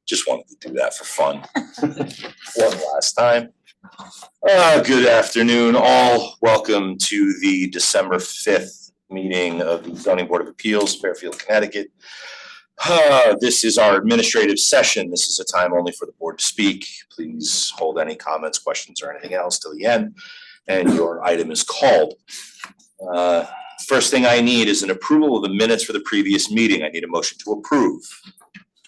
Just wanted to do that for fun. One last time. Good afternoon, all. Welcome to the December 5th meeting of the Zoning Board of Appeals, Fairfield, Connecticut. This is our administrative session. This is a time only for the board to speak. Please hold any comments, questions, or anything else till the end, and your item is called. First thing I need is an approval of the minutes for the previous meeting. I need a motion to approve.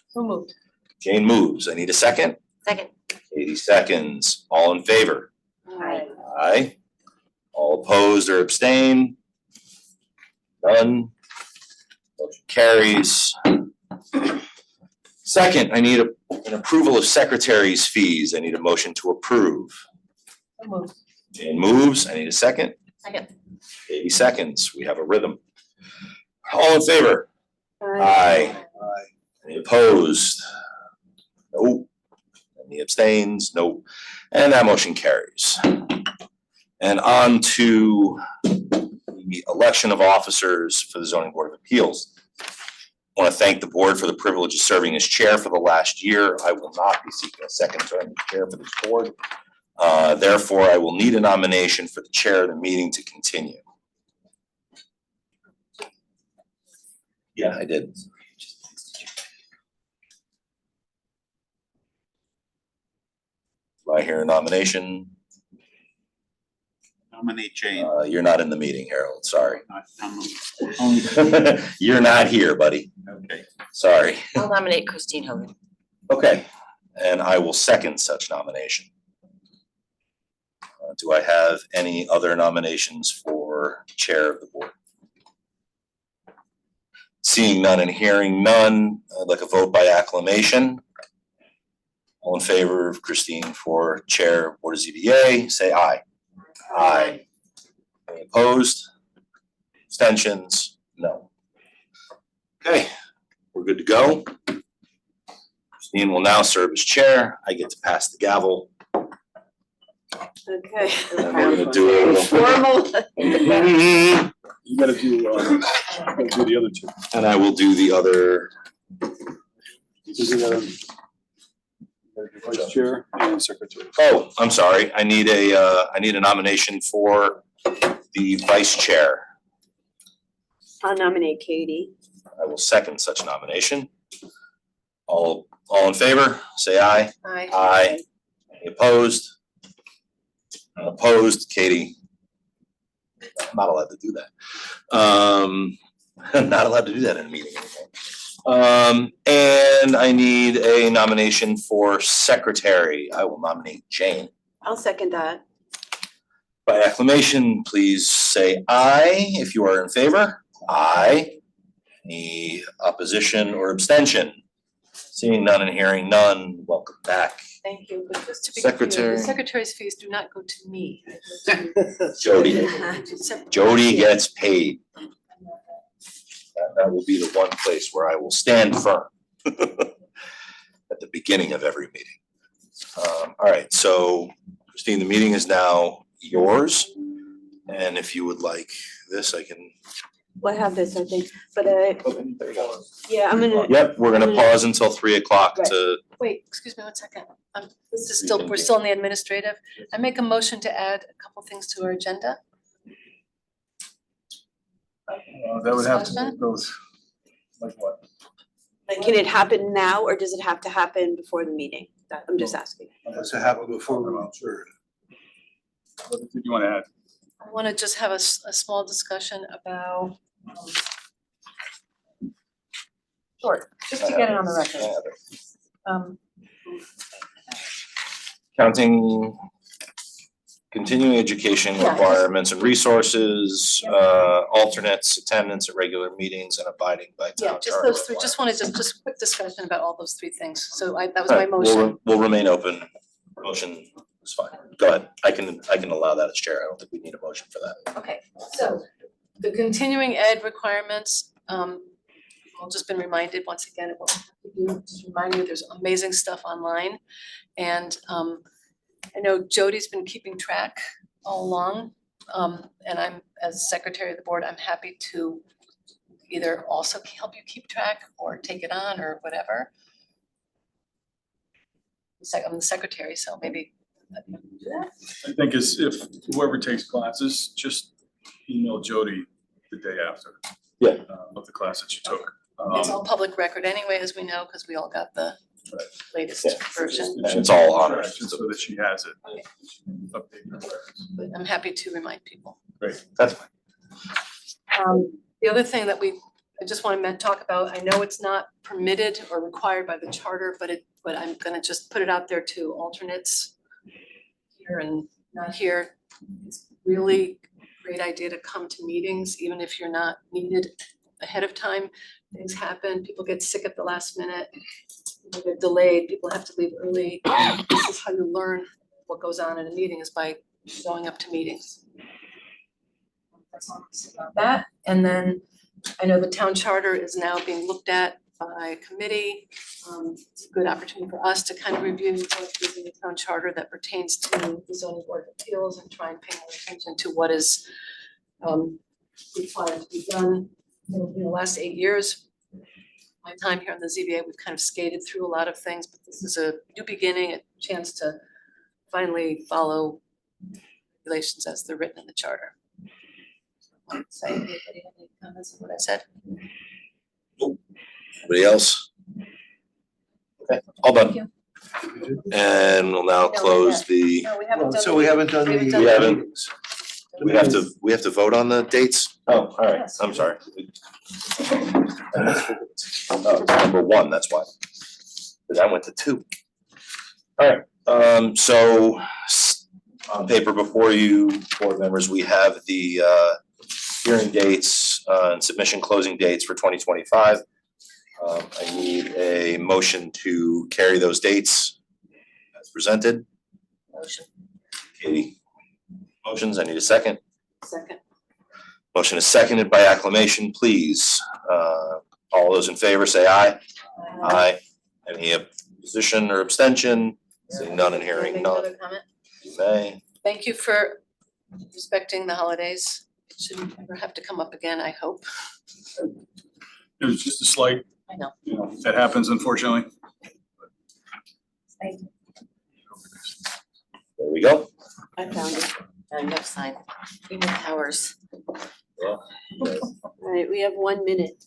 So moved. Jane moves. I need a second. Second. Katie seconds. All in favor? Aye. Aye. All opposed or abstain? None. Motion carries. Second, I need an approval of secretary's fees. I need a motion to approve. So moved. Jane moves. I need a second. Second. 80 seconds. We have a rhythm. All in favor? Aye. Any opposed? Nope. Any abstains? Nope. And that motion carries. And on to the election of officers for the Zoning Board of Appeals. I want to thank the board for the privilege of serving as chair for the last year. I will not be seeking a second term as chair for this board. Therefore, I will need a nomination for the chair of the meeting to continue. Yeah, I did. Do I hear a nomination? Nominate Jane. You're not in the meeting, Harold, sorry. Only- You're not here, buddy. Okay. Sorry. I'll nominate Christine Hogan. Okay, and I will second such nomination. Do I have any other nominations for chair of the board? Seeing none and hearing none, I'd like a vote by acclamation. All in favor of Christine for chair of Board of ZBA, say aye. Aye. Any opposed? Abstentions? No. Okay, we're good to go. Christine will now serve as chair. I get to pass the gavel. Okay. And we're gonna do a little. Formal. You gotta do the other two. And I will do the other. Vice chair and secretary. Oh, I'm sorry. I need a nomination for the vice chair. I'll nominate Katie. I will second such nomination. All in favor, say aye. Aye. Aye. Any opposed? None opposed. Katie. I'm not allowed to do that. I'm not allowed to do that in a meeting anymore. And I need a nomination for secretary. I will nominate Jane. I'll second that. By acclamation, please say aye if you are in favor. Aye. Any opposition or abstention? Seeing none and hearing none, welcome back. Thank you, but just to be clear, Secretary. the secretary's fees do not go to me. Jody. Jody gets paid. That will be the one place where I will stand firm at the beginning of every meeting. All right, so Christine, the meeting is now yours. And if you would like this, I can. Well, I have this, I think, but There you go. yeah, I'm gonna, Yep, we're gonna pause until 3 o'clock to, Wait, excuse me 1 second. This is still, we're still in the administrative. I make a motion to add a couple things to our agenda. That would have to Discussion? go, like what? like, can it happen now or does it have to happen before the meeting? That, I'm just asking. Does it happen before the sure. What did you wanna add? I want to just have a small discussion about short, just to get it on the record. counting continuing education Yeah. requirements and resources, alternates, attendance at regular meetings and abiding by town Yeah, charter. just those three, just wanted just a quick discussion about all those three things. So that was my requirements. motion. We'll remain open. Motion is fine. Go ahead. I can allow that as chair. I don't think we need a motion for that. Okay, so the continuing ed requirements, I've just been reminded once again of what we have to do, just remind you, there's amazing stuff online. And I know Jody's been keeping track all along. And I'm, as secretary of the board, I'm happy to either also help you keep track or take it on or whatever. I'm the secretary, so maybe let me do that. I think is if whoever takes classes, just email Jody the day after. Yeah. Of the class that you took. It's all public record anyway, as we know, because we all got the latest Yeah. version. And it's all on her. Just so that she has it. Update her records. But I'm happy to remind people. Great. That's fine. The other thing that I just want to talk about, I know it's not permitted or required by the charter, but I'm gonna just put it out there to alternates here and not here. It's really a great idea to come to meetings, even if you're not needed ahead of time. Things happen, people get sick at the last minute, people get delayed, people have to leave early. This is how you learn what goes on in a meeting, is by showing up to meetings. That's all I'm saying about that. And then I know the town charter is now being looked at by a committee. It's a good opportunity for us to kind of review what's in the town charter that pertains to the zoning board of appeals and try and pay more attention to what is required to be done. In the last 8 years, my time here on the ZBA, we've kind of skated through a lot of things, but this is a new beginning, a chance to finally follow regulations as they're written in the charter. Anybody have any comments on what I said? Anybody else? Okay, all Thank done. you. And we'll now close the, No, we haven't done. So we haven't done we haven't the. done we haven't- meetings. we have to vote on the dates? Oh, all right, Yes. I'm sorry. Oh, it's number 1, that's why. Cause I went to 2. All right, so on paper before you, board members, we have the hearing dates and submission closing dates for 2025. I need a motion to carry those dates as presented. Motion. Katie, motions, I need a second. Second. Motion is seconded by acclamation, please. All those in favor say aye. Aye. Any opposition or abstention? Seeing none and hearing Make none, another comment? you may. Thank you for respecting the holidays. It shouldn't ever have to come up again, I hope. It was just a slight. I know. You know, that happens unfortunately. Thank you. There we go. I found it. Next sign, we need powers. Alright, we have 1 minute.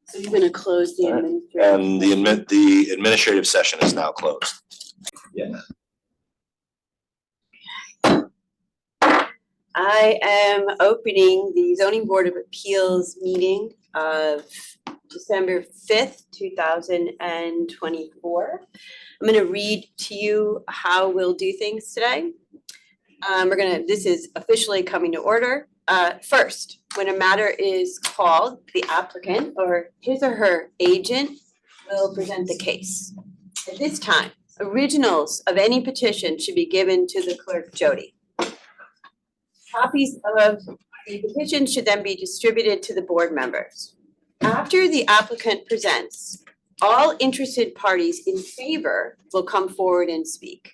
So you're gonna close the Alright. administrative. And the administrative session is now closed. Yeah. I am opening the zoning board of appeals meeting of December 5th, 2024. I'm gonna read to you how we'll do things today. This is officially coming to order. First, when a matter is called, the applicant or his or her agent will present the case. At this time, originals of any petition should be given to the clerk, Jody. Copies of the petition should then be distributed to the board members. After the applicant presents, all interested parties in favor will come forward and speak.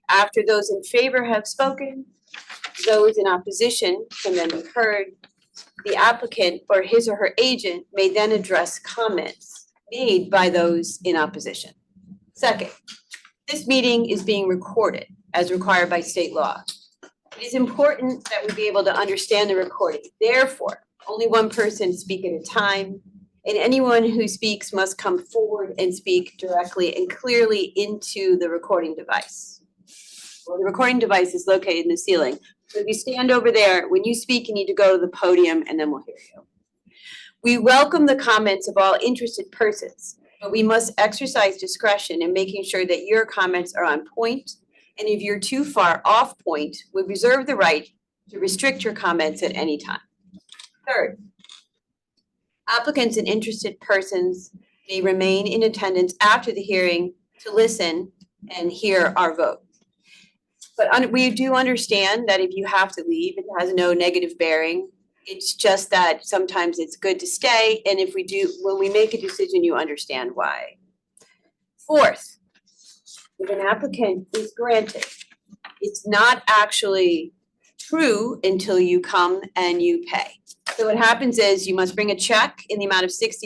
After those in favor have spoken, those in opposition can then be heard. The applicant or his or her agent may then address comments made by those in opposition. Second, this meeting is being recorded as required by state law. It is important that we be able to understand the recording. Therefore, only one person speak at a time, and anyone who speaks must come forward and speak directly and clearly into the recording device. Well, the recording device is located in the ceiling. So if you stand over there, when you speak, you need to go to the podium and then we'll hear you. We welcome the comments of all interested persons, but we must exercise discretion in making sure that your comments are on point. And if you're too far off point, we reserve the right to restrict your comments at any time. Third, applicants and interested persons may remain in attendance after the hearing to listen and hear our vote. But we do understand that if you have to leave, it has no negative bearing. It's just that sometimes it's good to stay, and when we make a decision, you understand why. Fourth, if an applicant is granted, it's not actually true until you come and you pay. So what happens is you must bring a check in the amount of $60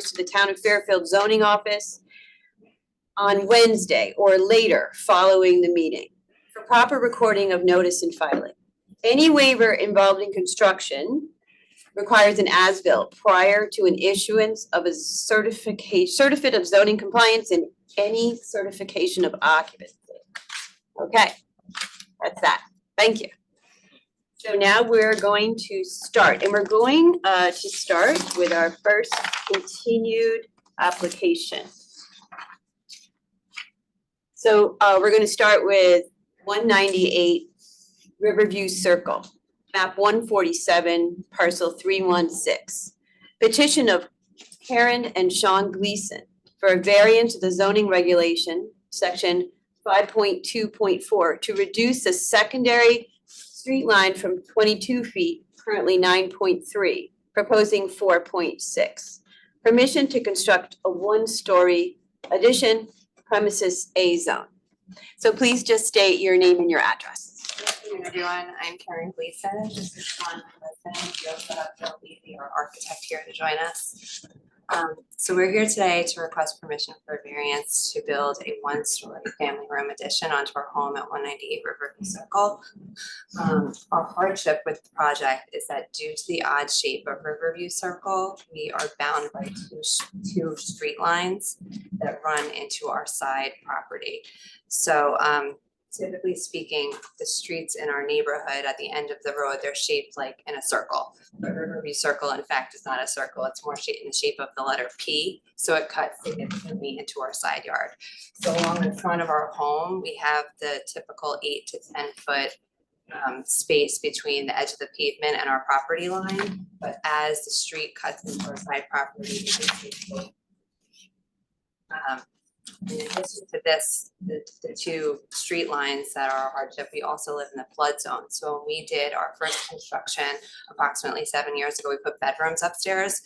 to the Town of Fairfield zoning office on Wednesday or later following the meeting for proper recording of notice and filing. Any waiver involved in construction requires an as-built prior to an issuance of a certificate of zoning compliance and any certification of occupancy. Okay, that's that. Thank you. So now we're going to start, and we're going to start with our first continued application. So we're gonna start with 198 Riverview Circle, map 147, parcel 316. Petition of Karen and Sean Gleason for a variance of the zoning regulation, section 5.2.4, to reduce the secondary street line from 22 feet, currently 9.3, proposing 4.6. Permission to construct a one-story addition, premises A zone. So please just state your name and your address. Good afternoon, everyone. I'm Karen Gleason. This is Sean Gleason. We also have Bill Levy, our architect, here to join us. So we're here today to request permission for a variance to build a one-story family room addition onto our home at 198 Riverview Circle. Our hardship with the project is that due to the odd shape of Riverview Circle, we are bound by two street lines that run into our side property. So typically speaking, the streets in our neighborhood at the end of the road, they're shaped like in a circle. But Riverview Circle, in fact, is not a circle. It's more shaped in the shape of the letter P. So it cuts significantly into our side yard. So along the front of our home, we have the typical 8 to 10 foot space between the edge of the pavement and our property line. But as the street cuts into our side property, in addition to this, the two street lines that are a hardship, we also live in the flood zone. So when we did our first construction approximately 7 years ago, we put bedrooms upstairs.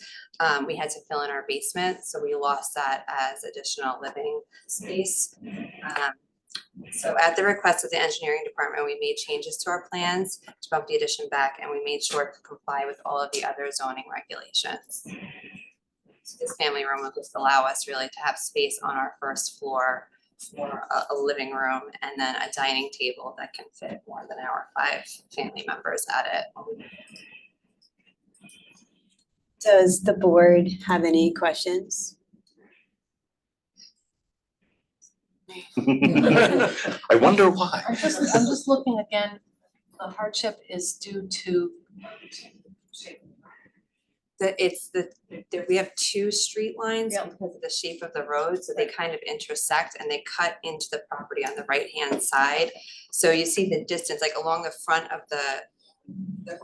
We had to fill in our basement, so we lost that as additional living space. So at the request of the engineering department, we made changes to our plans to bump the addition back, and we made sure to comply with all of the other zoning regulations. So this family room will just allow us really to have space on our first floor for a living room and then a dining table that can fit more than our 5 family members at it. Does the board have any questions? I wonder why. I'm just looking again, the hardship is due to. We have two street lines Yep. because of the shape of the road, so they kind of intersect and they cut into the property on the right-hand side. So you see the distance, like along the front of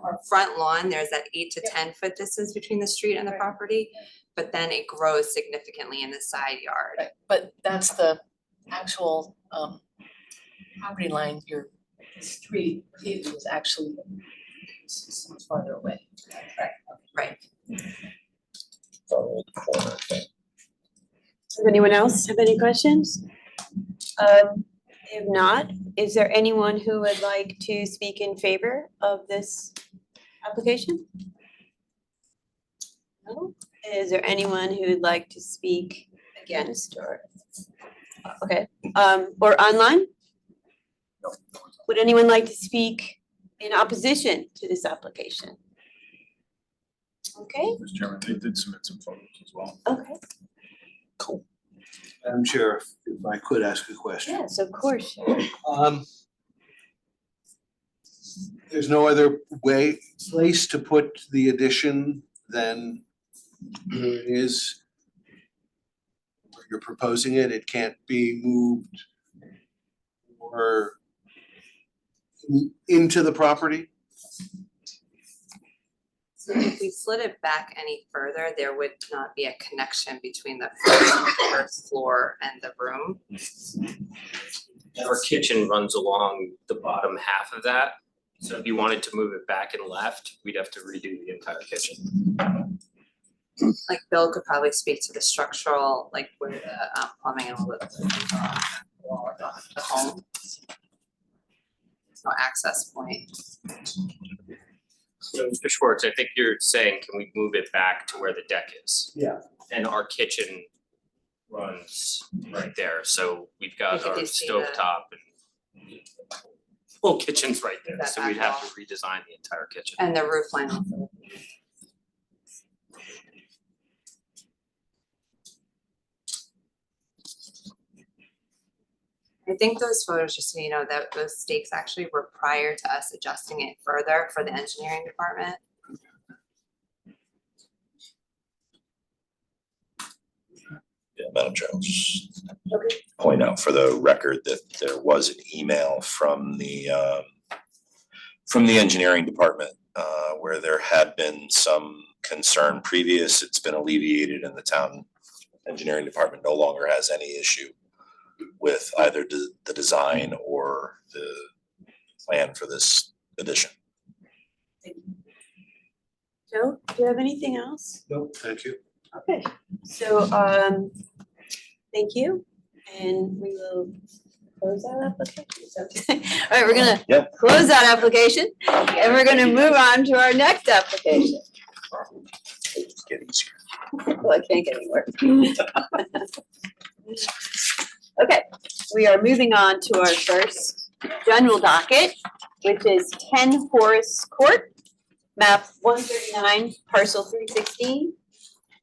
our front lawn, there's that 8 to 10 foot distance between the street and the property, but then it grows significantly in the side yard. Right, but that's the actual property line, your street pavement is actually so much farther away. Right. Does anyone else have any questions? If not, is there anyone who would like to speak in favor of this application? No? Is there anyone who would like to speak against or, okay, or online? Would anyone like to speak in opposition to this application? Okay, Mr. Chairman, they did submit some photos as well. okay, Madam Chair, if I could ask a question. yes, of course. There's no other place to put the addition than where it is. Where you're proposing it, it can't be moved or into the property? So if we slid it back any further, there would not be a connection between the first floor and the room. Our kitchen runs along the bottom half of that, so if you wanted to move it back and left, we'd have to redo the entire kitchen. Like Bill could probably speak to the structural, like where the plumbing and all the wall of the home. there's no access point. So Mr. Schwartz, I think you're saying, can we move it back to where the deck is? Yeah. And our kitchen runs right there, so we've I got think our you see the- stovetop and full kitchen's right there, That so we'd back have to redesign the entire kitchen. And the roof line also. I think those photos, just so you know, that those stakes actually were prior to us adjusting it further for the engineering department. Yeah, Madam Chair, I'll just point out for the record that there was an email from the engineering department where there had been some concern previous. It's been alleviated and the town engineering department no longer has any issue with either the design or the plan for this addition. Joe, do you have anything else? No, thank you. Okay, so, thank you, and we will close that application. Is that okay? All right, we're gonna Yeah. close that application, and we're gonna move on to our next application. It's getting easier. Well, I can't get any worse. Okay, we are moving on to our first general docket, which is 10 Forest Court, map 139, parcel 316.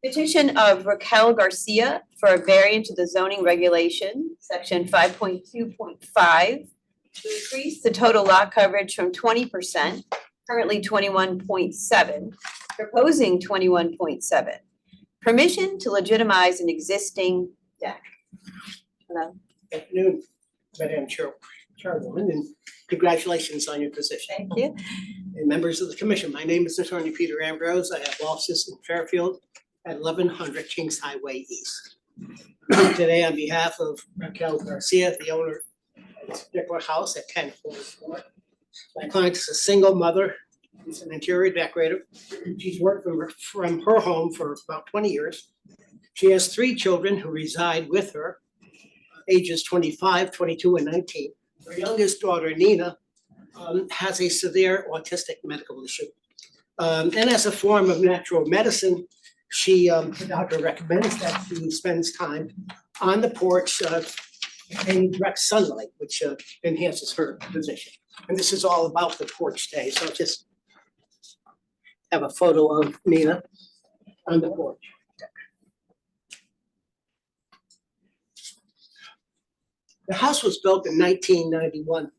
Petition of Raquel Garcia for a variance to the zoning regulation, section 5.2.5, to increase the total lot coverage from 20%, currently 21.7, proposing 21.7. Permission to legitimize an existing deck. Hello, Afternoon, Madam Chairwoman, and congratulations on your position. thank you. And members of the commission, my name is Attorney Peter Ambrose. I have offices in Fairfield at 1100 Kings Highway East. Today, on behalf of Raquel Garcia, the owner of this particular house at 10 Forest Court. My client is a single mother. She's an interior decorator. She's worked from her home for about 20 years. She has 3 children who reside with her, ages 25, 22, and 19. Her youngest daughter, Nina, has a severe autistic medical issue. And as a form of natural medicine, the doctor recommends that she spends time on the porch in direct sunlight, which enhances her position. And this is all about the porch day, so just have a photo of Nina on the porch. The house was built in 1991,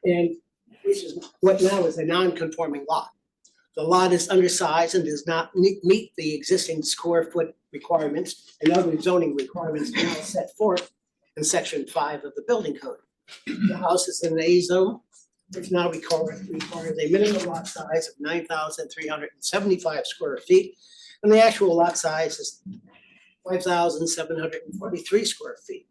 and this is what now is a non-conforming lot. The lot is undersized and does not meet the existing square foot requirements and other zoning requirements now set forth in section 5 of the building code. The house is in an A zone, which now requires a minimum lot size of 9,375 square feet, and the actual lot size is 5,743 square feet.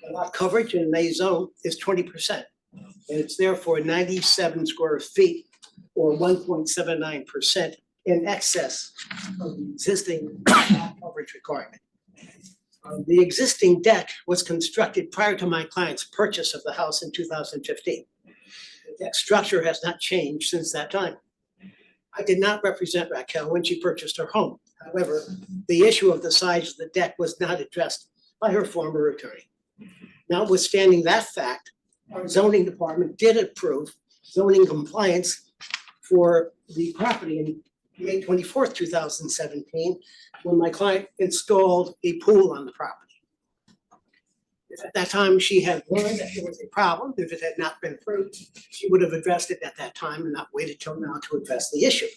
The lot coverage in an A zone is 20%, and it's therefore 97 square feet or 1.79% in excess of the existing lot coverage requirement. The existing deck was constructed prior to my client's purchase of the house in 2015. The deck structure has not changed since that time. I did not represent Raquel when she purchased her home. However, the issue of the size of the deck was not addressed by her former attorney. Notwithstanding that fact, our zoning department did approve zoning compliance for the property in May 24th, 2017, when my client installed a pool on the property. If at that time she had learned that there was a problem, if it had not been approved, she would have addressed it at that time and not waited till now to address the issue.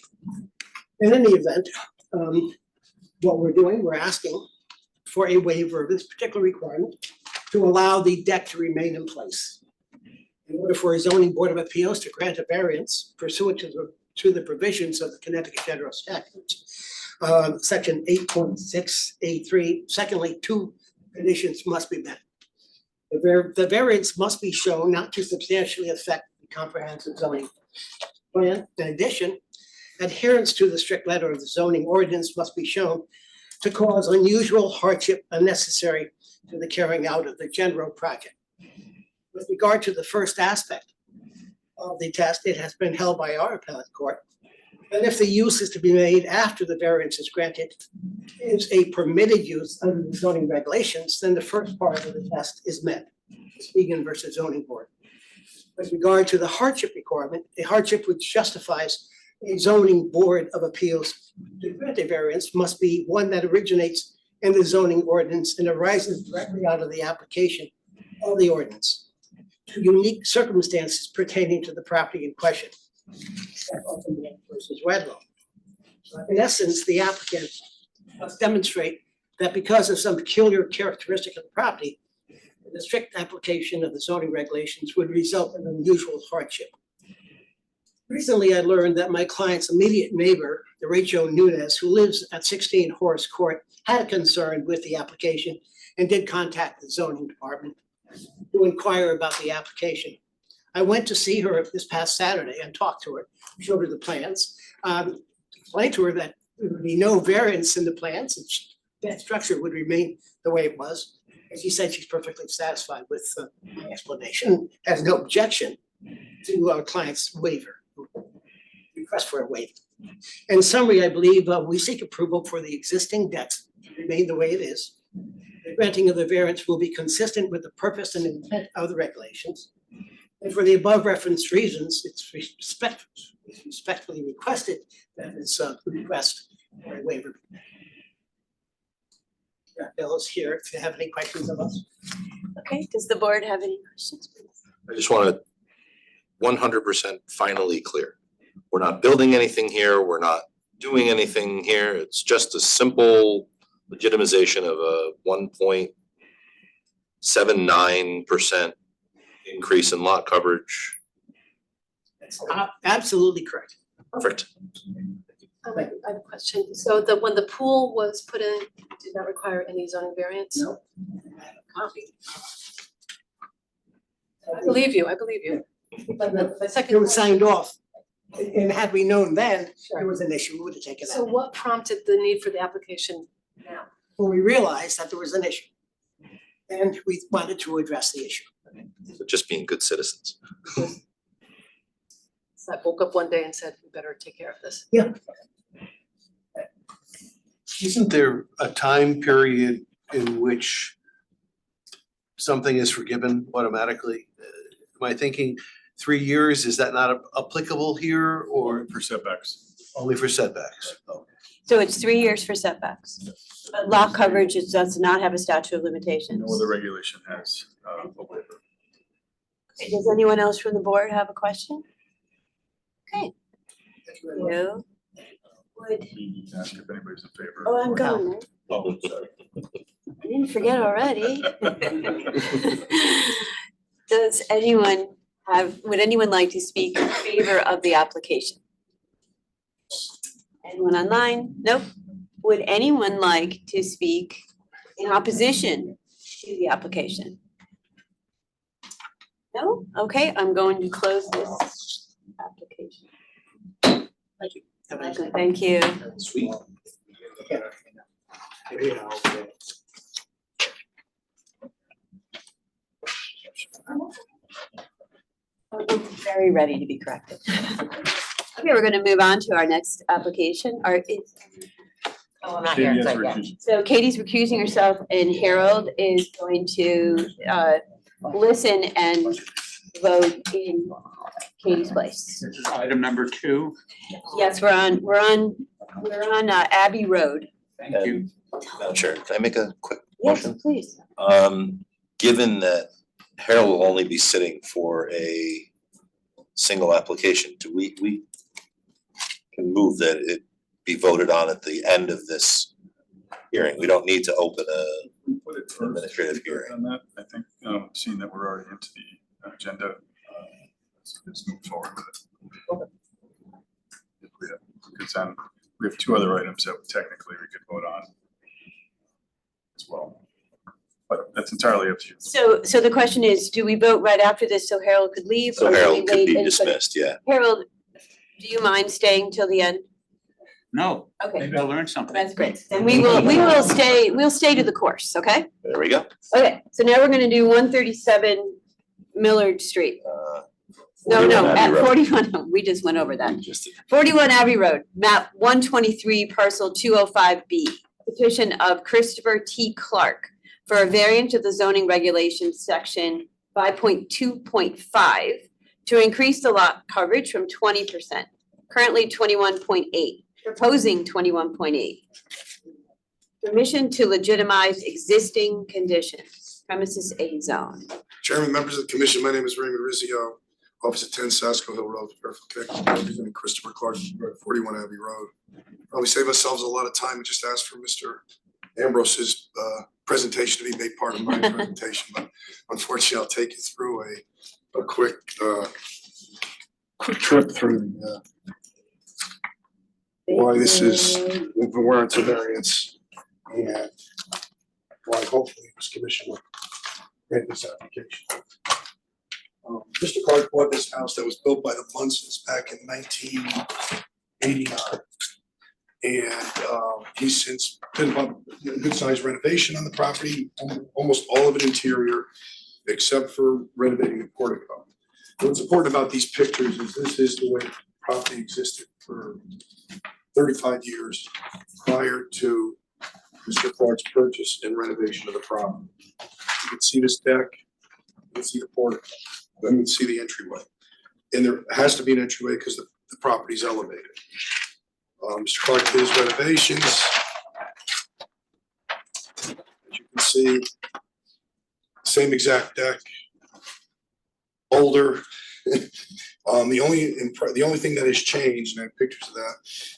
In any event, what we're doing, we're asking for a waiver of this particular requirement to allow the deck to remain in place. In order for a zoning board of appeals to grant a variance pursuant to the provisions of the Connecticut General Statutes, section 8.6A3, secondly, 2 conditions must be met. The variance must be shown not to substantially affect the comprehensive zoning plan. In addition, adherence to the strict letter of the zoning ordinance must be shown to cause unusual hardship unnecessary to the carrying out of the general project. With regard to the first aspect, of the test, it has been held by our appellate court. And if the use is to be made after the variance is granted is a permitted use under the zoning regulations, then the first part of the test is met. Spigen versus zoning board. With regard to the hardship requirement, a hardship which justifies a zoning board of appeals to grant a variance must be one that originates in the zoning ordinance and arises directly out of the application of the ordinance to unique circumstances pertaining to the property in question. Versus Wedlow. So in essence, the applicant must demonstrate that because of some peculiar characteristic of the property, the strict application of the zoning regulations would result in unusual hardship. Recently, I learned that my client's immediate neighbor, Rachel Nunez, who lives at 16 Horace Court, had a concern with the application and did contact the zoning department to inquire about the application. I went to see her this past Saturday and talked to her, showed her the plans, explained to her that there would be no variance in the plans, and that structure would remain the way it was. And she said she's perfectly satisfied with my explanation, has no objection to our client's waiver, request for a waiver. In summary, I believe we seek approval for the existing decks to remain the way it is. The granting of the variance will be consistent with the purpose and intent of the regulations. And for the above referenced reasons, it's respectfully requested that this request for a waiver. Bill's here if you have any questions of us. Okay, does the board have any questions? I just want to 100% finally clear. We're not building anything here. We're not doing anything here. It's just a simple legitimization of a 1.79% increase in lot coverage. That's absolutely correct. Perfect. I have a question. So when the pool was put in, did not require any zoning variance? No. I have a copy. I believe you. But the It second. was signed off. And had we known then Sure. there was an issue, we would have taken So that. what prompted the need for the application now? When we realized that there was an issue. And we wanted to address the issue. So just being good citizens. So I woke up one day and said, we better take care of this. Isn't there a time period in which something is forgiven automatically? Am I thinking 3 years, is that not applicable here or For setbacks. only for setbacks? Oh, So it's 3 years for setbacks. But lot coverage does not have a statute of limitations. No other regulation has a waiver. Okay, does anyone else from the board have a question? Okay. Thank you very much. You would, You can ask if anybody's in favor. oh, I'm going, right? Oh, sorry. I didn't forget already. Does anyone would anyone like to speak in favor of the application? Anyone online? Nope. Would anyone like to speak in opposition to the application? No? Okay, I'm going to close this application. Thank you. Have a nice day. Thank you. Sweet. I'm very ready to be corrected. Okay, we're gonna move on to our next application. Oh, I'm not here, Katie so has yeah. recused. So Katie's recusing herself and Harold is going to listen and vote in Katie's place. This is item number 2. Yes, we're on Abbey Road. Thank you. Madam Chair, can I make a quick Yes, motion? please. Given that Harold will only be sitting for a single application, do we can move that it be voted on at the end of this hearing? We don't need to open Put it first. Administrative hearing. On that, I think, seeing that we're already into the agenda, let's move forward with it. If we have consent, we have 2 other items that technically we could vote on as well. But that's entirely up to you. So the question is, do we vote right after this so Harold could leave? so or do we Harold could wait be and put- dismissed, yeah. Harold, do you mind staying till the end? No, Okay, maybe I'll learn something. that's great. Then we'll stay to the course, okay? There we go. Okay, so now we're gonna do 137 Millard Street. No, 41 no, Abbey at Road. 41, we just went over that. We just did. 41 Abbey Road, map 123, parcel 205B. Petition of Christopher T. Clark for a variance of the zoning regulations section 5.2.5 to increase the lot coverage from 20%, currently 21.8, proposing 21.8. Permission to legitimize existing conditions, premises A zone. Chairman, members of the commission, my name is Raymond Rizzio, office at 10 Sasko Hill Road, Fairfield, Connecticut, representing Christopher Clark, 41 Abbey Road. Probably save ourselves a lot of time and just ask for Mr. Ambrose's presentation to be made part of my presentation, but unfortunately, I'll take you through a quick trip through why this is the warrants of variance and why hopefully this commission will grant this application. Mr. Clark bought this house that was built by the Munsons back in 1989. And he's since done a good sized renovation on the property, almost all of it interior, except for renovating the portico. What's important about these pictures is this is the way the property existed for 35 years prior to Mr. Clark's purchase and renovation of the property. You can see this deck, you can see the portico, then you can see the entryway. And there has to be an entryway because the property's elevated. Mr. Clark did his renovations. As you can see, same exact deck, older. The only thing that has changed, and I have pictures of that,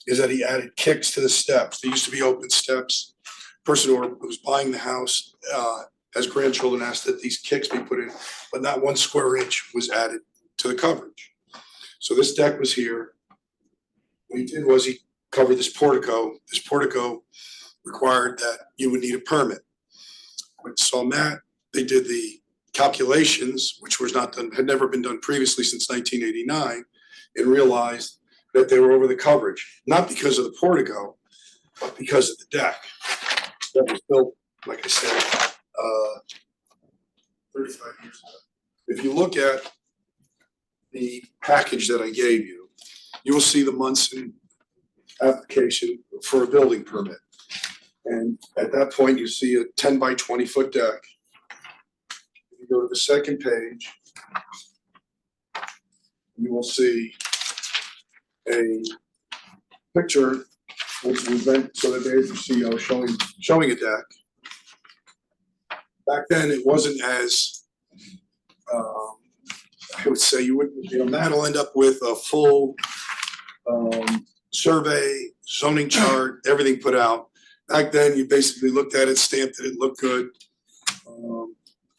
is that he added kicks to the steps. There used to be open steps. Person who was buying the house has grandchildren, asked that these kicks be put in, but not 1 square inch was added to the coverage. So this deck was here. What he did was he covered this portico. This portico required that you would need a permit. When I saw Matt, they did the calculations, which was not done, had never been done previously since 1989, and realized that they were over the coverage, not because of the portico, but because of the deck that was built, like I said, 35 years ago. If you look at the package that I gave you, you will see the Munson application for a building permit. And at that point, you see a 10 by 20 foot deck. If you go to the second page, you will see a picture which was meant so that there's a CEO showing a deck. Back then, it wasn't as, I would say Matt will end up with a full survey, zoning chart, everything put out. Back then, you basically looked at it, stamped it, it looked good,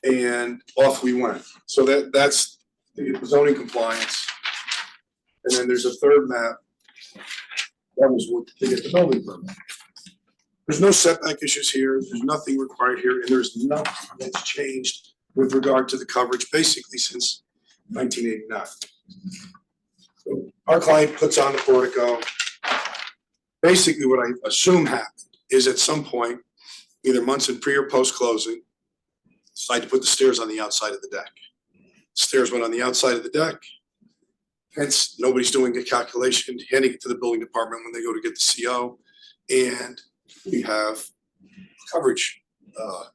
and off we went. So that's the zoning compliance. And then there's a third map. That was to get the building permit. There's no setback issues here. There's nothing required here, and there's nothing that's changed with regard to the coverage basically since 1989. So our client puts on the portico. Basically, what I assume happened is at some point, either Munson pre or post closing, decided to put the stairs on the outside of the deck. Stairs went on the outside of the deck. Hence, nobody's doing a calculation, handing it to the building department when they go to get the CO. And we have coverage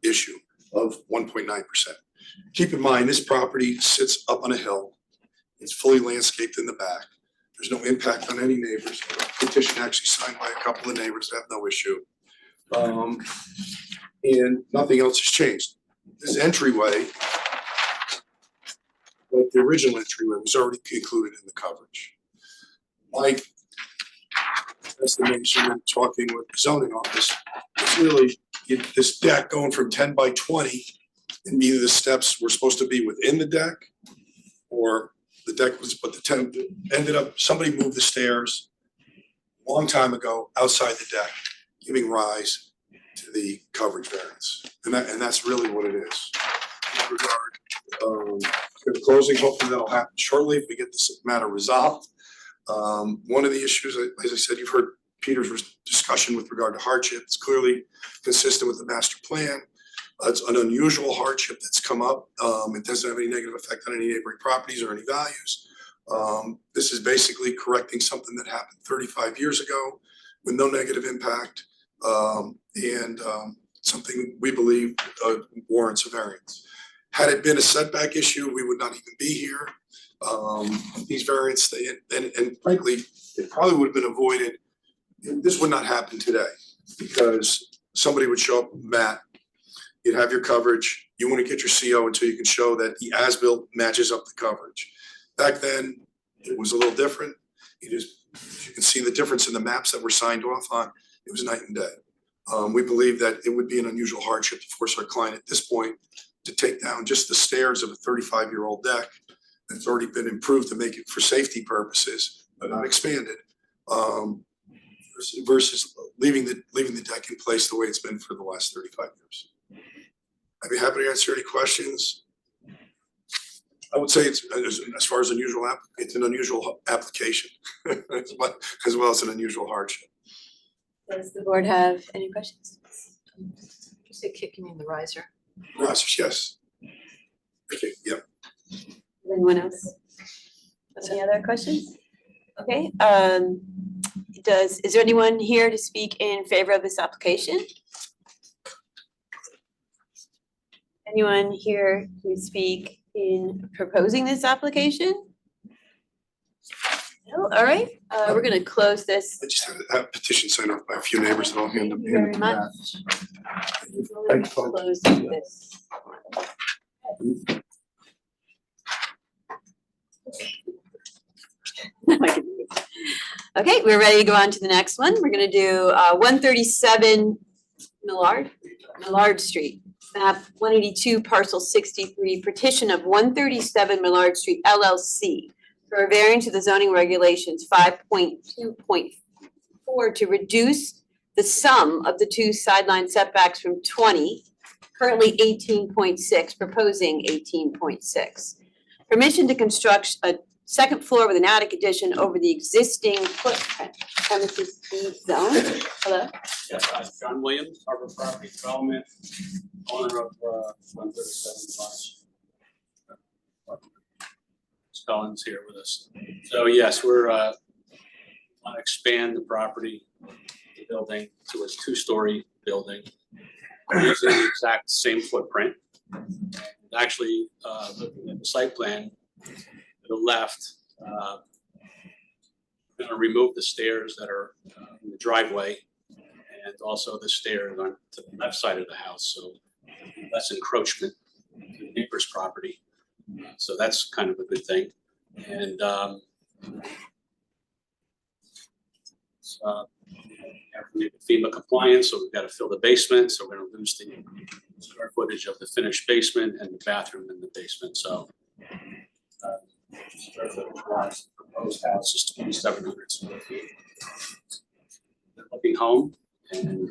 issue of 1.9%. Keep in mind, this property sits up on a hill. It's fully landscaped in the back. There's no impact on any neighbors. Petition actually signed by a couple of neighbors that have no issue. And nothing else has changed. This entryway, like the original entryway, was already included in the coverage. My estimation and talking with the zoning office, it's really this deck going from 10 by 20, and either the steps were supposed to be within the deck, or the deck was, but the 10 ended up, somebody moved the stairs a long time ago outside the deck, giving rise to the coverage variance. And that's really what it is. In regard to the closing, hopefully that'll happen shortly if we get this matter resolved. One of the issues, as I said, you've heard Peter's discussion with regard to hardship. It's clearly consistent with the master plan. It's an unusual hardship that's come up. It doesn't have any negative effect on any neighboring properties or any values. This is basically correcting something that happened 35 years ago with no negative impact. Something we believe warrants a variance. Had it been a setback issue, we would not even be here. These variants, and frankly, it probably would have been avoided. This would not happen today because somebody would show up, Matt, you'd have your coverage, you wanna get your CO until you can show that the as-built matches up the coverage. Back then, it was a little different. You can see the difference in the maps that were signed off on. It was night and day. We believe that it would be an unusual hardship to force our client at this point to take down just the stairs of a 35-year-old deck that's already been improved to make it for safety purposes, but not expanded. Versus leaving the deck in place the way it's been for the last 35 years. I'd be happy to answer any questions. I would say it's, as far as unusual it's an unusual application as well as an unusual hardship. Does the board have any questions? You say kick, you mean the riser? Risers, yes. Okay, yep. Anyone else? Any other questions? Okay, is there anyone here to speak in favor of this application? Anyone here to speak in proposing this application? No, all right, we're gonna close this. I just had a petition signed off by a few neighbors that I'll hand them. Thank you very much. We're gonna close this. Okay, we're ready to go on to the next one. We're gonna do 137 Millard Street, map 182, parcel 63, petition of 137 Millard Street LLC for a variance to the zoning regulations 5.2.4 to reduce the sum of the two sideline setbacks from 20, currently 18.6, proposing 18.6. Permission to construct a second floor with an attic addition over the existing footprint premises B zone. Hello? Yes, John Williams, Harbor Property Development, owner of 137 lots. Scullins here with us. So yes, we're want to expand the property, the building to a two-story building using the exact same footprint. Actually, looking at the site plan to the left, we're going to remove the stairs that are in the driveway and also the stairs on to the left side of the house, so less encroachment to the neighbor's property. So that's kind of a good thing. And FEMA compliance, so we've got to fill the basement, so we're going to lose the square footage of the finished basement and the bathroom in the basement. So square footage wise, the proposed house is 2,700 square feet. They're looking home, and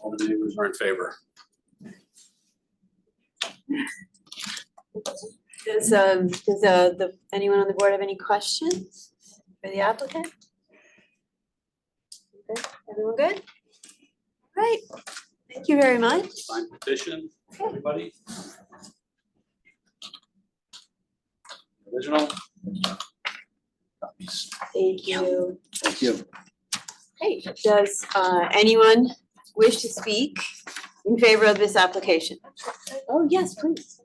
all the neighbors are in favor. Does anyone on the board have any questions for the applicant? Okay, everyone good? All right, thank you very much. Signed petition, everybody. Original. Copies. Thank you. Thank you. Hey, does anyone wish to speak in favor of this application? Oh, yes, please.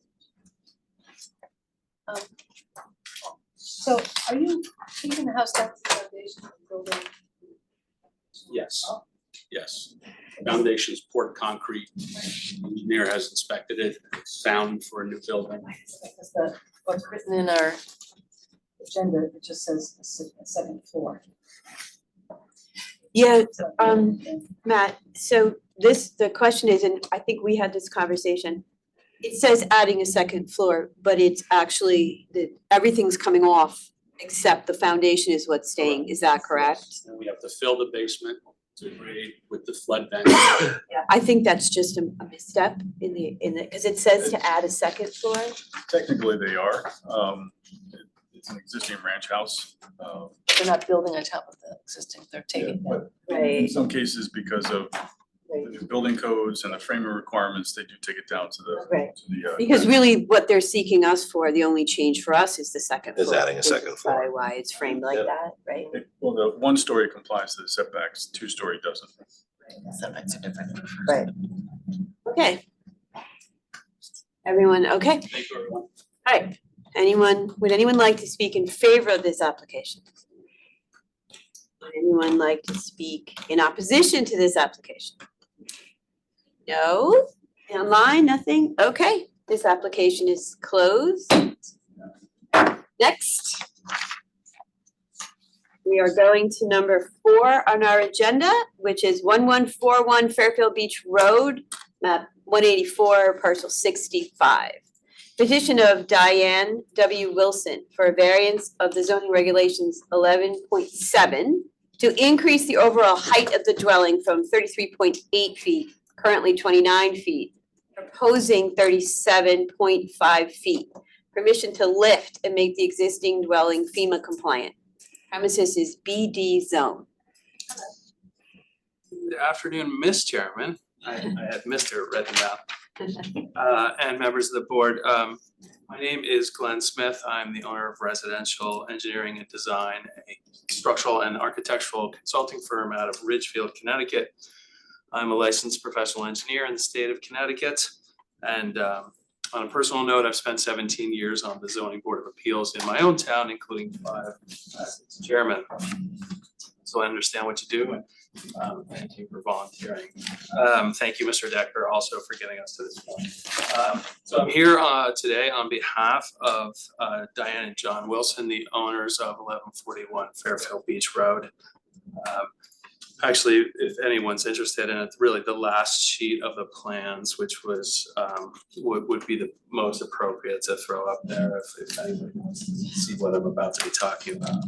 So are you taking the house down to the foundation of the building? Yes, yes. Foundation's poured concrete. Engineer has inspected it. It's sound for a new building. Because what's written in our agenda, it just says a second floor. Yeah, Matt, so the question is, and I think we had this conversation. It says adding a second floor, but it's actually everything's coming off except the foundation is what's staying. Is that correct? And we have to fill the basement to grade with the flood vent. Yeah, I think that's just a misstep in the, because it says to add a second floor. Technically, they are. It's an existing ranch house. They're not building on top of the existing, they're taking. But Right. in some cases, because of the new building codes and the framing requirements, they do take it down to the, Right. to the. Because really what they're seeking us for, the only change for us is the second Is floor. adding a which second is floor. probably why it's framed like Yep. that, right? Well, the one story complies to the setbacks, two story doesn't. Setbacks are different. Right. Okay. Everyone, okay? Thank you, everyone. Alright, would anyone like to speak in favor of this application? Would anyone like to speak in opposition to this application? No? Online, nothing? Okay, this application is closed. Next. We are going to number 4 on our agenda, which is 1141 Fairfield Beach Road, map 184, parcel 65. Petition of Diane W. Wilson for a variance of the zoning regulations 11.7 to increase the overall height of the dwelling from 33.8 feet, currently 29 feet, proposing 37.5 feet. Permission to lift and make the existing dwelling FEMA compliant. Premises is BD zone. Good afternoon, Ms. Chairman. I had Mr. read them out. And members of the board. My name is Glenn Smith. I'm the owner of Residential Engineering and Design, a structural and architectural consulting firm out of Ridgefield, Connecticut. I'm a licensed professional engineer in the state of Connecticut. And on a personal note, I've spent 17 years on the Zoning Board of Appeals in my own town, including 5 as chairman. So I understand what you do, and thank you for volunteering. Thank you, Mr. Decker, also for getting us to this point. So I'm here today on behalf of Diane and John Wilson, the owners of 1141 Fairfield Beach Road. Actually, if anyone's interested in it, really the last sheet of the plans, which was would be the most appropriate to throw up there if anyone wants to see what I'm about to be talking about.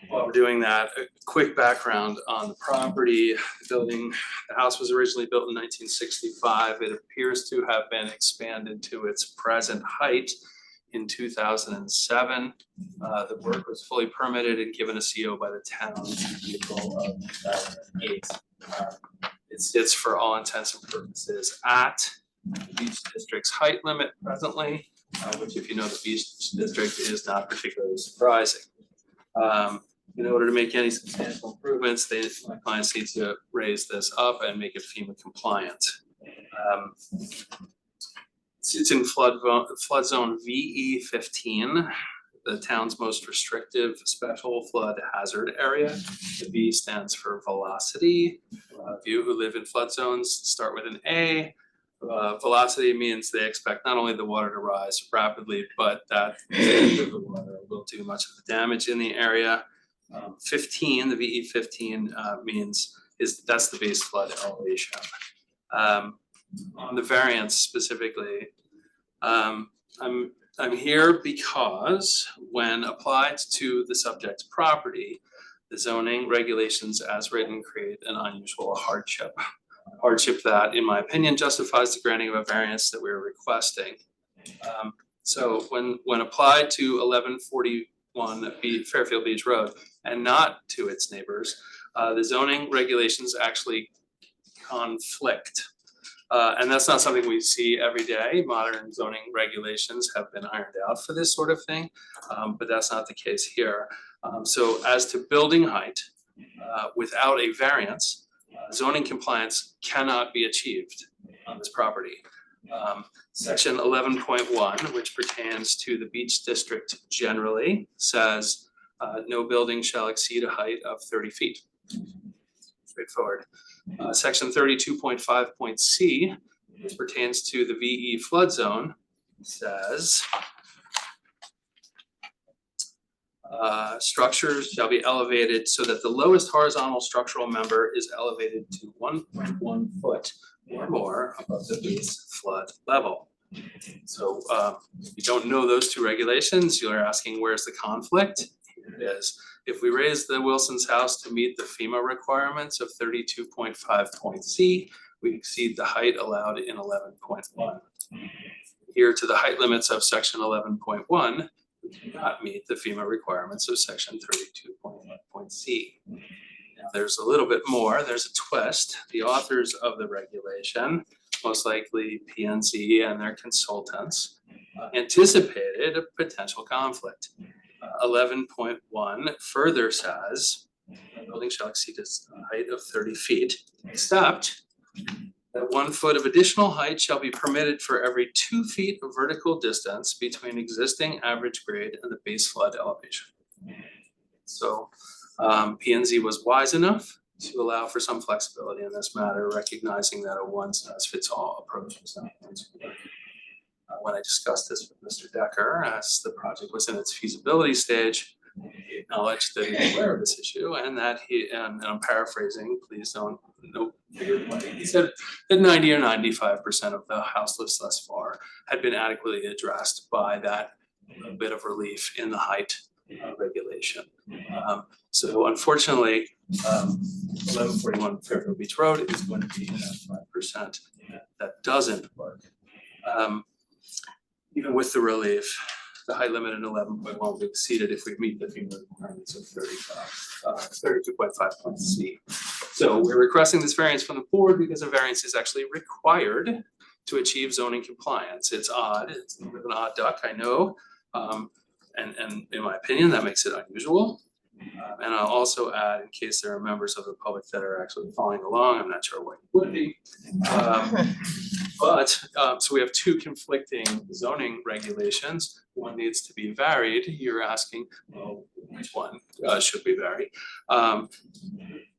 While we're doing that, a quick background on the property. The house was originally built in 1965. It appears to have been expanded to its present height in 2007. The work was fully permitted and given a CO by the town in April of 2008. It sits for all intents and purposes at the beach district's height limit presently, which if you know the beach district is not particularly surprising. In order to make any substantial improvements, my clients need to raise this up and make it FEMA compliant. It's in flood zone VE 15, the town's most restrictive special flood hazard area. The V stands for velocity. Of you who live in flood zones start with an A. Velocity means they expect not only the water to rise rapidly, but that the water will do much of the damage in the area. 15, the VE 15 that's the base flood elevation. On the variance specifically, I'm here because when applied to the subject property, the zoning regulations as written create an unusual hardship. Hardship that, in my opinion, justifies the granting of a variance that we're requesting. So when applied to 1141 Fairfield Beach Road and not to its neighbors, the zoning regulations actually conflict. And that's not something we see every day. Modern zoning regulations have been ironed out for this sort of thing, but that's not the case here. So as to building height, without a variance, zoning compliance cannot be achieved on this property. Section 11.1, which pertains to the beach district generally, says no building shall exceed a height of 30 feet. Straightforward. Section 32.5.c, which pertains to the VE flood zone, says structures shall be elevated so that the lowest horizontal structural member is elevated to 1.1 foot or more above the base flood level. So if you don't know those two regulations, you're asking where's the conflict? Here it is. If we raise the Wilson's house to meet the FEMA requirements of 32.5.c, we exceed the height allowed in 11.1. Here to the height limits of section 11.1, we do not meet the FEMA requirements of section 32.1.c. There's a little bit more, there's a twist. The authors of the regulation, most likely PNC and their consultants, anticipated a potential conflict. 11.1 further says, a building shall exceed its height of 30 feet, except that 1 foot of additional height shall be permitted for every 2 feet of vertical distance between existing average grade and the base flood elevation. So P&Z was wise enough to allow for some flexibility in this matter, recognizing that a one-size-fits-all approach was not going to work. When I discussed this with Mr. Decker, as the project was in its feasibility stage, he acknowledged that he was aware of this issue and that and I'm paraphrasing, please don't, no figure play. He said that 90 or 95% of the house lifts thus far had been adequately addressed by that bit of relief in the height regulation. So unfortunately, 1141 Fairfield Beach Road is going to be that 5% that doesn't work. Even with the relief, the height limit in 11.1 will be exceeded if we meet the FEMA requirements of 32.5 C. So we're requesting this variance from the board because a variance is actually required to achieve zoning compliance. It's odd, it's a bit of an odd duck, I know. And in my opinion, that makes it unusual. And I'll also add, in case there are members of the public that are actually following along, I'm not sure what you would be. So we have two conflicting zoning regulations. One needs to be varied. You're asking, well, which one should we vary?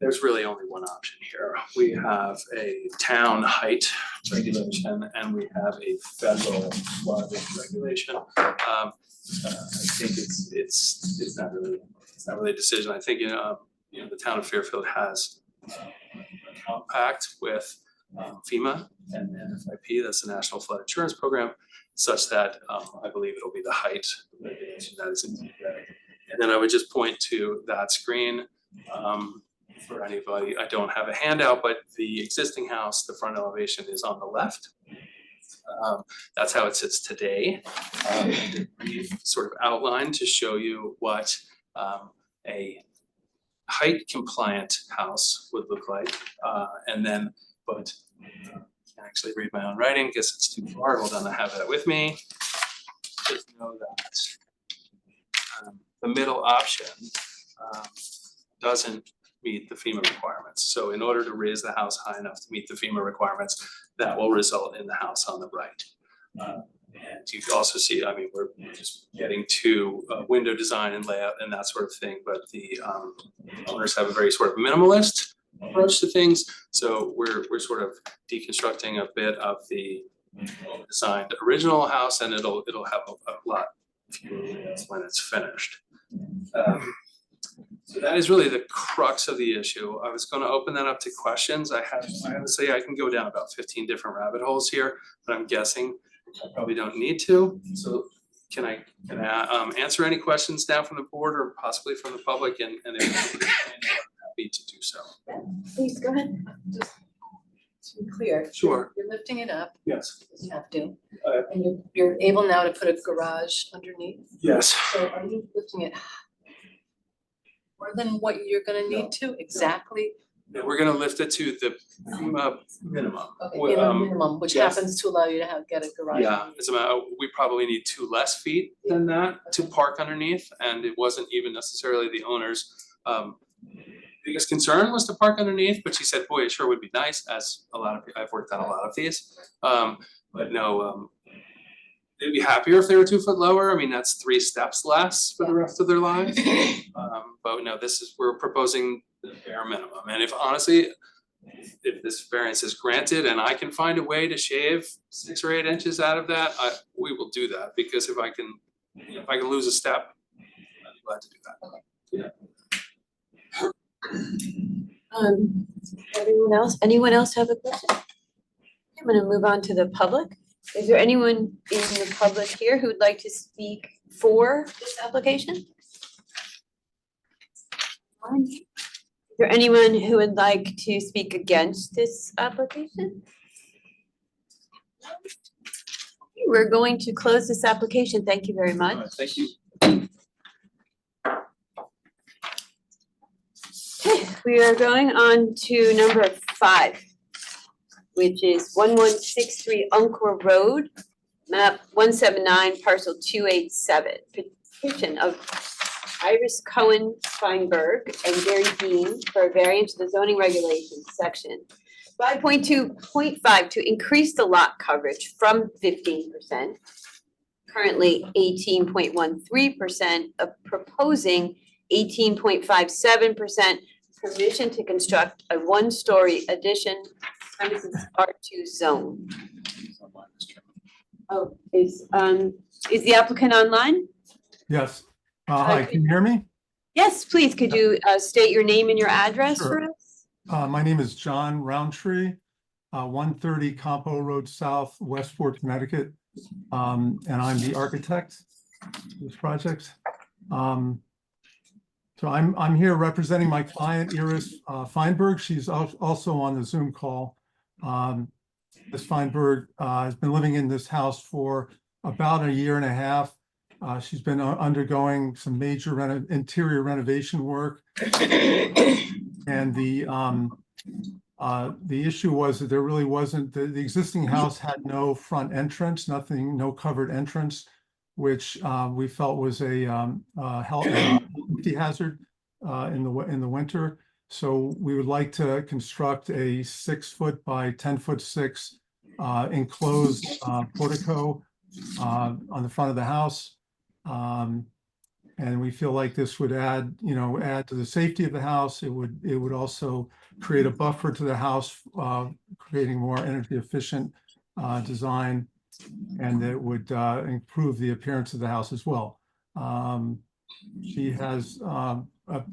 There's really only one option here. We have a town height regulation and we have a federal flood regulation. I think it's not really a decision. I think the town of Fairfield has a compact with FEMA and NFIP, that's the National Flood Insurance Program, such that I believe it'll be the height regulation that is indeed ready. And then I would just point to that screen for anybody. I don't have a handout, but the existing house, the front elevation is on the left. That's how it sits today. A brief sort of outline to show you what a height compliant house would look like. And then, but I can't actually read my own writing because it's too far. Hold on, I have that with me. Just know that the middle option doesn't meet the FEMA requirements. So in order to raise the house high enough to meet the FEMA requirements, that will result in the house on the right. And you can also see, I mean, we're just getting to window design and layout and that sort of thing, but the owners have a very sort of minimalist approach to things. So we're sort of deconstructing a bit of the designed original house, and it'll have a lot fewer layouts when it's finished. So that is really the crux of the issue. I was going to open that up to questions. I have to say I can go down about 15 different rabbit holes here, but I'm guessing I probably don't need to. So can I answer any questions now from the board or possibly from the public? And if I'm happy to do so. Please go ahead. Just to be clear. Sure. You're lifting it up, Yes. because you have to, and you're able now to put a garage underneath. Yes. So are you lifting it more than what you're gonna need to, exactly? Yeah, we're gonna lift it to the minimum. Okay, Well, in a minimum, which yes. happens to allow you to get a garage. Yeah, it's about, we probably need 2 less feet than that to park underneath, and it wasn't even necessarily the owner's biggest concern was to park underneath, but she said, boy, it sure would be nice, as a lot of, I've worked on a lot of these. But no, they'd be happier if they were 2 foot lower. I mean, that's 3 steps less for the rest of their lives. But no, we're proposing the bare minimum. And if honestly, if this variance is granted and I can find a way to shave 6 or 8 inches out of that, we will do that, because if I can lose a step, I'd be glad to do that. Okay. Anyone else have a question? I'm gonna move on to the public. Is there anyone in the public here who would like to speak for this application? Is there anyone who would like to speak against this application? We're going to close this application. Thank you very much. Thank you. Okay. We are going on to number 5, which is 1163 Uncor Road, map 179, parcel 287. Petition of Iris Cohen Feinberg and Gary Dean for a variance to the zoning regulations section 5.2.5 to increase the lot coverage from 15%, currently 18.13%, of proposing 18.57%, permission to construct a 1-story addition premises R2 zone. Oh, is the applicant online? Yes. Hi, can you hear me? Yes, please, could you state your name and your address for Sure. us? My name is John Roundtree, 130 Campo Road South, Westport, Connecticut. And I'm the architect of this project. So I'm here representing my client Iris Feinberg. She's also on the Zoom call. Ms. Feinberg has been living in this house for about a year and a half. She's been undergoing some major interior renovation work. And the issue was that there really wasn't, the existing house had no front entrance, no covered entrance, which we felt was a health safety hazard in the winter. So we would like to construct a 6-foot by 10-foot-6 enclosed portico on the front of the house. And we feel like this would add to the safety of the house. It would also create a buffer to the house, creating more energy efficient design, and it would improve the appearance of the house as well. She has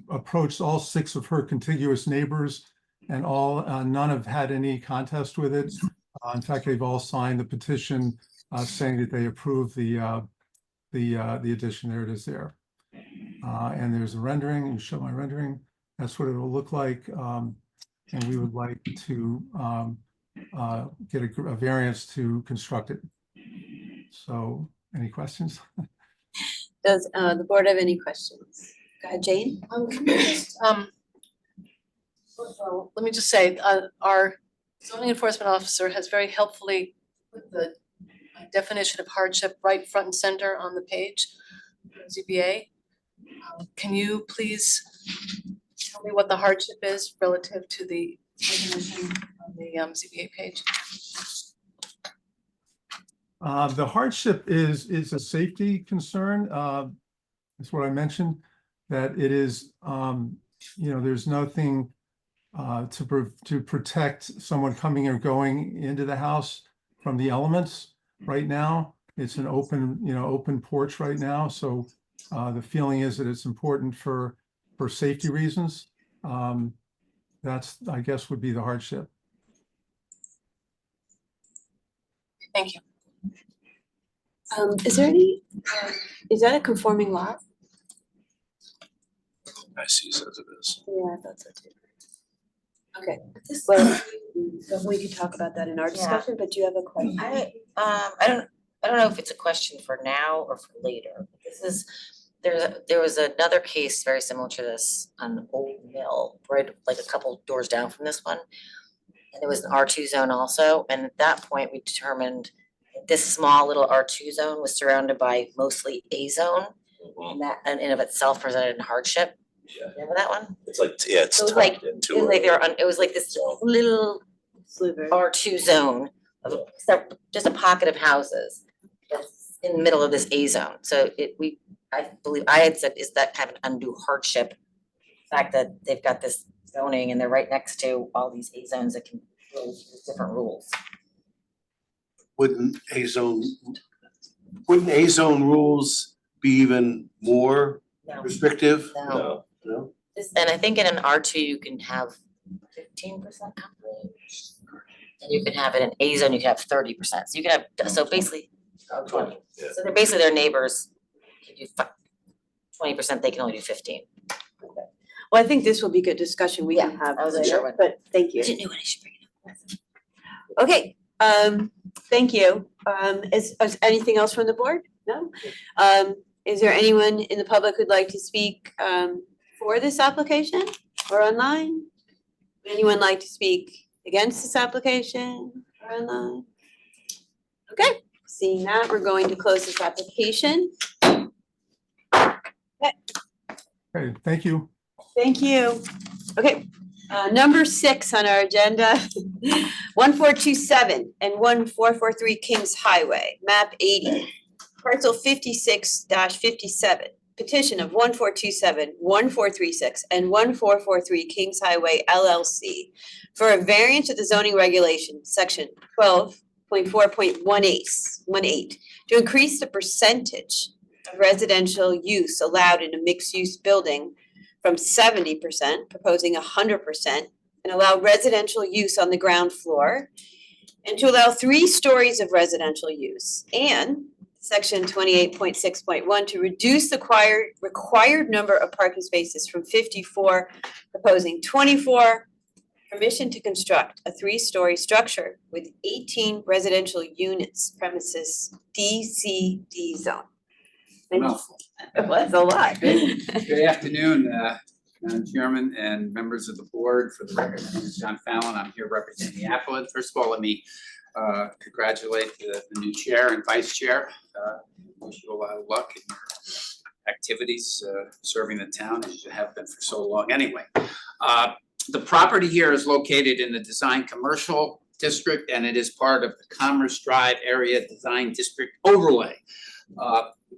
approached all 6 of her contiguous neighbors, and none have had any contest with it. In fact, they've all signed the petition saying that they approve the addition. There it is there. And there's a rendering. You show my rendering. That's what it will look like. And we would like to get a variance to construct it. So, any questions? Does the board have any questions? Go ahead, Jane. Can you just, well, let me just say, our zoning enforcement officer has very helpfully put the definition of hardship right front and center on the page, ZBA. Can you please tell me what the hardship is relative to the definition on the ZBA page? The hardship is a safety concern. That's what I mentioned, that it is, there's nothing to protect someone coming or going into the house from the elements right now. It's an open porch right now. So the feeling is that it's important for safety reasons. That's, I guess, would be the hardship. Thank you. Is there any, is that a conforming lot? I see, says it is. Yeah, I thought so too. Okay, well, we could talk about that in our discussion, but do you have a question? I don't know if it's a question for now or for later. There was another case very similar to this on Old Mill, right, like a couple doors down from this one. And there was an R2 zone also, and at that point, we determined this small little R2 zone was surrounded by mostly A zone. And that in and of itself presented a hardship. Yeah. Remember that one? It's like, yeah, it's It was like, tucked it into was like it. it was like this little Sliver. R2 zone of just a pocket of houses that's in the middle of this A zone. So I believe I had said, is that kind of an undue hardship? The fact that they've got this zoning and they're right next to all these A zones that can really use different rules. Wouldn't A zone rules be even more No, restrictive? no. No? And I think in an R2, you can have 15% coverage. And you can have it in A zone, you can have 30%. So you can have, so basically, 20. Yeah. So they're basically their neighbors can do 20%, they can only do 15. Well, I think this will be good discussion we can Yeah, have I wasn't later, sure what- but thank you. I didn't know when I should bring it up. Okay, thank you. Is anything else from the board? No? Is there anyone in the public who'd like to speak for this application? or online? Would anyone like to speak against this application or online? Okay, seeing that, we're going to close this application. Okay, thank you. Thank you. Okay, number 6 on our agenda, 1427 and 1443 Kings Highway, map 80, parcel 56-57. Petition of 1427, 1436, and 1443 Kings Highway LLC for a variance of the zoning regulation, section 12.4.18, to increase the percentage of residential use allowed in a mixed-use building from 70%, proposing 100%, and allow residential use on the ground floor, and to allow 3 stories of residential use, and section 28.6.1 to reduce the required number of parking spaces from 54, proposing 24, permission to construct a 3-story structure with 18 residential units, premises DCD zone. Mouthful. It was a lot. Good afternoon, Madam Chairman and members of the board. For the record, my name is John Fallon. I'm here representing the applicant. First of all, let me congratulate the new chair and vice chair. Wish you a lot of luck in your activities serving the town, as you have been for so long anyway. The property here is located in the Design Commercial District, and it is part of the Commerce Drive Area Design District Overlay.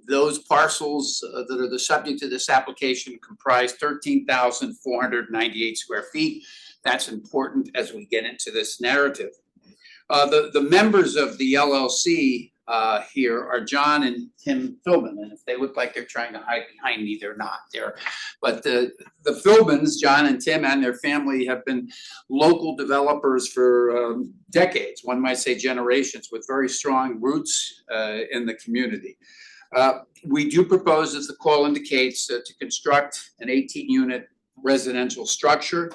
Those parcels that are the subject to this application comprise 13,498 square feet. That's important as we get into this narrative. The members of the LLC here are John and Tim Philbin, and if they look like they're trying to hide behind me, they're not. But the Philbins, John and Tim and their family, have been local developers for decades, one might say generations, with very strong roots in the community. We do propose, as the call indicates, to construct an 18-unit residential structure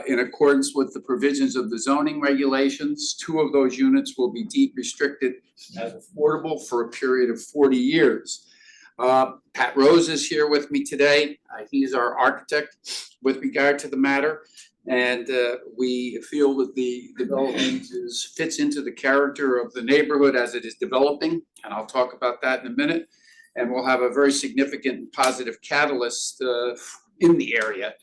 in accordance with the provisions of the zoning regulations. 2 of those units will be deed restricted as affordable for a period of 40 years. Pat Rose is here with me today. He's our architect with regard to the matter. And we feel that the development fits into the character of the neighborhood as it is developing. And I'll talk about that in a minute. And we'll have a very significant and positive catalyst in the area,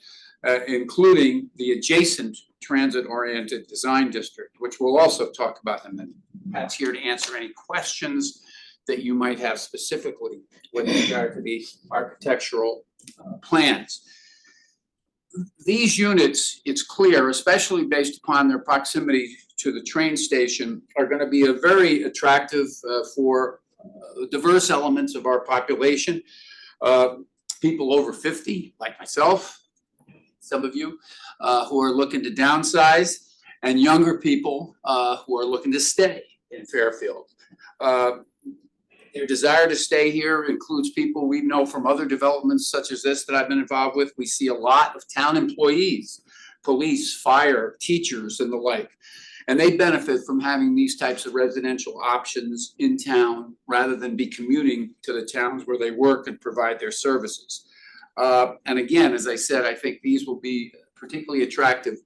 including the adjacent transit-oriented design district, which we'll also talk about in a minute. Pat's here to answer any questions that you might have specifically with regard to the architectural plans. These units, it's clear, especially based upon their proximity to the train station, are going to be a very attractive for diverse elements of our population. People over 50, like myself, some of you, who are looking to downsize, and younger people who are looking to stay in Fairfield. Their desire to stay here includes people we know from other developments such as this that I've been involved with. We see a lot of town employees, police, fire, teachers, and the like. And they benefit from having these types of residential options in town rather than be commuting to the towns where they work and provide their services. And again, as I said, I think these will be particularly attractive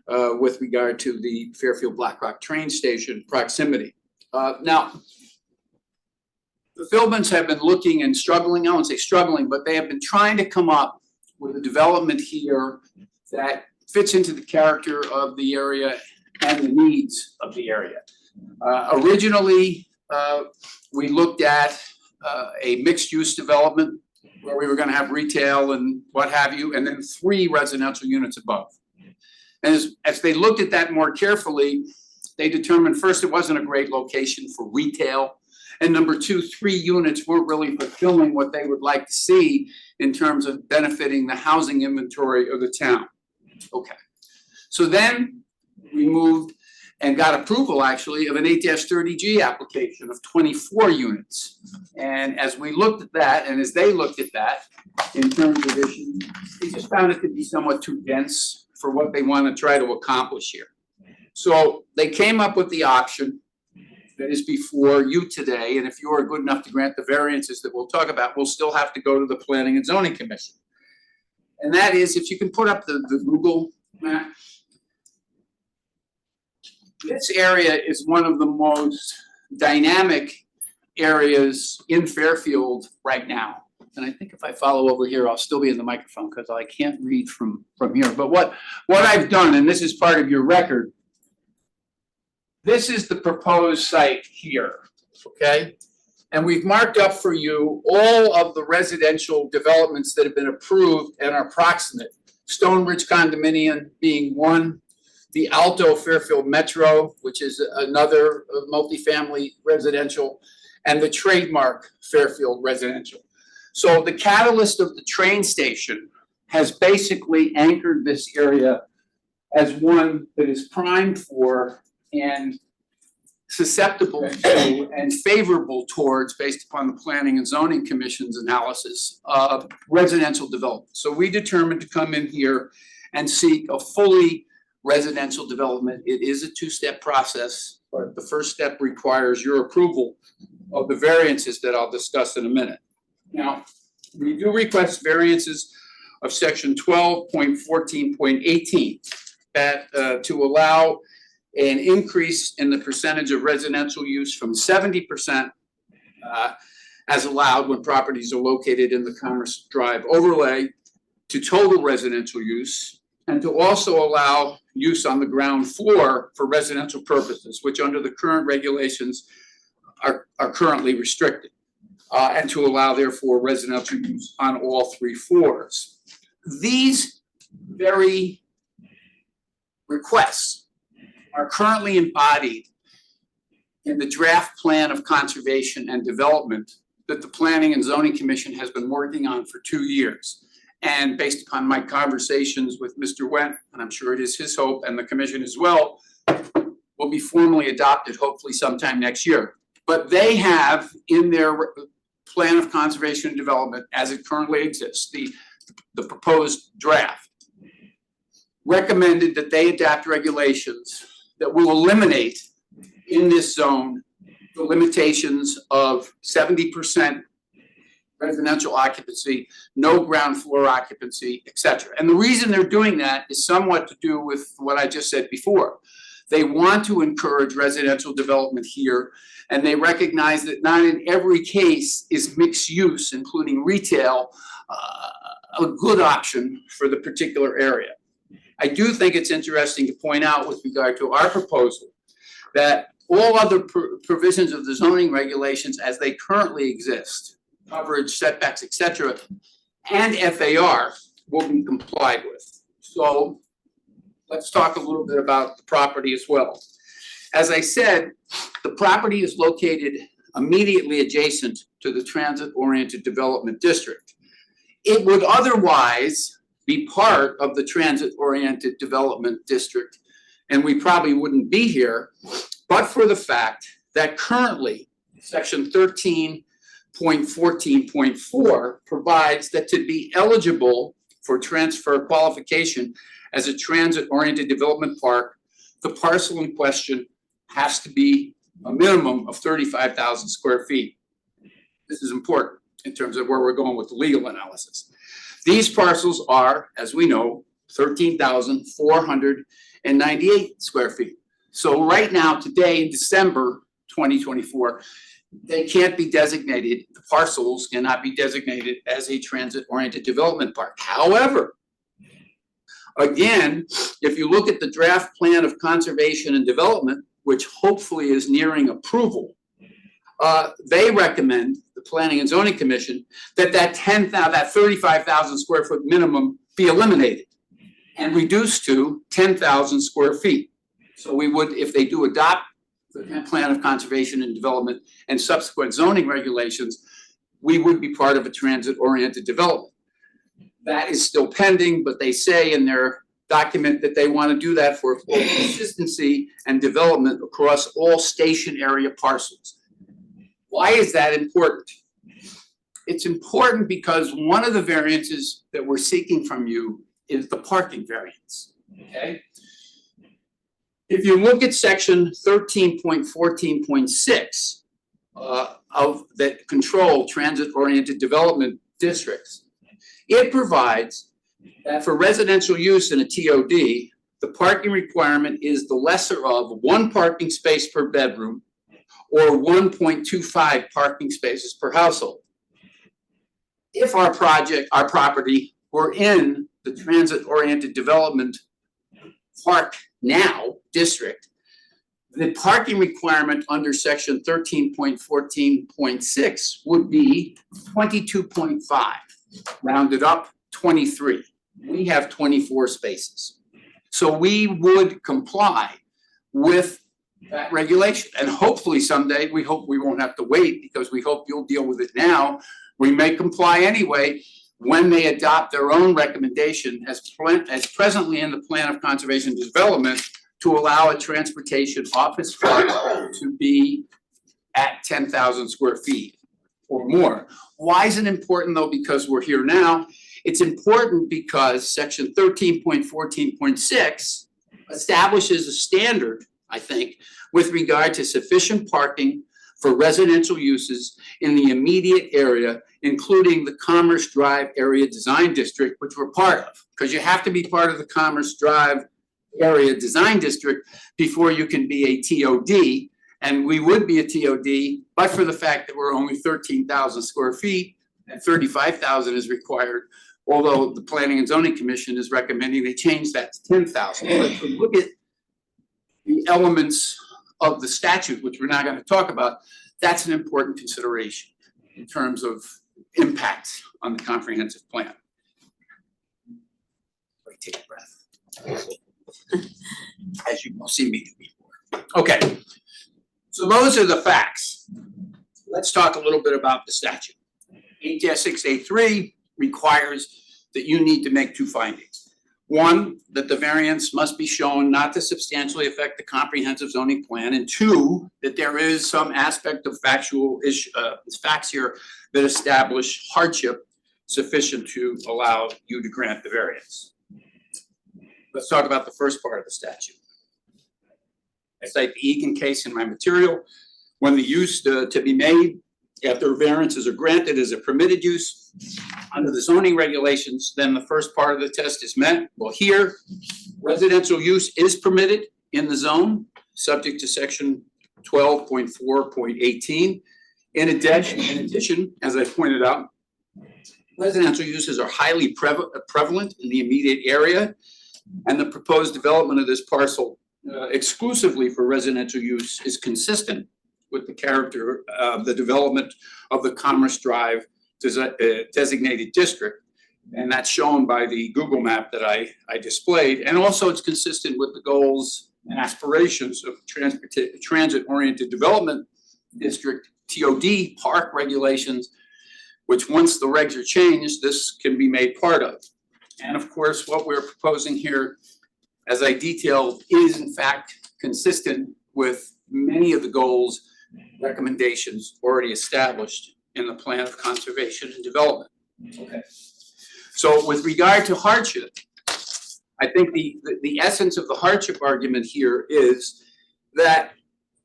with regard to the Fairfield Black Rock train station proximity. Now, the Philbins have been looking and struggling, I won't say struggling, but they have been trying to come up with a development here that fits into the character of the area and the needs of the area. Originally, we looked at a mixed-use development where we were going to have retail and what have you, and then 3 residential units above. And as they looked at that more carefully, they determined first it wasn't a great location for retail, and number 2, 3 units weren't really fulfilling what they would like to see in terms of benefiting the housing inventory of the town. Okay, so then we moved and got approval actually of an 8-30G application of 24 units. And as we looked at that, and as they looked at that in terms of issues, they just found it to be somewhat too dense for what they want to try to accomplish here. So they came up with the option that is before you today, and if you are good enough to grant the variances that we'll talk about, we'll still have to go to the Planning and Zoning Commission. And that is, if you can put up the Google map. This area is one of the most dynamic areas in Fairfield right now. And I think if I follow over here, I'll still be in the microphone because I can't read from here. But what I've done, and this is part of your record, this is the proposed site here, okay? And we've marked up for you all of the residential developments that have been approved and are proximate. Stone Ridge Condominium being one, the Alto Fairfield Metro, which is another multifamily residential, and the Trademark Fairfield residential. So the catalyst of the train station has basically anchored this area as one that is primed for and susceptible to and favorable towards, based upon the Planning and Zoning Commission's analysis of residential development. So we determined to come in here and seek a fully residential development. It is a two-step process, but the first step requires your approval of the variances that I'll discuss in a minute. Now, we do request variances of section 12.14.18 that to allow an increase in the percentage of residential use from 70% as allowed when properties are located in the Commerce Drive overlay to total residential use, and to also allow use on the ground floor for residential purposes, which under the current regulations are currently restricted, and to allow therefore residential use on all three floors. These very requests are currently embodied in the draft plan of conservation and development that the Planning and Zoning Commission has been working on for 2 years. And based upon my conversations with Mr. Wendt, and I'm sure it is his hope and the commission as well, will be formally adopted hopefully sometime next year. But they have in their plan of conservation and development as it currently exists, the proposed draft, recommended that they adopt regulations that will eliminate in this zone the limitations of 70% residential occupancy, no ground floor occupancy, et cetera. And the reason they're doing that is somewhat to do with what I just said before. They want to encourage residential development here, and they recognize that not in every case is mixed use, including retail, a good option for the particular area. I do think it's interesting to point out with regard to our proposal that all other provisions of the zoning regulations as they currently exist, coverage, setbacks, et cetera, and FAR will be complied with. So let's talk a little bit about the property as well. As I said, the property is located immediately adjacent to the transit-oriented development district. It would otherwise be part of the transit-oriented development district, and we probably wouldn't be here, but for the fact that currently section 13.14.4 provides that to be eligible for transfer qualification as a transit-oriented development park, the parcel in question has to be a minimum of 35,000 square feet. This is important in terms of where we're going with the legal analysis. These parcels are, as we know, 13,498 square feet. So right now, today in December 2024, they can't be designated, the parcels cannot be designated as a transit-oriented development park. However, again, if you look at the draft plan of conservation and development, which hopefully is nearing approval, they recommend, the Planning and Zoning Commission, that 35,000 square foot minimum be eliminated and reduced to 10,000 square feet. So we would, if they do adopt the plan of conservation and development and subsequent zoning regulations, we would be part of a transit-oriented development. That is still pending, but they say in their document that they want to do that for consistency and development across all station area parcels. Why is that important? It's important because one of the variances that we're seeking from you is the parking variance, okay? If you look at section 13.14.6 of that control transit-oriented development districts, it provides that for residential use in a TOD, the parking requirement is the lesser of 1 parking space per bedroom or 1.25 parking spaces per household. If our property were in the transit-oriented development park now district, the parking requirement under section 13.14.6 would be 22.5, rounded up 23. We have 24 spaces. So we would comply with that regulation. And hopefully someday, we hope we won't have to wait because we hope you'll deal with it now. We may comply anyway when they adopt their own recommendation as presently in the Plan of Conservation and Development to allow a transportation office park to be at 10,000 square feet or more. Why is it important though? Because we're here now. It's important because section 13.14.6 establishes a standard, I think, with regard to sufficient parking for residential uses in the immediate area, including the Commerce Drive Area Design District, which we're part of. Because you have to be part of the Commerce Drive Area Design District before you can be a TOD. And we would be a TOD, but for the fact that we're only 13,000 square feet and 35,000 is required. Although the Planning and Zoning Commission is recommending they change that to 10,000. But if we look at the elements of the statute, which we're not going to talk about, that's an important consideration in terms of impact on the comprehensive plan. Take a breath. As you will see me do before. Okay, so those are the facts. Let's talk a little bit about the statute. 8-6A3 requires that you need to make 2 findings. 1, that the variance must be shown not to substantially affect the comprehensive zoning plan, and 2, that there is some aspect of facts here that establish hardship sufficient to allow you to grant the variance. Let's talk about the first part of the statute. I cite the Egan case in my material. When the use to be made after variances are granted is a permitted use under the zoning regulations, then the first part of the test is met. Well, here, residential use is permitted in the zone, subject to section 12.4.18. In addition, as I pointed out, residential uses are highly prevalent in the immediate area, and the proposed development of this parcel exclusively for residential use is consistent with the character of the development of the Commerce Drive designated district. And that's shown by the Google map that I displayed. And also it's consistent with the goals and aspirations of transit-oriented development district, TOD, park regulations, which once the regs are changed, this can be made part of. And of course, what we're proposing here, as I detailed, is in fact consistent with many of the goals, recommendations already established in the Plan of Conservation and Development. Okay. So with regard to hardship, I think the essence of the hardship argument here is that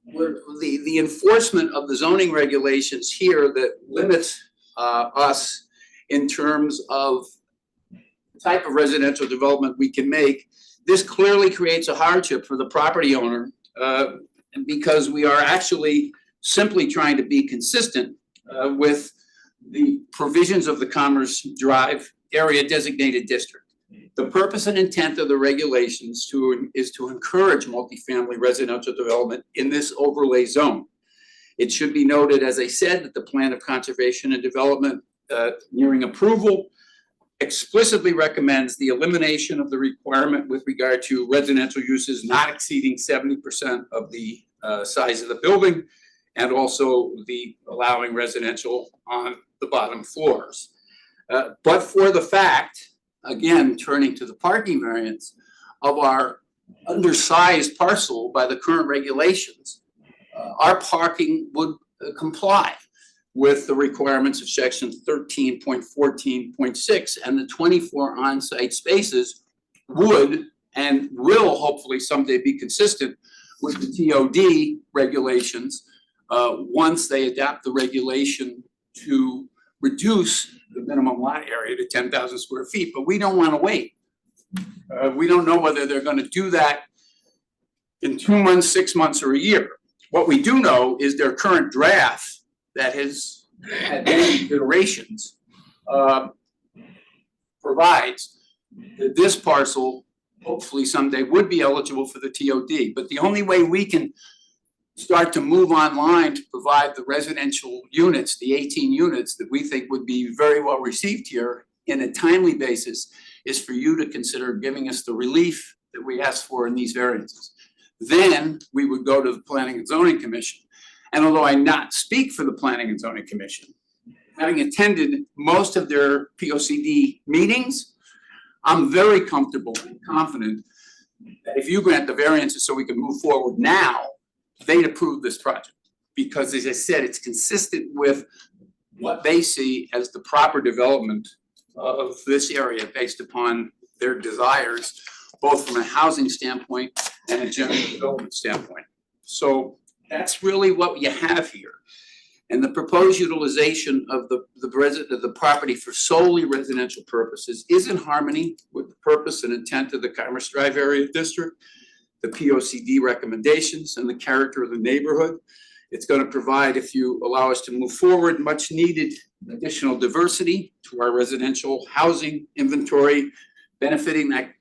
the enforcement of the zoning regulations here that limits us in terms of the type of residential development we can make, this clearly creates a hardship for the property owner because we are actually simply trying to be consistent with the provisions of the Commerce Drive Area Designated District. The purpose and intent of the regulations is to encourage multifamily residential development in this overlay zone. It should be noted, as I said, that the Plan of Conservation and Development nearing approval explicitly recommends the elimination of the requirement with regard to residential uses not exceeding 70% of the size of the building, and also the allowing residential on the bottom floors. But for the fact, again, turning to the parking variance of our undersized parcel by the current regulations, our parking would comply with the requirements of section 13.14.6, and the 24 on-site spaces would and will hopefully someday be consistent with the TOD regulations once they adapt the regulation to reduce the minimum lot area to 10,000 square feet, but we don't wanna wait. We don't know whether they're gonna do that in 2 months, 6 months, or a year. What we do know is their current draft that has had many iterations provides that this parcel hopefully someday would be eligible for the TOD. But the only way we can start to move online to provide the residential units, the 18 units that we think would be very well received here in a timely basis, is for you to consider giving us the relief that we asked for in these variances. Then we would go to the Planning and Zoning Commission. And although I not speak for the Planning and Zoning Commission, having attended most of their POCD meetings, I'm very comfortable and confident that if you grant the variances so we can move forward now, they'd approve this project. Because as I said, it's consistent with what they see as the proper development of this area based upon their desires, both from a housing standpoint and a general development standpoint. So that's really what you have here. And the proposed utilization of the property for solely residential purposes is in harmony with the purpose and intent of the Commerce Drive Area District, the POCD recommendations, and the character of the neighborhood. It's gonna provide, if you allow us to move forward, much needed additional diversity to our residential housing inventory, benefiting that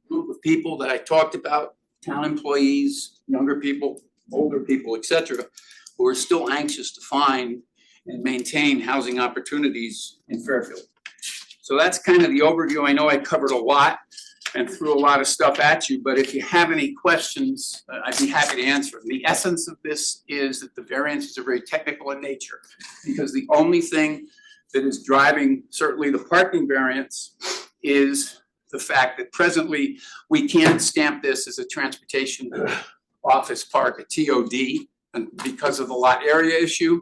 group of people that I talked about, town employees, younger people, older people, et cetera, who are still anxious to find and maintain housing opportunities in Fairfield. So that's kind of the overview. I know I covered a lot and threw a lot of stuff at you, but if you have any questions, I'd be happy to answer. The essence of this is that the variances are very technical in nature, because the only thing that is driving certainly the parking variance is the fact that presently we can't stamp this as a transportation office park, a TOD, and because of the lot area issue.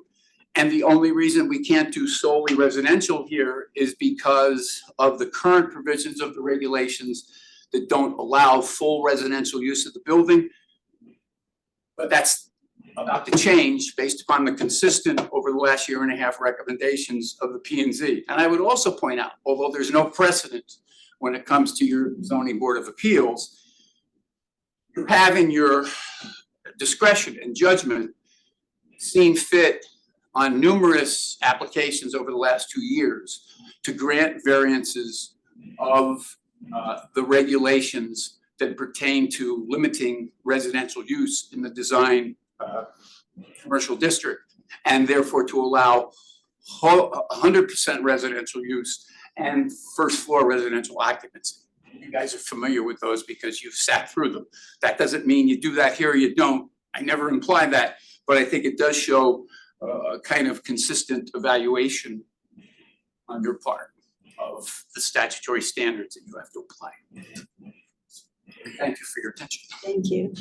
And the only reason we can't do solely residential here is because of the current provisions of the regulations that don't allow full residential use of the building. But that's about to change based upon the consistent over the last year and a half recommendations of the P&Z. And I would also point out, although there's no precedent when it comes to your zoning board of appeals, you have in your discretion and judgment seen fit on numerous applications over the last 2 years to grant variances of the regulations that pertain to limiting residential use in the design commercial district, and therefore to allow 100% residential use and first floor residential occupancy. You guys are familiar with those because you've sat through them. That doesn't mean you do that here or you don't. I never implied that, but I think it does show a kind of consistent evaluation on your part of the statutory standards that you have to apply. Thank you for your attention. Thank you.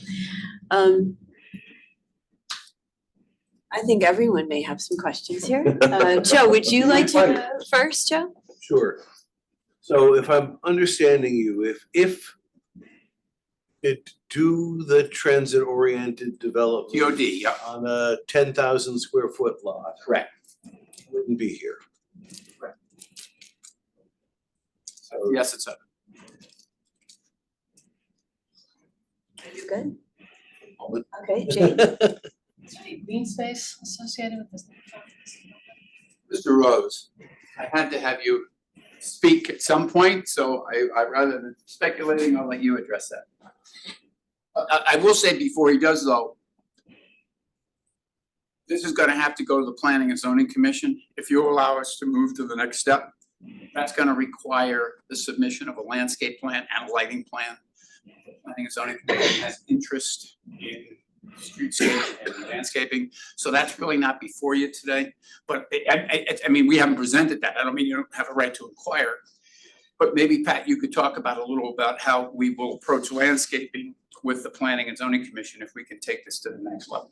I think everyone may have some questions here. Joe, would you like to go first, Joe? Sure. So if I'm understanding you, if it do the transit-oriented development TOD, yeah. on a 10,000 square foot lot, Correct. it wouldn't be here. So yes, it's a. You good? Okay, Jane. Is there any green space associated with this? Mr. Rose, I had to have you speak at some point, so I rather than speculating, I'll let you address that. I will say before he does though, this is gonna have to go to the Planning and Zoning Commission. If you allow us to move to the next step, that's gonna require the submission of a landscape plan and a lighting plan. The Planning and Zoning Commission has interest in streetscape and landscaping, so that's really not before you today. But I mean, we haven't presented that. I don't mean you don't have a right to inquire. But maybe Pat, you could talk about a little about how we will approach landscaping with the Planning and Zoning Commission if we can take this to the next level.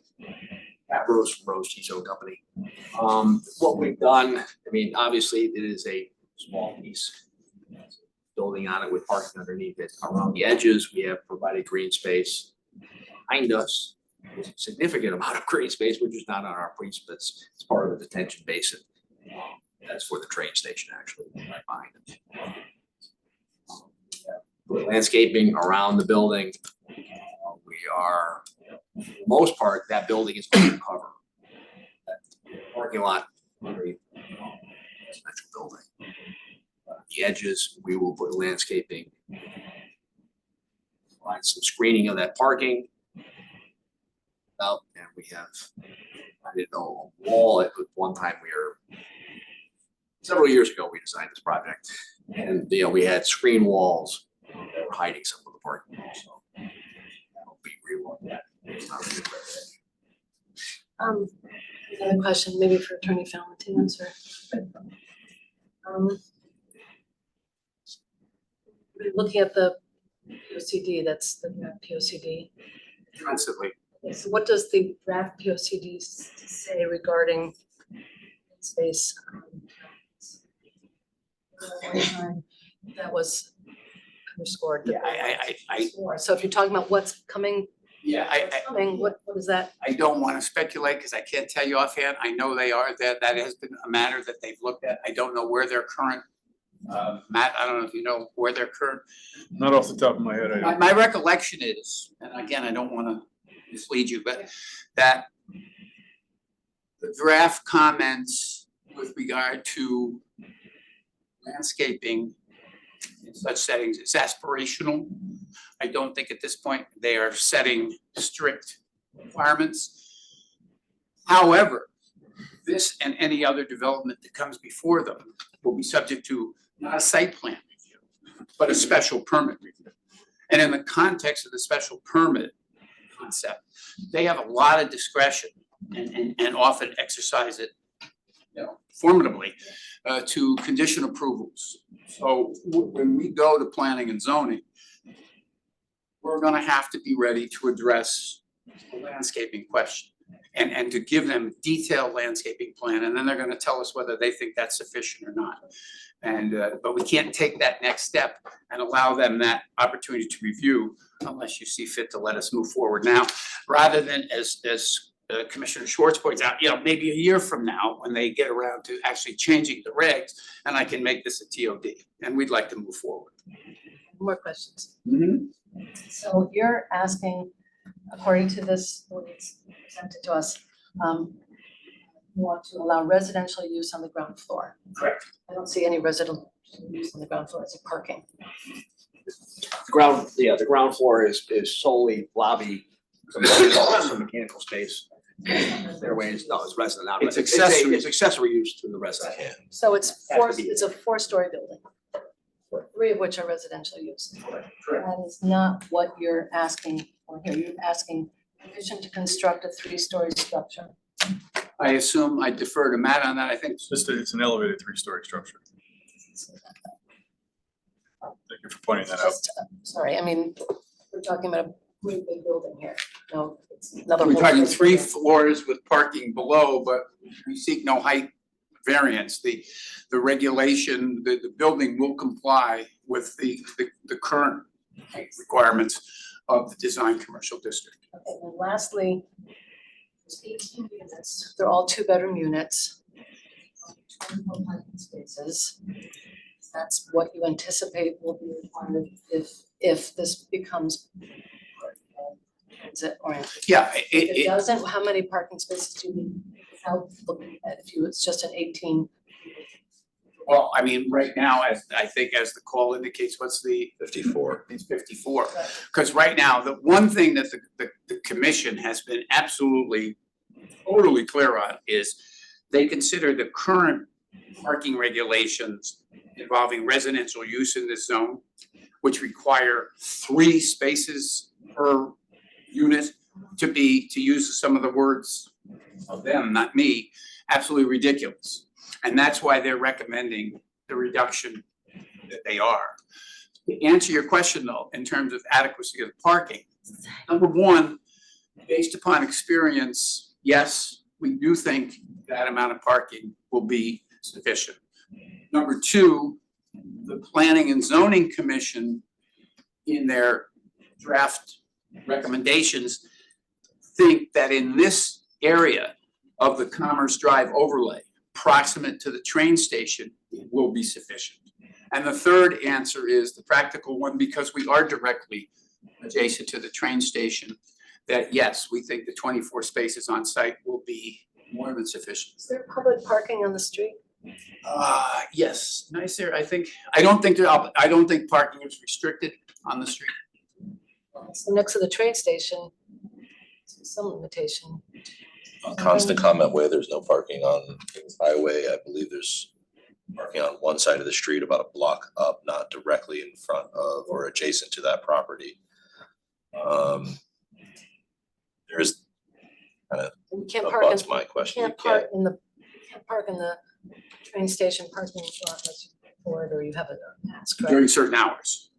Pat Rose from Rose Cheese Company. What we've done, I mean, obviously it is a small piece. Building on it with parking underneath it. Around the edges, we have provided green space. Behind us, there's a significant amount of green space, which is not on our piece, but it's part of the detention basin. That's for the train station, actually, right behind it. Put landscaping around the building. We are, for the most part, that building is undercover. That parking lot, underneath, residential building. The edges, we will put landscaping. Provide some screening of that parking. And we have, I didn't know, a wall at one time several years ago, we designed this project. And, we had screen walls that were hiding some of the parking, so that'll be relooked at. It's not really Another question, maybe for Attorney Fallon to answer. Looking at the POCD, that's the POCD. Constantly. Okay, so what does the draft POCD say regarding space? That was underscored. Yeah, I So if you're talking about what's coming, yeah, what is that? I don't wanna speculate, cause I can't tell you offhand. I know they are, that has been a matter that they've looked at. I don't know where their current, Matt, I don't know if you know where their current. Not off the top of my head, I don't. My recollection is, and again, I don't wanna mislead you, but that the draft comments with regard to landscaping in such settings is aspirational. I don't think at this point they are setting strict requirements. However, this and any other development that comes before them will be subject to not a site plan review, but a special permit review. And in the context of the special permit concept, they have a lot of discretion and often exercise it, formidably, to condition approvals. So when we go to planning and zoning, we're gonna have to be ready to address the landscaping question and to give them a detailed landscaping plan, and then they're gonna tell us whether they think that's sufficient or not. And but we can't take that next step and allow them that opportunity to review unless you see fit to let us move forward now, rather than as Commissioner Schwartz points out, maybe a year from now, when they get around to actually changing the regs, and I can make this a TOD, and we'd like to move forward. More questions? Mm-hmm. So you're asking, according to this, what is presented to us, you want to allow residential use on the ground floor. Correct. I don't see any residential use on the ground floor as a parking. The ground floor is solely lobby, some mechanical space. Stairways, no, it's resident, not It's resident. accessory. It's accessory use to the resident. So it's Has to be. it's a 4-story building, 3 of which are residential use. That is not what you're asking for here. You're asking permission to construct a 3-story structure. I assume I defer to Matt on that, I think. It's an elevated 3-story structure. Thank you for pointing that out. Just, sorry, I mean, we're talking about a pretty big building here. No, it's another. We're whole talking building. 3 floors with parking below, but we seek no height variance. The regulation, the building will comply with the current height requirements of the design commercial district. Okay, and lastly, there's 18 units. They're all 2-bedroom units. 24 parking spaces. That's what you anticipate will be required if this becomes transit oriented. Yeah, If it doesn't, how many parking spaces do you need without looking at if it's just an 18? well, I mean, right now, as I think as the call indicates, what's the 54. It's 54. Because right now, the one thing that the commission has been absolutely totally clear on is they consider the current parking regulations involving residential use in this zone, which require 3 spaces per unit to use some of the words of them, not me, absolutely ridiculous. And that's why they're recommending the reduction that they are. To answer your question though, in terms of adequacy of the parking, number one, based upon experience, yes, we do think that amount of parking will be sufficient. Number two, the Planning and Zoning Commission in their draft recommendations think that in this area of the Commerce Drive overlay, proximate to the train station will be sufficient. And the third answer is the practical one, because we are directly adjacent to the train station, that yes, we think the 24 spaces on site will be more than sufficient. Is there public parking on the street? Yes, nice there, I don't think parking is restricted on the street. So next to the train station, some limitation. On Constant Comment Way, there's no parking on Kings Highway. I believe there's parking on one side of the street about a block up, not directly in front of or adjacent to that property. There is You can't park in, abuts my question. can't park in the, you can't park in the train station parking lot unless you pay for it or you have a pass, correct? During certain hours.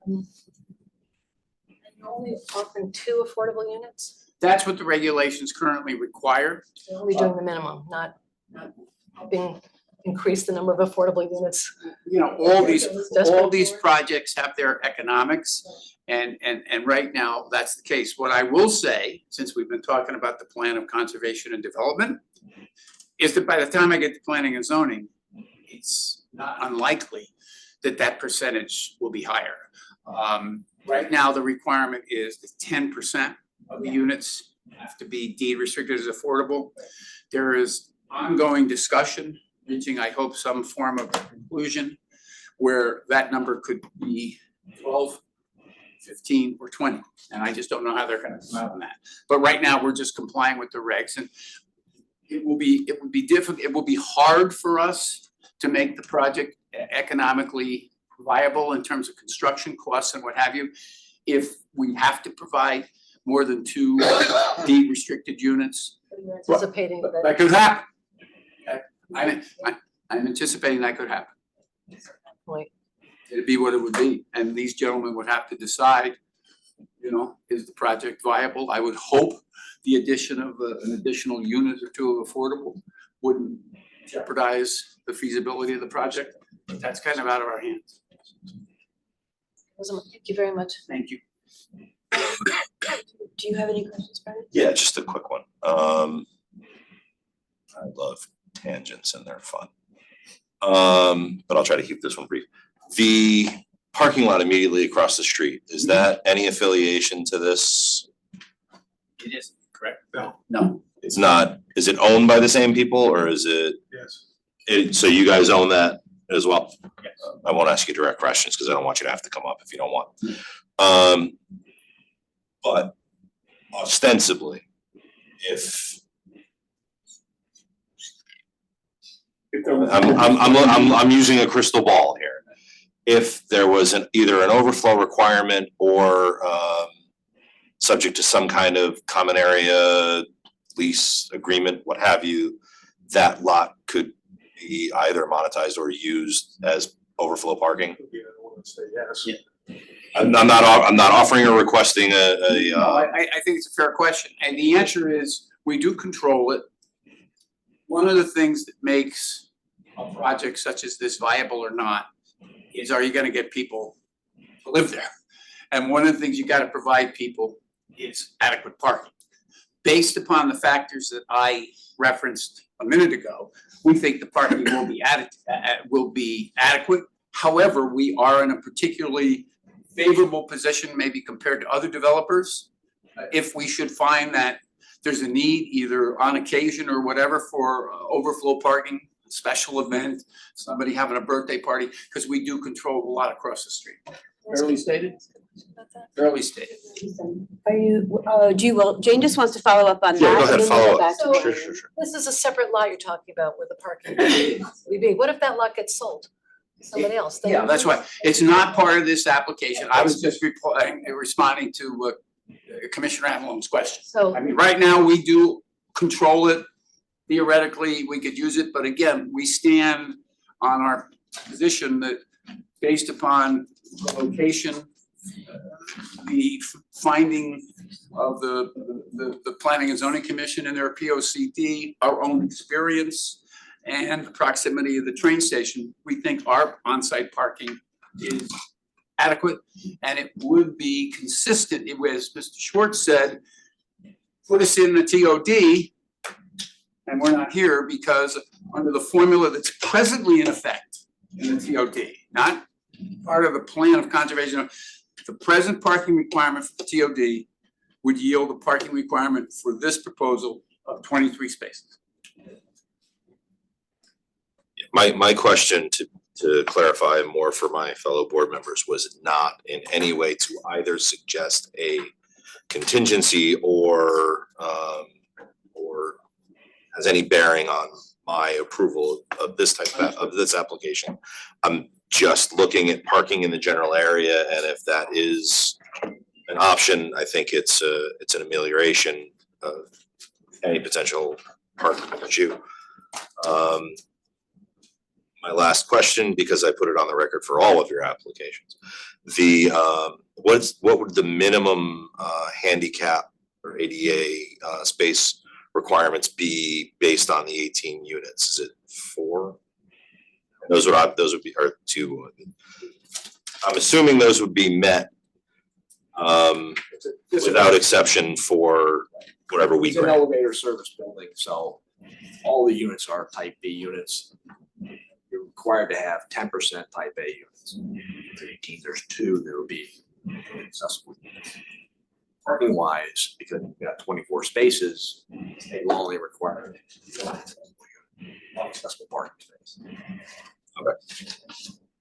And you're only offering 2 affordable units? That's what the regulations currently require. You're only doing the minimum, not helping increase the number of affordable units. You know, all these Desperate for it. projects have their economics, and right now, that's the case. What I will say, since we've been talking about the plan of conservation and development, is that by the time I get to planning and zoning, it's not unlikely that that percentage will be higher. Right now, the requirement is that 10% of the units have to be deed restricted as affordable. There is ongoing discussion, reaching, I hope, some form of conclusion where that number could be 12, 15, or 20. And I just don't know how they're gonna come out on that. But right now, we're just complying with the regs, and it will be difficult, it will be hard for us to make the project economically viable in terms of construction costs and what have you, if we have to provide more than 2 deed restricted units. You're anticipating that. That could happen. I'm anticipating that could happen. Point. It'd be what it would be, and these gentlemen would have to decide, you know, is the project viable? I would hope the addition of an additional unit or 2 of affordable wouldn't jeopardize the feasibility of the project, but that's kind of out of our hands. Thank you very much. Thank you. Do you have any questions, Brendan? Yeah, just a quick one. I love tangents and they're fun. But I'll try to keep this one brief. The parking lot immediately across the street, is that any affiliation to this? It is, correct? No. It's not, is it owned by the same people or is it? Yes. So you guys own that as well? Yes. I won't ask you direct questions because I don't want you to have to come up if you don't want. But ostensibly, if I'm using a crystal ball here. If there was either an overflow requirement or subject to some kind of common area lease agreement, what have you, that lot could be either monetized or used as overflow parking? Yes. I'm not offering or requesting No, I think it's a fair question, and the answer is, we do control it. One of the things that makes a project such as this viable or not is, are you gonna get people to live there? And one of the things you gotta provide people is adequate parking. Based upon the factors that I referenced a minute ago, we think the parking will be adequate. However, we are in a particularly favorable position, maybe compared to other developers. If we should find that there's a need, either on occasion or whatever, for overflow parking, special event, somebody having a birthday party, because we do control a lot across the street. Fairly stated? Fairly stated. Are you, Jane just wants to follow up on that. Yeah, go and ahead, then we'll follow go up. back to So- Jane. Sure. This is a separate lot you're talking about where the parking would be. What if that lot gets sold to somebody else? Then Yeah, that's why, it's not part of this application. I was just responding to Commissioner Avalon's question. So, I mean, right now, we do control it. Theoretically, we could use it, but again, we stand on our position that based upon the location, the finding of the Planning and Zoning Commission and their P O C D, our own experience, and the proximity of the train station, we think our on-site parking is adequate, and it would be consistent, as Mr. Schwartz said, put us in the TOD, And we're not here because under the formula that's presently in effect in the TOD, not part of the plan of conservation, the present parking requirement for the TOD would yield a parking requirement for this proposal of 23 spaces. My question to clarify more for my fellow board members was not in any way to either suggest a contingency or has any bearing on my approval of this type of this application. I'm just looking at parking in the general area, and if that is an option, I think it's an amelioration of any potential parking issue. My last question, because I put it on the record for all of your applications, what would the minimum handicap or ADA space requirements be based on the 18 units? Is it 4? Those would be, or 2. I'm assuming those would be met without exception for whatever we It's an grant. elevator service building, so all the units are type B units. You're required to have 10% type A units. For 18, there's 2 that would be accessible. Parking wise, because you've got 24 spaces, they will only require one accessible parking space. Okay.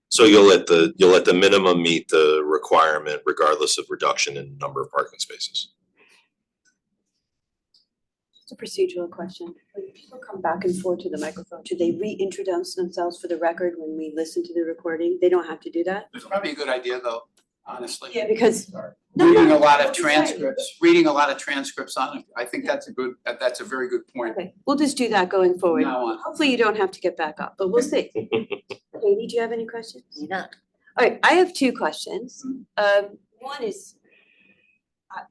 So you'll let the minimum meet the requirement regardless of reduction in number of parking spaces. It's a procedural question. When people come back and forth to the microphone, should they reintroduce themselves for the record when we listen to the recording? They don't have to do that? It's probably a good idea though, honestly. Yeah, because Reading a lot of transcripts on it, I think that's a very good point. okay, we'll just do that going forward. Now on. Hopefully you don't have to get back up, but we'll see. Katie, do you have any questions? Yeah. All right, I have 2 questions. One is,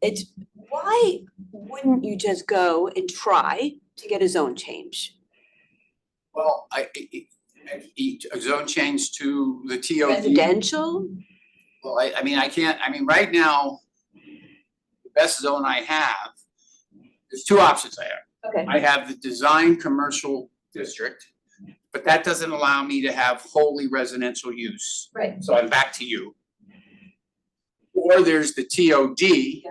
it's why wouldn't you just go and try to get a zone change? Well, a zone change to the TOD. Residential? Well, I mean, right now, the best zone I have, there's 2 options I have. Okay, I have the design commercial district, but that doesn't allow me to have wholly residential use. right. So I'm back to you. Or there's the TOD.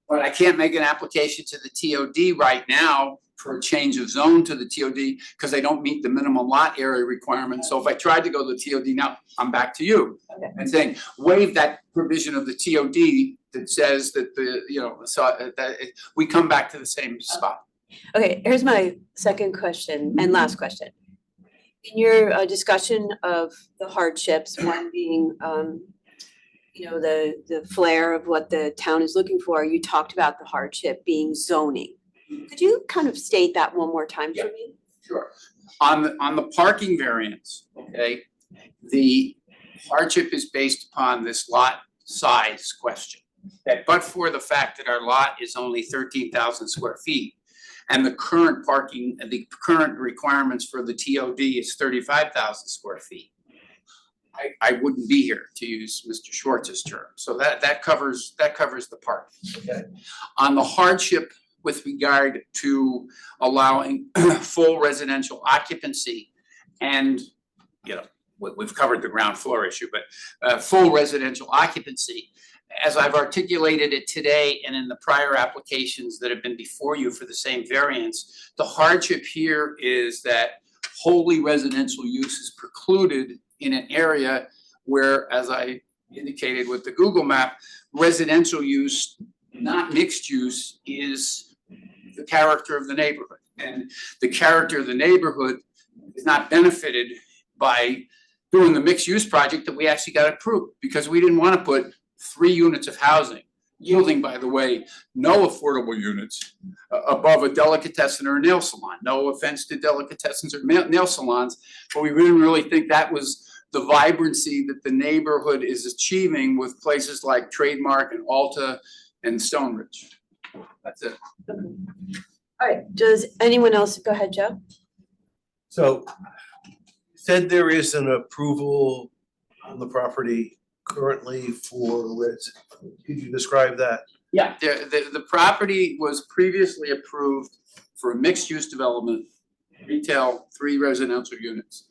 But I can't make an application to the TOD right now for a change of zone to the TOD because they don't meet the minimum lot area requirement. So if I tried to go to the TOD now, I'm back to you. Okay. And saying, waive that provision of the TOD that says that we come back to the same spot. Okay, here's my second question and last question. In your discussion of the hardships, one being the flair of what the town is looking for, you talked about the hardship being zoning. Could you kind of state that one more time for me? Sure. On the parking variance, okay, the hardship is based upon this lot size question. That but for the fact that our lot is only 13,000 square feet and the current parking, the current requirements for the TOD is 35,000 square feet. I wouldn't be here, to use Mr. Schwartz's term. So that covers the parking, okay? On the hardship with regard to allowing full residential occupancy and, we've covered the ground floor issue, but full residential occupancy, as I've articulated it today and in the prior applications that have been before you for the same variance, the hardship here is that wholly residential use is precluded in an area where, as I indicated with the Google map, residential use, not mixed use, is the character of the neighborhood. And the character of the neighborhood is not benefited by doing the mixed use project that we actually got approved, because we didn't want to put 3 units of housing, yielding, by the way, no affordable units above a delicatessen or a nail salon. No offense to delicatessens or nail salons, but we didn't really think that was the vibrancy that the neighborhood is achieving with places like Trademark and Alta and Stonebridge. That's it. All right, does anyone else, go ahead, Joe? So you said there is an approval on the property currently for could you describe that? Yeah, the property was previously approved for a mixed-use development, retail, 3 residential units.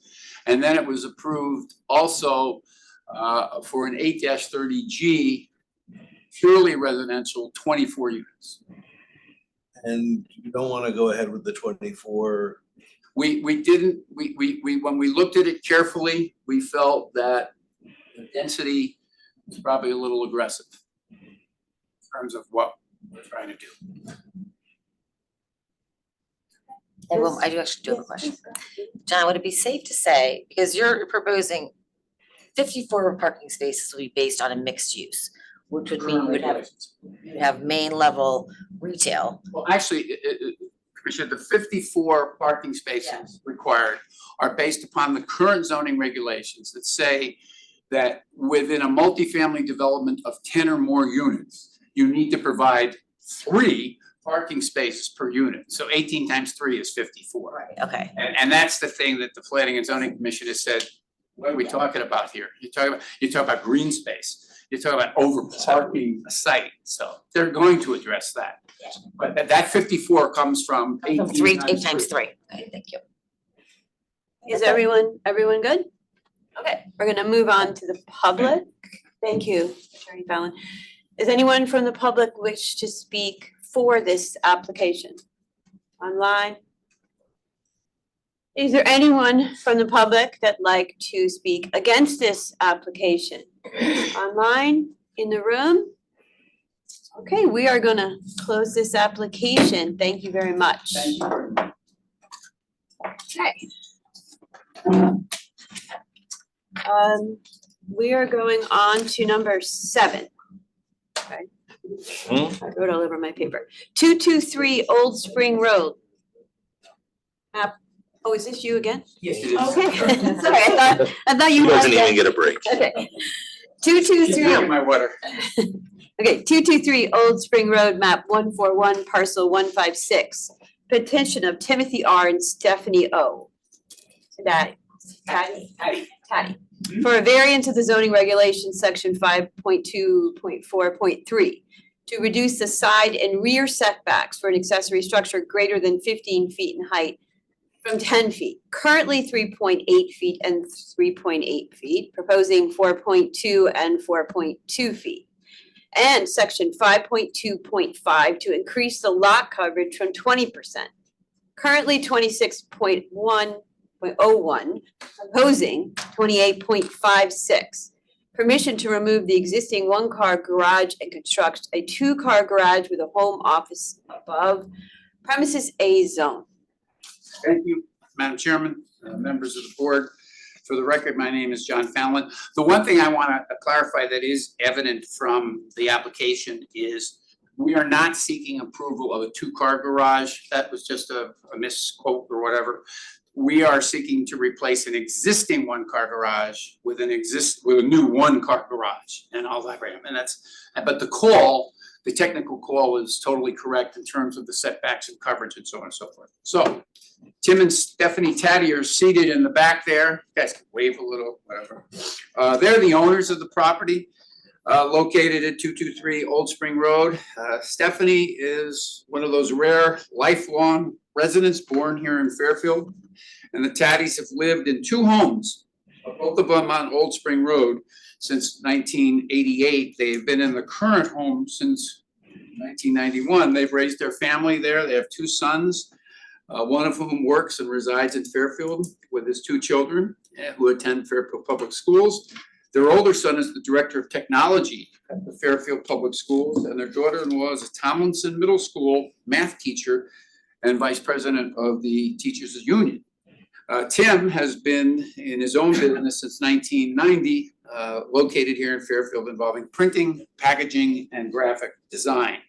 And then it was approved also for an 8-30G, purely residential, 24 units. And you don't wanna go ahead with the 24. We didn't, when we looked at it carefully, we felt that the density was probably a little aggressive in terms of what we're trying to do. And well, I do actually do have a question. John, would it be safe to say, because you're proposing 54 parking spaces will be based on a mixed use, which would mean you'd have main level retail. Well, actually, Commissioner, the 54 parking spaces required are based upon the current zoning regulations that say that within a multifamily development of 10 or more units, you need to provide 3 parking spaces per unit. So 18 times 3 is 54. Right, okay. And that's the thing that the Planning and Zoning Commission has said, what are we talking about here? You're talking about green space. You're talking about over parking a site, so they're going to address that. But that 54 comes from 18 3 times times 3. 3, okay, thank you. Is everyone good? Okay, we're gonna move on to the public. Thank you, Attorney Fallon. Does anyone from the public wish to speak for this application? Online? Is there anyone from the public that'd like to speak against this application? Online, in the room? Okay, we are gonna close this application. Thank you very much. Thank you very much. Okay. We are going on to number 7. Okay. I wrote all over my paper. 223 Old Spring Road. Oh, is this you again? Yes, it is. Okay, sorry, I thought you He were. doesn't even get a break. Okay. 223. My water. Okay, 223 Old Spring Road, map 141, parcel 156. Petition of Timothy R. and Stephanie O. Tatty. For a variance of the zoning regulations, section 5.2.4.3, to reduce the side and rear setbacks for an accessory structure greater than 15 feet in height from 10 feet, currently 3.8 feet and 3.8 feet, proposing 4.2 and 4.2 feet. And section 5.2.5 to increase the lot coverage from 20%, currently 26.1.01, proposing 28.56. Permission to remove the existing 1-car garage and construct a 2-car garage with a home office above premises A zone. Thank you, Madam Chairman, members of the board. For the record, my name is John Fallon. The one thing I want to clarify that is evident from the application is we are not seeking approval of a 2-car garage. That was just a misquote or whatever. We are seeking to replace an existing 1-car garage with a new 1-car garage, and I'll elaborate. And but the technical call is totally correct in terms of the setbacks and coverage and so on and so forth. So Tim and Stephanie Tatty are seated in the back there. You guys can wave a little, whatever. They're the owners of the property located at 223 Old Spring Road. Stephanie is one of those rare lifelong residents born here in Fairfield. And the Tattys have lived in 2 homes, both of them on Old Spring Road, since 1988. They've been in the current home since 1991. They've raised their family there. They have 2 sons. One of whom works and resides in Fairfield with his 2 children who attend Fairfield Public Schools. Their older son is the Director of Technology at the Fairfield Public Schools, and their daughter-in-law is a Tomlinson Middle School math teacher and Vice President of the Teachers Union. Tim has been in his own business since 1990, located here in Fairfield, involving printing, packaging, and graphic design.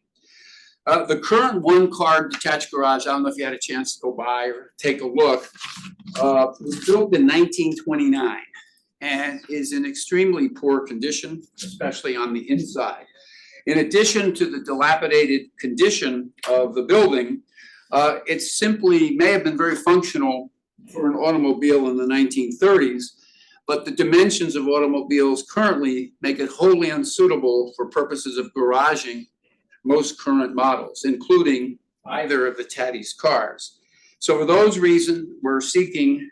The current 1-car detached garage, I don't know if you had a chance to go by or take a look, was built in 1929 and is in extremely poor condition, especially on the inside. In addition to the dilapidated condition of the building, it simply may have been very functional for an automobile in the 1930s, but the dimensions of automobiles currently make it wholly unsuitable for purposes of garaging most current models, including either of the Taddy's cars. So for those reasons, we're seeking,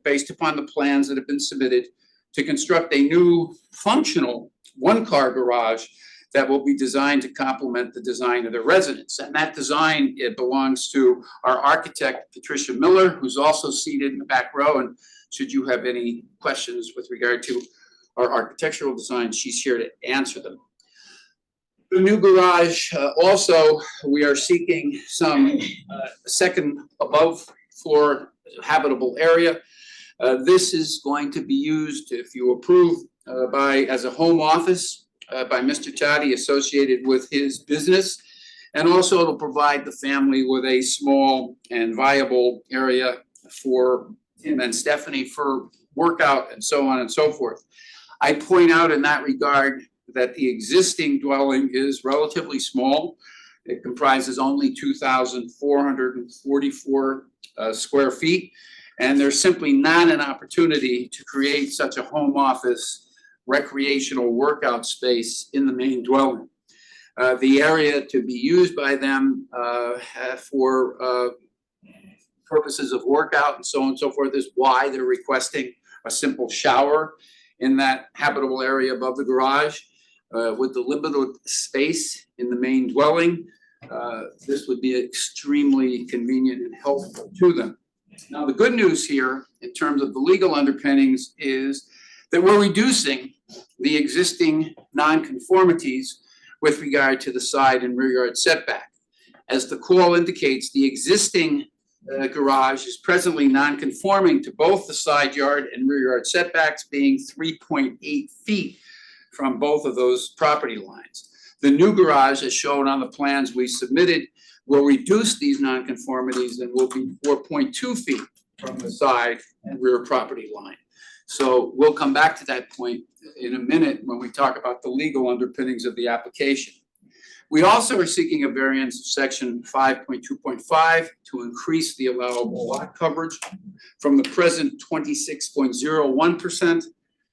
based upon the plans that have been submitted, to construct a new functional one-car garage that will be designed to complement the design of the residence. And that design, it belongs to our architect, Patricia Miller, who's also seated in the back row. And should you have any questions with regard to our architectural design, she's here to answer them. The new garage, also, we are seeking some second above floor habitable area. This is going to be used, if you approve, as a home office by Mr. Taddy associated with his business. And also it'll provide the family with a small and viable area for him and Stephanie for workout and so on and so forth. I point out in that regard that the existing dwelling is relatively small. It comprises only 2,444 square feet. And there's simply not an opportunity to create such a home office recreational workout space in the main dwelling. The area to be used by them for purposes of workout and so on and so forth is why they're requesting a simple shower in that habitable area above the garage. With the limited space in the main dwelling, this would be extremely convenient and helpful to them. Now, the good news here in terms of the legal underpinnings is that we're reducing the existing nonconformities with regard to the side and rear yard setback. As the call indicates, the existing garage is presently nonconforming to both the side yard and rear yard setbacks, being 3.8 feet from both of those property lines. The new garage, as shown on the plans we submitted, will reduce these nonconformities and will be 4.2 feet from the side and rear property line. So we'll come back to that point in a minute when we talk about the legal underpinnings of the application. We also are seeking a variance of section 5.2.5 to increase the allowable lot coverage from the present 26.01%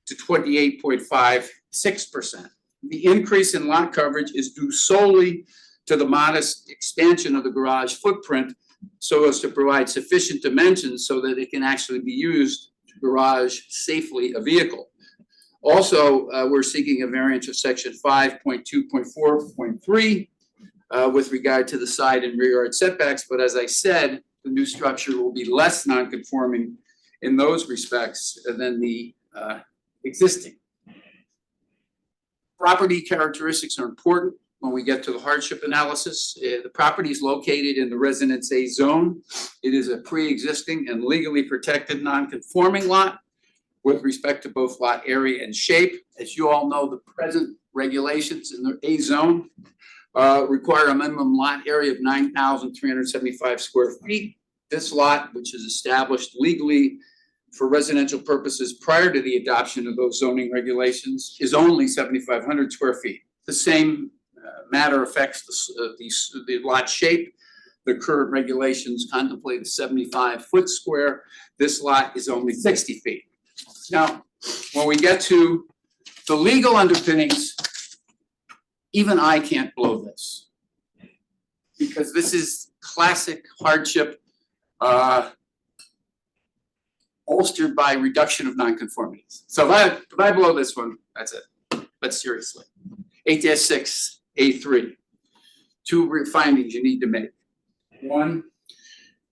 to 28.56%. The increase in lot coverage is due solely to the modest expansion of the garage footprint so as to provide sufficient dimensions so that it can actually be used to garage safely a vehicle. Also, we're seeking a variance of section 5.2.4.3 with regard to the side and rear yard setbacks, but as I said, the new structure will be less non-conforming in those respects than the existing. Property characteristics are important when we get to the hardship analysis. The property is located in the Residence A zone. It is a pre-existing and legally protected non-conforming lot with respect to both lot area and shape. As you all know, the present regulations in the A zone require a minimum lot area of 9,375 square feet. This lot, which is established legally for residential purposes prior to the adoption of those zoning regulations, is only 7,500 square feet. The same matter affects the lot shape. The current regulations contemplate a 75-foot square. This lot is only 60 feet. Now, when we get to the legal underpinnings, even I can't blow this because this is classic hardship bolstered by reduction of nonconformities. So if I blow this one, that's it. But seriously, 8-6A3, two findings you need to make. One,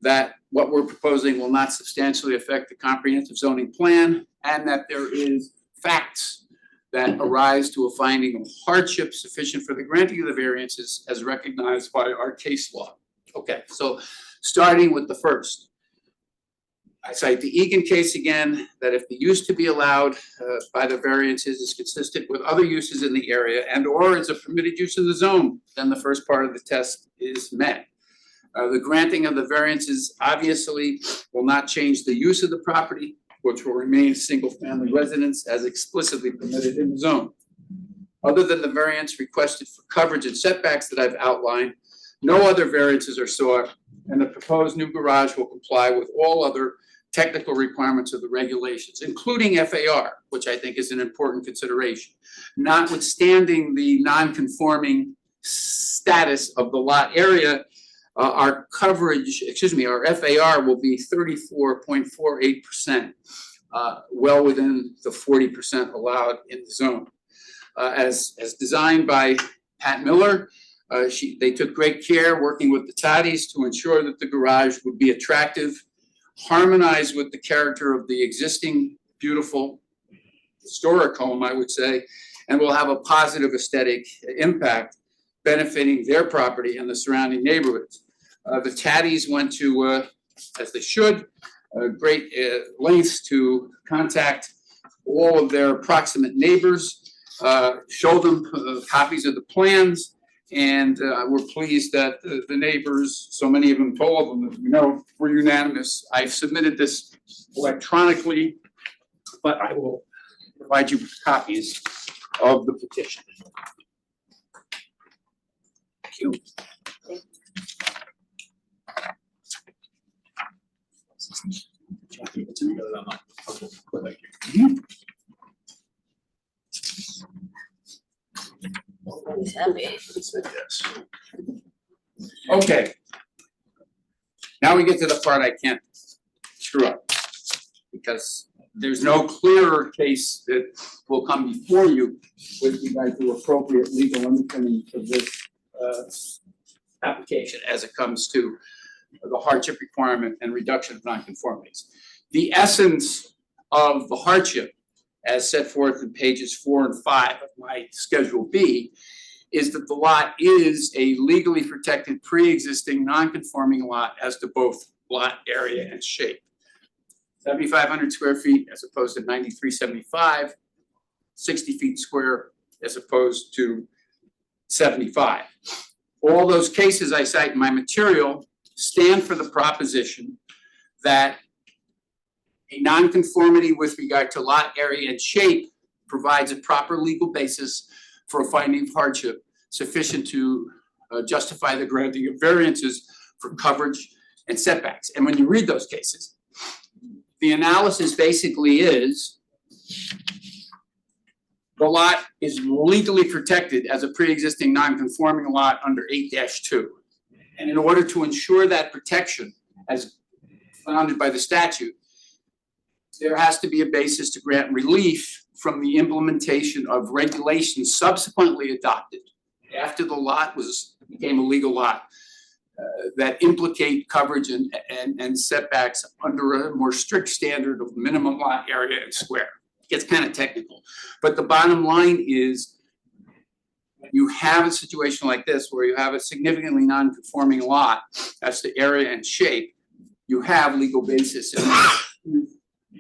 that what we're proposing will not substantially affect the comprehensive zoning plan, and that there is facts that arise to a finding of hardship sufficient for the granting of the variances as recognized by our case law. Okay, so starting with the first. I cite the Egan case again, that if the use to be allowed by the variances is consistent with other uses in the area and or is a permitted use in the zone, then the first part of the test is met. The granting of the variances obviously will not change the use of the property, which will remain single-family residence as explicitly permitted in the zone. Other than the variance requested for coverage and setbacks that I've outlined, no other variances are sought, and the proposed new garage will comply with all other technical requirements of the regulations, including FAR, which I think is an important consideration. Notwithstanding the non-conforming status of the lot area, Our coverage, our FAR will be 34.48%, well within the 40% allowed in the zone. As designed by Pat Miller, they took great care working with the Taddies to ensure that the garage would be attractive, harmonize with the character of the existing beautiful historic home, I would say, and will have a positive aesthetic impact benefiting their property and the surrounding neighborhoods. The Taddies went to, as they should, great lengths to contact all of their proximate neighbors, show them copies of the plans, and we're pleased that the neighbors, so many of them, all of them, as we know, were unanimous. I've submitted this electronically, but I will provide you with copies of the petition. Thank you. He's happy. Yes. Okay. Now we get to the part I can't screw up, because there's no clearer case that will come before you with regard to appropriate legal underpinning of this application as it comes to the hardship requirement and reduction of nonconformities. The essence of the hardship, as set forth in pages 4 and 5 of my Schedule B, is that the lot is a legally protected pre-existing non-conforming lot as to both lot area and shape. 7,500 square feet as opposed to 9,375, 60 feet square as opposed to 75. All those cases I cite in my material stand for the proposition that a nonconformity with regard to lot area and shape provides a proper legal basis for a finding of hardship sufficient to justify the granting of variances for coverage and setbacks. And when you read those cases, the analysis basically is the lot is legally protected as a pre-existing non-conforming lot under 8-2. And in order to ensure that protection as founded by the statute, there has to be a basis to grant relief from the implementation of regulations subsequently adopted after the lot became a legal lot that implicate coverage and setbacks under a more strict standard of minimum lot area and square. It gets kind of technical, but the bottom line is you have a situation like this where you have a significantly non-conforming lot as to area and shape, you have legal basis. And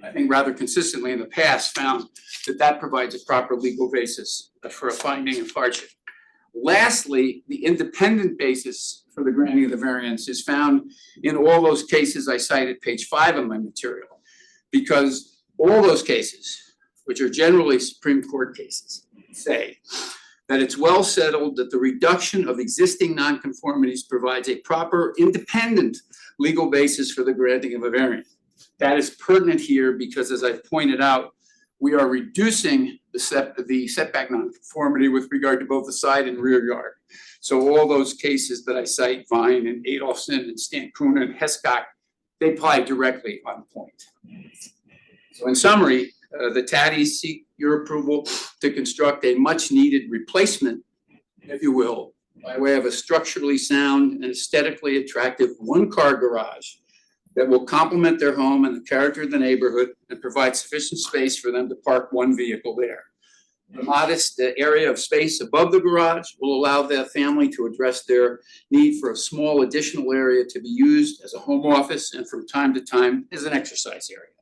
I think rather consistently in the past found that that provides a proper legal basis for a finding of hardship. Lastly, the independent basis for the granting of the variance is found in all those cases I cited, page 5 of my material, because all those cases, which are generally Supreme Court cases, say that it's well settled that the reduction of existing nonconformities provides a proper independent legal basis for the granting of a variance. That is pertinent here because, as I've pointed out, we are reducing the setback nonconformity with regard to both the side and rear yard. So all those cases that I cite, Vine and Adolphson and Stankuna and Hescock, they apply directly on point. So in summary, the Taddies seek your approval to construct a much needed replacement, if you will, by way of a structurally sound and aesthetically attractive one-car garage that will complement their home and the character of the neighborhood and provide sufficient space for them to park one vehicle there. The modest area of space above the garage will allow their family to address their need for a small additional area to be used as a home office and from time to time as an exercise area.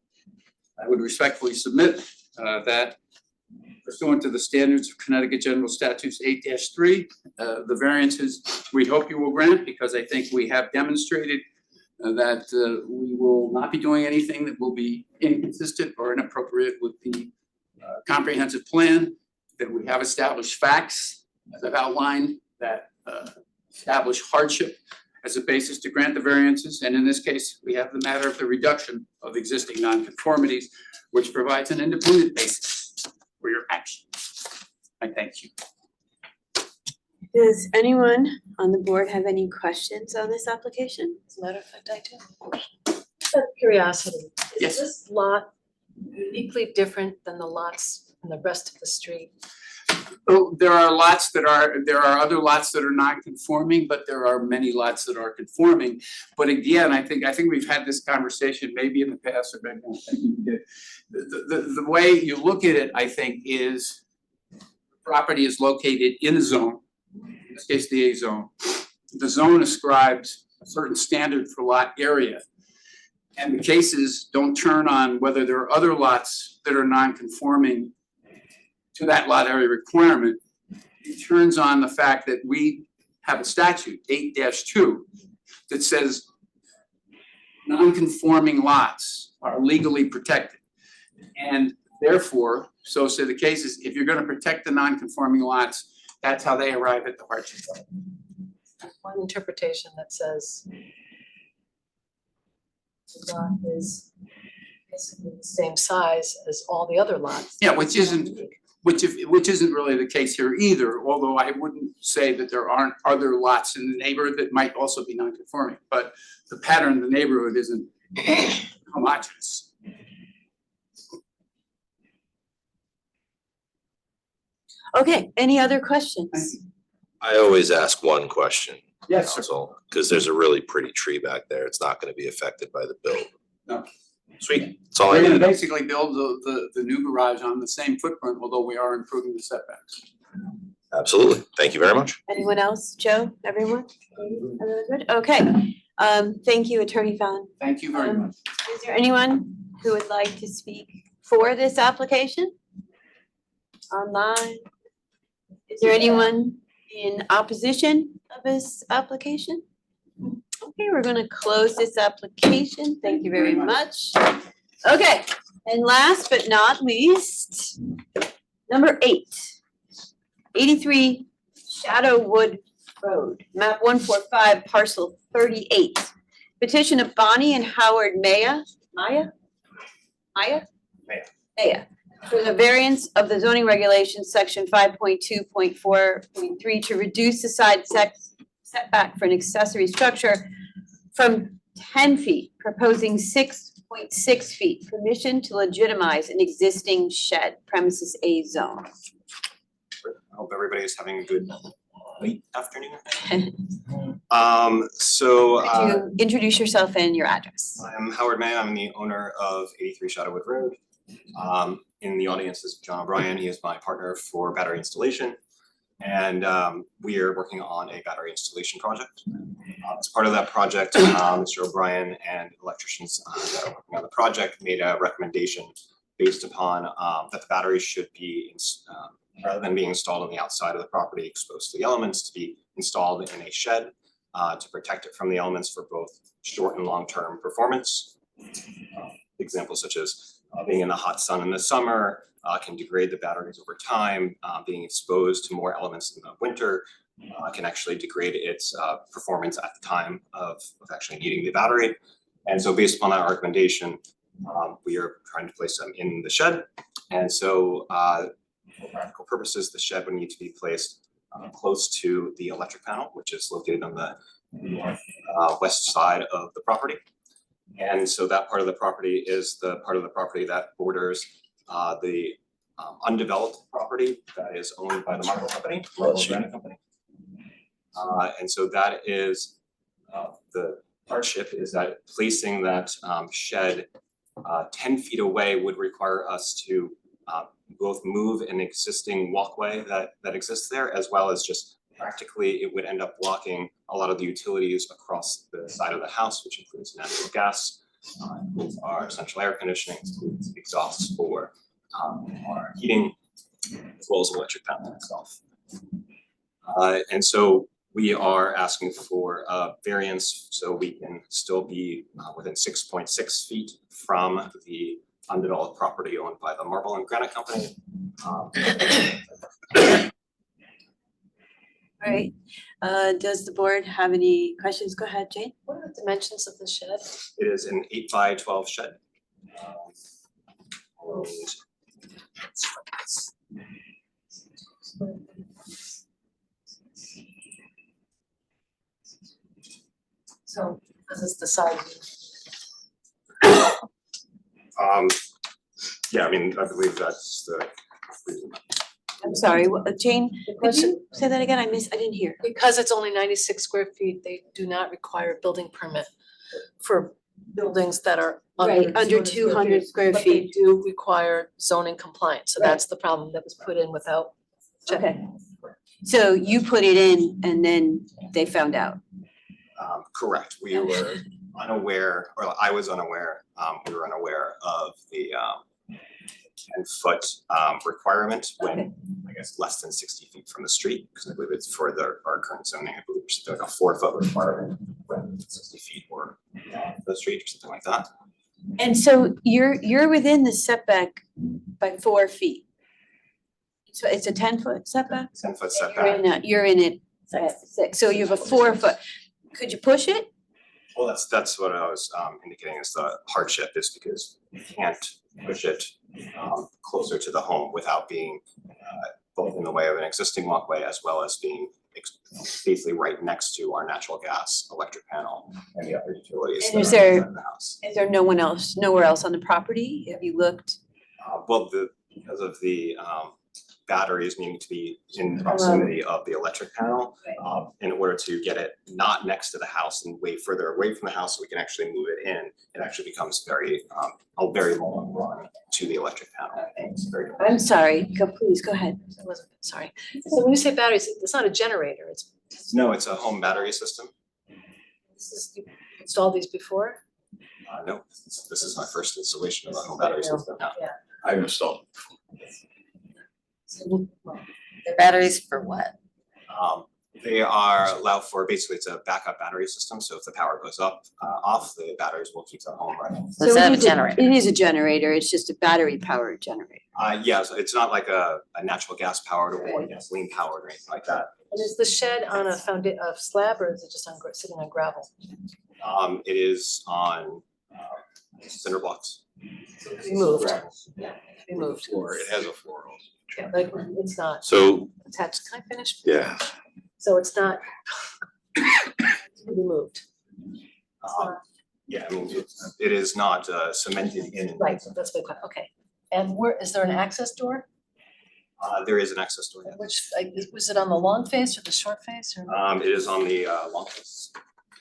I would respectfully submit that pursuant to the standards of Connecticut General Statutes 8-3, the variances we hope you will grant, because I think we have demonstrated that we will not be doing anything that will be inconsistent or inappropriate with the comprehensive plan, that we have established facts, as I've outlined, that establish hardship as a basis to grant the variances. And in this case, we have the matter of the reduction of existing nonconformities, which provides an independent basis for your action. I thank you. Does anyone on the board have any questions on this application? As a matter of fact, I do. Just out of curiosity, Yes. is this lot uniquely different than the lots in the rest of the street? Oh, there are other lots that are non-conforming, but there are many lots that are conforming. But again, I think we've had this conversation maybe in the past, or maybe I'm thinking we did. The way you look at it, I think, is the property is located in a zone, in this case, the A zone. The zone ascribes a certain standard for lot area. And the cases don't turn on whether there are other lots that are non-conforming to that lot area requirement. It turns on the fact that we have a statute, 8-2, that says non-conforming lots are legally protected. And therefore, so say the cases, if you're gonna protect the non-conforming lots, that's how they arrive at the hardship level. One interpretation that says the lot is basically the same size as all the other lots. Yeah, which isn't really the case here either, although I wouldn't say that there aren't other lots in the neighborhood that might also be non-conforming, but the pattern in the neighborhood isn't homogeneous. Okay, any other questions? I always ask one question, Yes, sir. council, because there's a really pretty tree back there. It's not gonna be affected by the build. No. Sweet, that's all I We're gonna needed. basically build the new garage on the same footprint, although we are improving the setbacks. Absolutely. Thank you very much. Anyone else? Joe, everyone? Everyone good? Okay, thank you, Attorney Fallon. Thank you very much. Is there anyone who would like to speak for this application? Online? Is there anyone in opposition of this application? Okay, we're gonna close this application. Thank you very much. Okay, and last but not least, number 8, 83 Shadowwood Road, map 145, parcel 38. Petition of Bonnie and Howard Maya for the variance of the zoning regulations, section 5.2.4.3 to reduce the side setback for an accessory structure from 10 feet, proposing 6.6 feet. Permission to legitimize an existing shed, premises A zone. I hope everybody is having a good late afternoon. Could you introduce yourself and your address? I'm Howard May, I'm the owner of 83 Shadowwood Road. In the audience is John O'Brien, he is my partner for battery installation. And we are working on a battery installation project. As part of that project, Mr. O'Brien and electricians that are working on the project made a recommendation based upon that the battery should be, rather than being installed on the outside of the property exposed to the elements, to be installed in a shed to protect it from the elements for both short and long-term performance. Examples such as being in the hot sun in the summer can degrade the batteries over time. Being exposed to more elements in the winter can actually degrade its performance at the time of actually needing the battery. And so based upon that recommendation, we are trying to place them in the shed. And so for practical purposes, the shed would need to be placed close to the electric panel, which is located on the west side of the property. And so that part of the property is the part of the property that borders the undeveloped property that is owned by the Marble Company, Marble Granite Company. And so that is the hardship is that placing that shed 10 feet away would require us to both move an existing walkway that exists there, as well as just practically it would end up blocking a lot of the utilities across the side of the house, which includes natural gas, includes our central air conditioning, includes exhausts for our heating, as well as electric panel itself. And so we are asking for a variance so we can still be within 6.6 feet from the undeveloped property owned by the Marble and Granite Company. All right, does the board have any questions? Go ahead, Jane. What are the dimensions of the shed? It is an 8 by 12 shed. So this is the side view. Yeah, I mean, I believe that's the reason. I'm sorry, Jane, The could question, you say that again? I didn't hear. because it's only 96 square feet, they do not require a building permit for buildings that are Right, under 200 square But they feet. do require zoning compliance, so that's the problem that was put in without checking. Okay. So you put it in and then they found out? Correct, we were unaware, or I was unaware, we were unaware of the 10-foot requirement when, I guess, less than 60 feet from the street, because I believe it's for our current zoning, I believe it's like a 4-foot requirement when 60 feet or the street or something like that. And so you're within the setback by 4 feet. So it's a 10-foot setback? 10-foot You're in it at 6, so you have a 4-foot. Could you push it? Well, that's what I was indicating is the hardship is because you can't push it closer to the home without being both in the way of an existing walkway as well as being basically right next to our natural gas, electric panel and the other utilities And that is are there- inside the house. Is there nowhere else on the property? Have you looked? Well, because of the batteries needing to be in proximity of the electric panel, in order to get it not next to the house and way further away from the house, so we can actually move it in, it actually becomes a very long run to the electric panel. It's very I'm sorry, please, go ahead. I wasn't, sorry. So when you say batteries, it's not a generator, it's, No, it's a home battery system. this is, you installed these before? No, this is my first installation of a home battery system. Yeah. I've installed. So, The batteries for what? They are allowed for, basically it's a backup battery system, so if the power goes off, the batteries will keep the home running. So instead of it a is generator. It is a generator, it's just a battery powered generator. Yeah, so it's not like a natural gas powered or gasoline powered or anything like that. And is the shed on a slab or is it just on, sitting on gravel? It is on cinder blocks. Removed. Removed. Floor, it has a floor also. Yeah, like, it's not So, attached, can I finish? yeah, So it's not removed. Yeah, I mean, it is not cemented in. Right, that's what, okay. And where, is there an access door? There is an access door, yeah. Which, like, was it on the long face or the short face or? It is on the long face,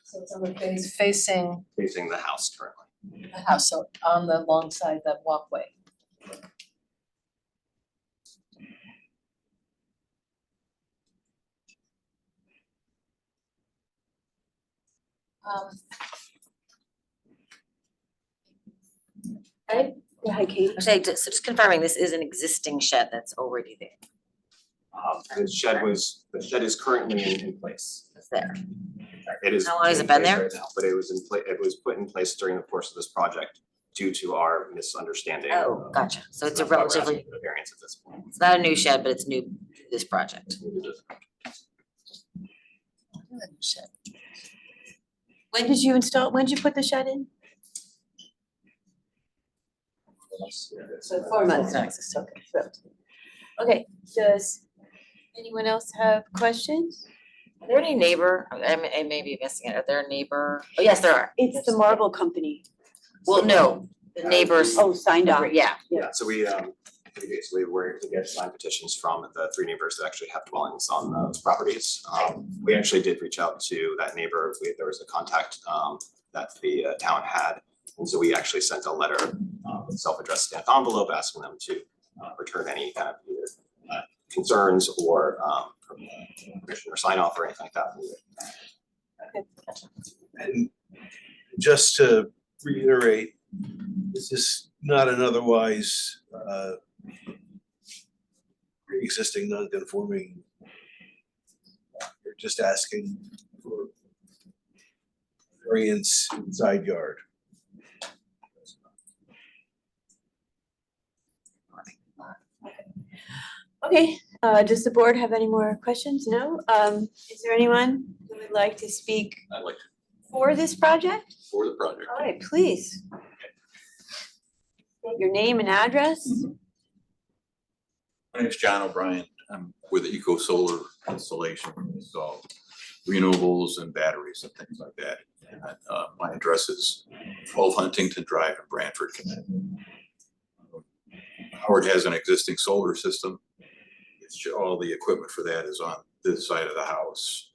So it's on the face facing facing the house currently. the house, so on the long side, that walkway. Right? Go ahead, Katie. So just confirming, this is an existing shed that's already there. The shed is currently in place. It's there. It is. How long has in it been place there? right now, But it was put in place during the course of this project due to our misunderstanding. Oh, gotcha. So it's a That's why we're asking relatively, for the variance at this point. it's not a new shed, but it's new to this project. Shed. When did you put the shed in? So 4 months. Okay, so- Okay, does anyone else have questions? Are there any neighbor, I may be missing it, are there a neighbor? Oh, yes, there are. It's the marble company. Well, no, the neighbors. Oh, signed off. Yeah. Yeah, so we basically were to get signed petitions from the 3 neighbors that actually have dwellings on those properties. We actually did reach out to that neighbor. There was a contact that the town had. And so we actually sent a letter, self-addressed stamped envelope asking them to return any kind of either concerns or permission or sign off or anything like that. And just to reiterate, this is not an otherwise pre-existing non-conforming. You're just asking for variance in side yard. Okay, does the board have any more questions? No? Is there anyone who would like to speak I'd like to, for this project? for the project. All right, please. State your name and address. My name is John O'Brien. I'm with Eco Solar Installation. We install renewables and batteries and things like that My address is 12 Huntington Drive in Branford, Connecticut. Howard has an existing solar system. All the equipment for that is on this side of the house.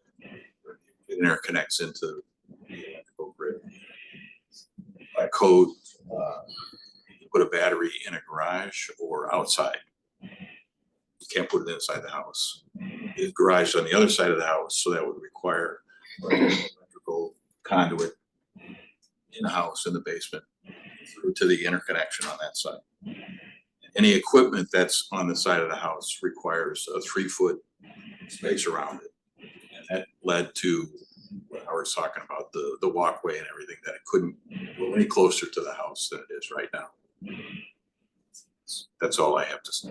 It interconnects into the electrical grid. By code, you put a battery in a garage or outside. You can't put it inside the house. The garage on the other side of the house, so that would require electrical conduit in the house, in the basement, through to the interconnection on that side. Any equipment that's on the side of the house requires a 3-foot space around it. And that led to what Howard's talking about, the walkway and everything, that it couldn't go any closer to the house than it is right now. That's all I have to say.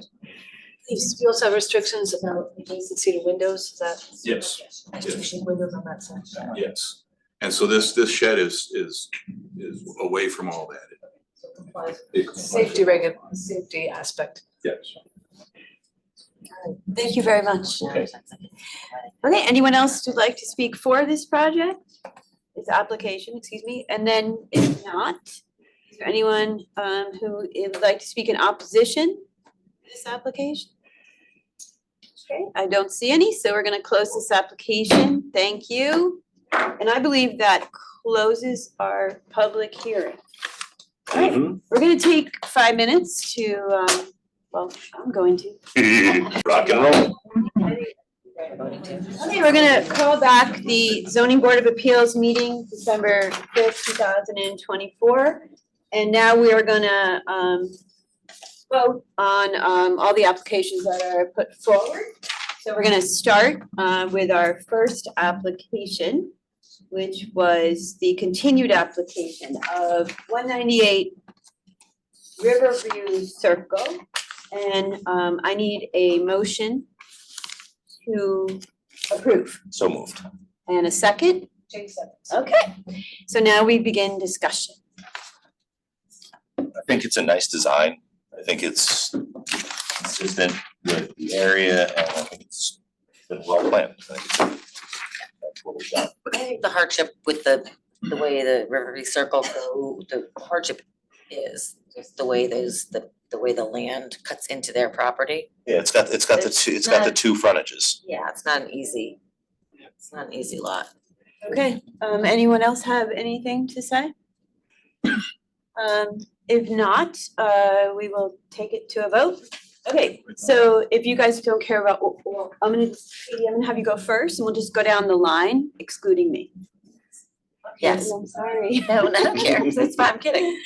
We also have restrictions about adjacency to windows, is that? Yes. Additional windows on that side. Yes. And so this shed is away from all that. Safety aspect. Yes. Thank you very much. Okay. Okay, anyone else who'd like to speak for this project? This application, excuse me, and then if not, is there anyone who would like to speak in opposition to this application? Okay, I don't see any, so we're gonna close this application. Thank you. And I believe that closes our public hearing. All right, we're gonna take 5 minutes to, well, I'm going to. Rock and roll. Okay, we're gonna call back the zoning board of appeals meeting, December 5th, 2024. And now we are gonna vote on all the applications that are put forward. So we're gonna start with our first application, which was the continued application of 198 Riverview Circle. And I need a motion to approve. So moved. And a second? Okay, so now we begin discussion. I think it's a nice design. I think it's consistent with the area, and I think it's been well planned. I think that's what we've done. I think the hardship with the way the Riverview Circle go, the hardship is just the way the way the land cuts into their property. Yeah, it's got the two frontages. Yeah, it's not an easy lot. Okay, anyone else have anything to say? If not, we will take it to a vote. Okay, so if you guys don't care about, well, I'm gonna have you go first and we'll just go down the line excluding me. Yes. I'm sorry. No, I don't care. It's fine, I'm kidding.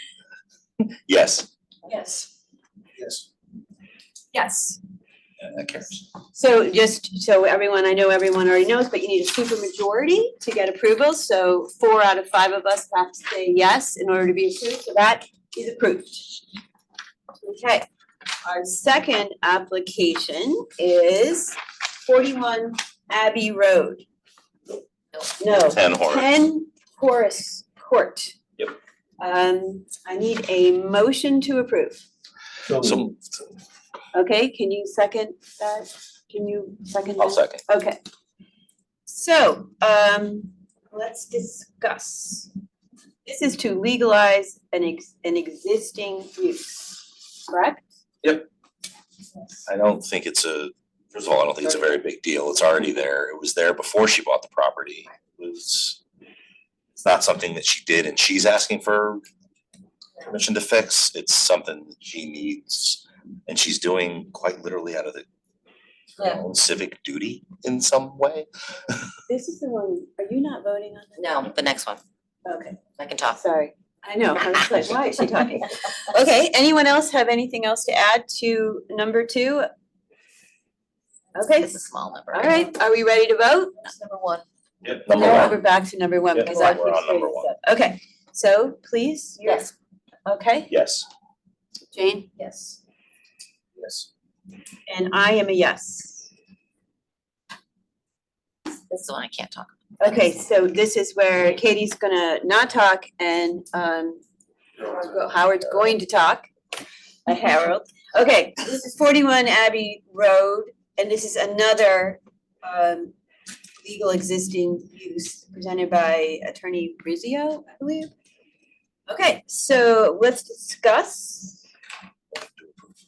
Yes. Yes. Yes. Yes. Yeah, that cares. So just so everyone, I know everyone already knows, but you need a super majority to get approval. So 4 out of 5 of us have to say yes in order to be approved. So that is approved. Okay, our second application is 41 Abbey Road. No, 10 Horace. 10 Horace Court. Yep. I need a motion to approve. So Okay, can you second that? Can you second? I'll that? second. Okay. So, let's discuss. This is to legalize an existing use, correct? Yep. I don't think it's first of all, I don't think it's a very big deal. It's already there. It was there before she bought the property. It's not something that she did and she's asking for permission to fix. It's something that she needs and she's doing quite literally out of her own civic duty in some way. This is the one, are you not voting on it? No, the next one. Okay, I can talk. sorry. I know, I was like, why is she talking? Okay, anyone else have anything else to add to number 2? Okay, It's a small number. all right, are we ready to vote? That's number 1. Yep. Number No, one. we're back to number 1 Yep, because I we're on keep number saying 1. so. Okay, so please, Yes. okay, Yes. Jane? Yes. Yes. And I am a yes. This is the one I can't talk. Okay, so this is where Katie's gonna not talk and Howard's going to talk. Harold. Okay, this is 41 Abbey Road and this is another legal existing use presented by Attorney Brizio, I believe. Okay, so let's discuss.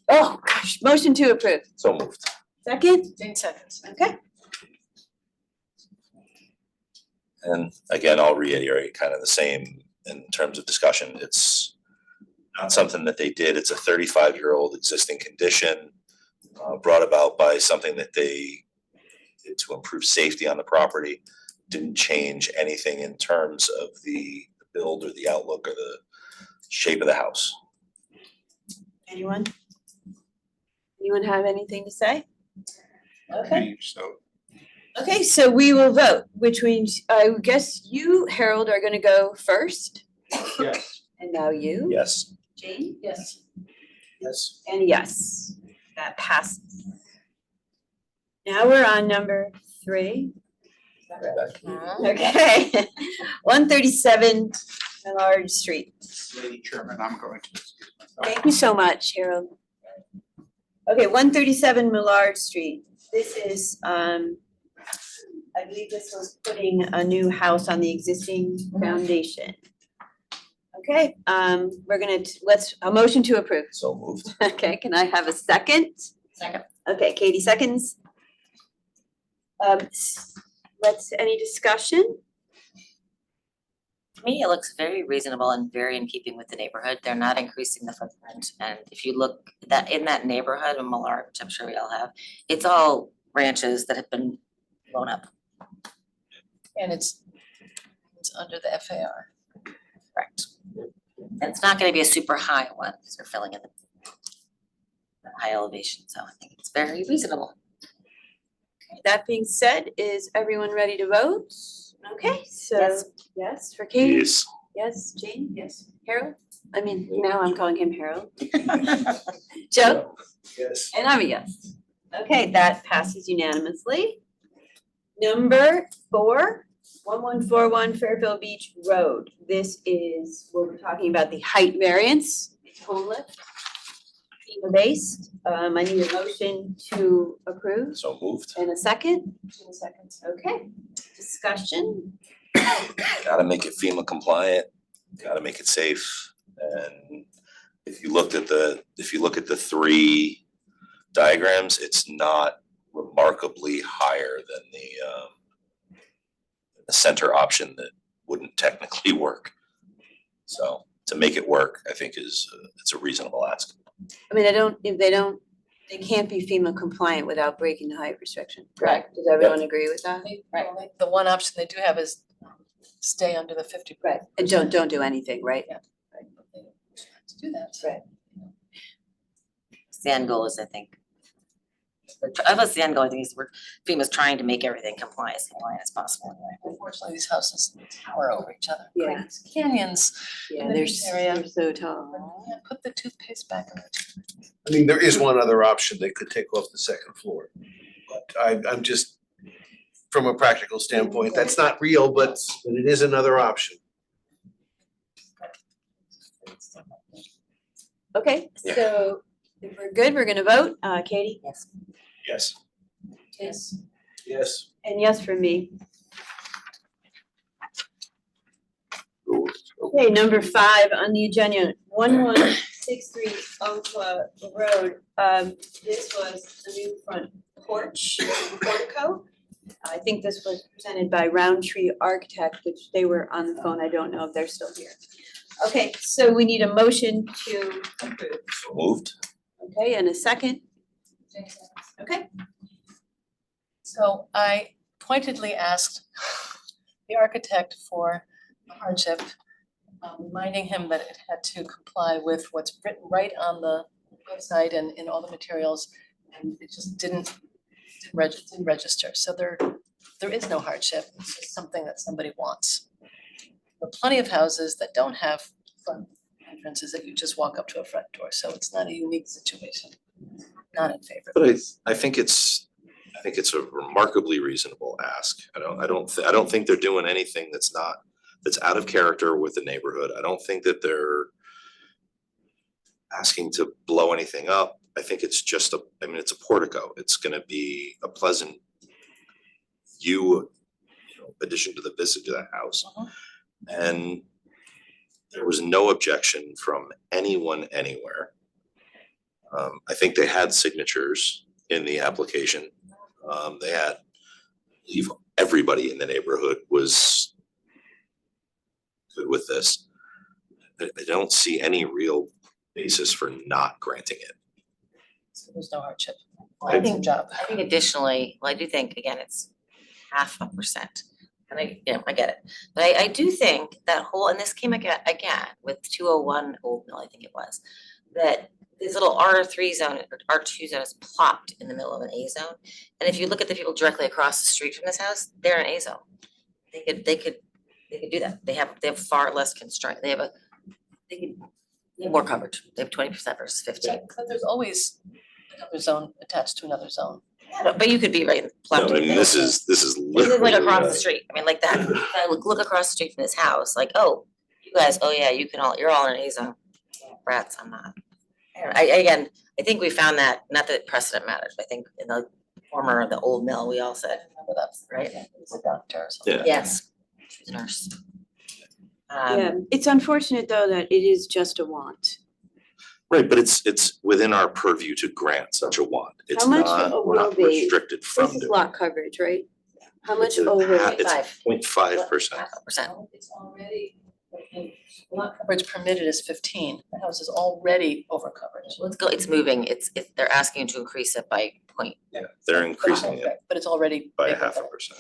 Oh, gosh, motion to approve. So moved. Second? Jane seconds. Okay. And again, I'll reiterate kind of the same in terms of discussion. It's not something that they did. It's a 35-year-old existing condition brought about by something that they did to improve safety on the property. Didn't change anything in terms of the build or the outlook or the shape of the house. Anyone? Anyone have anything to say? Okay. Okay, so we will vote, which means I guess you, Harold, are gonna go first. Yes. And now you, Yes. Jane, Yes. Yes. and yes, that passes. Now we're on number 3. Is that right? Okay, 137 Millard Street. Lady Chairman, I'm going to excuse myself. Thank you so much, Harold. Okay, 137 Millard Street. This is, I believe this was putting a new house on the existing foundation. Okay, we're gonna, a motion to approve. So moved. Okay, can I have a second? Second. Okay, Katie seconds. Any discussion? To me, it looks very reasonable and very in keeping with the neighborhood. They're not increasing the footprint. And if you look that in that neighborhood in Millard, which I'm sure we all have, it's all ranches that have been blown up. And it's under the FAR. Correct. And it's not gonna be a super high one because they're filling in the high elevation, so I think it's very reasonable. That being said, is everyone ready to vote? Okay, so Yes. yes for Katie? Yes. Yes, Jane? Yes. Harold? I mean, now I'm calling him Harold. Joe? Yes. And I'm a yes. Okay, that passes unanimously. Number 4, 1141 Fairfield Beach Road. This is where we're talking about the height variance. It's home lift. FEMA based. I need a motion to approve So moved. and a second. 2 seconds. Okay. Discussion. Gotta make it FEMA compliant, gotta make it safe. And if you look at the 3 diagrams, it's not remarkably higher than the center option that wouldn't technically work. So to make it work, I think it's a reasonable ask. I mean, they can't be FEMA compliant without breaking the height restriction, correct? Does everyone agree with that? Right. The one option they do have is stay under the 50%. Right, and don't do anything, right? Yeah. Right. They don't have to do that. Right. The end goal is, I think, the end goal, I think is FEMA's trying to make everything compliant as possible. Unfortunately, these houses tower over each other, Yeah. create canyons. Yeah, in the they're beach area. so tall. Yeah, put the toothpaste back in the. I mean, there is one other option. They could take off the second floor. But I'm just, from a practical standpoint, that's not real, but it is another option. Okay, Yeah. so if we're good, we're gonna vote. Katie? Yes. Yes. Yes. Yes. And yes for me. Okay, number 5 on the agenda, 1163 Oakla Road. This was a new front porch portico. I think this was presented by Roundtree Architect, which they were on the phone. I don't know if they're still here. Okay, so we need a motion to approve. So moved. Okay, and a second? Okay. So I pointedly asked the architect for a hardship, reminding him that it had to comply with what's written right on the website and in all the materials, and it just didn't register. So there is no hardship, it's just something that somebody wants. There are plenty of houses that don't have front entrances that you just walk up to a front door, so it's not a unique situation. Not in favor. But I think it's a remarkably reasonable ask. I don't think they're doing anything that's out of character with the neighborhood. I don't think that they're asking to blow anything up. I think it's just it's a portico. It's gonna be a pleasant view addition to the visage of that house. And there was no objection from anyone anywhere. I think they had signatures in the application. They had, I believe everybody in the neighborhood was good with this. I don't see any real basis for not granting it. So there's no hardship. I think, Good job. I think additionally, well, I do think, again, it's 0.5%. And I get it. But I do think that whole, and this came again with 201 Old Mill, I think it was, that this little R3 zone, or R2 zone is plopped in the middle of an A zone. And if you look at the people directly across the street from this house, they're in A zone. They could do that. They have far less constraint. They have more coverage. They have 20% versus 15. But there's always another zone attached to another zone. Yeah, but you could be right No, plopped I in the mean, middle. this is This is literally. like across the street. I mean, like that. If I look across the street from this house, like, oh, you guys, oh yeah, you're all in A zone. Rats, I'm not. Again, I think we found that, not that precedent matters, but I think in the former, the Old Mill, we all said, Remember that's right. It was a doctor or something. Yeah. yes, she was a nurse. Yeah, it's unfortunate though that it is just a want. Right, but it's within our purview to grant such a want. It's How much not, we're not will be- restricted from This is doing lot coverage, right? How much It's a over? ha- it's 0.5%. 0.5%. It's already, lot coverage permitted is 15. The house is already over coverage. Let's go, it's moving, they're asking to increase it by point. Yeah, they're increasing it But it's already. by bigger. 0.5%.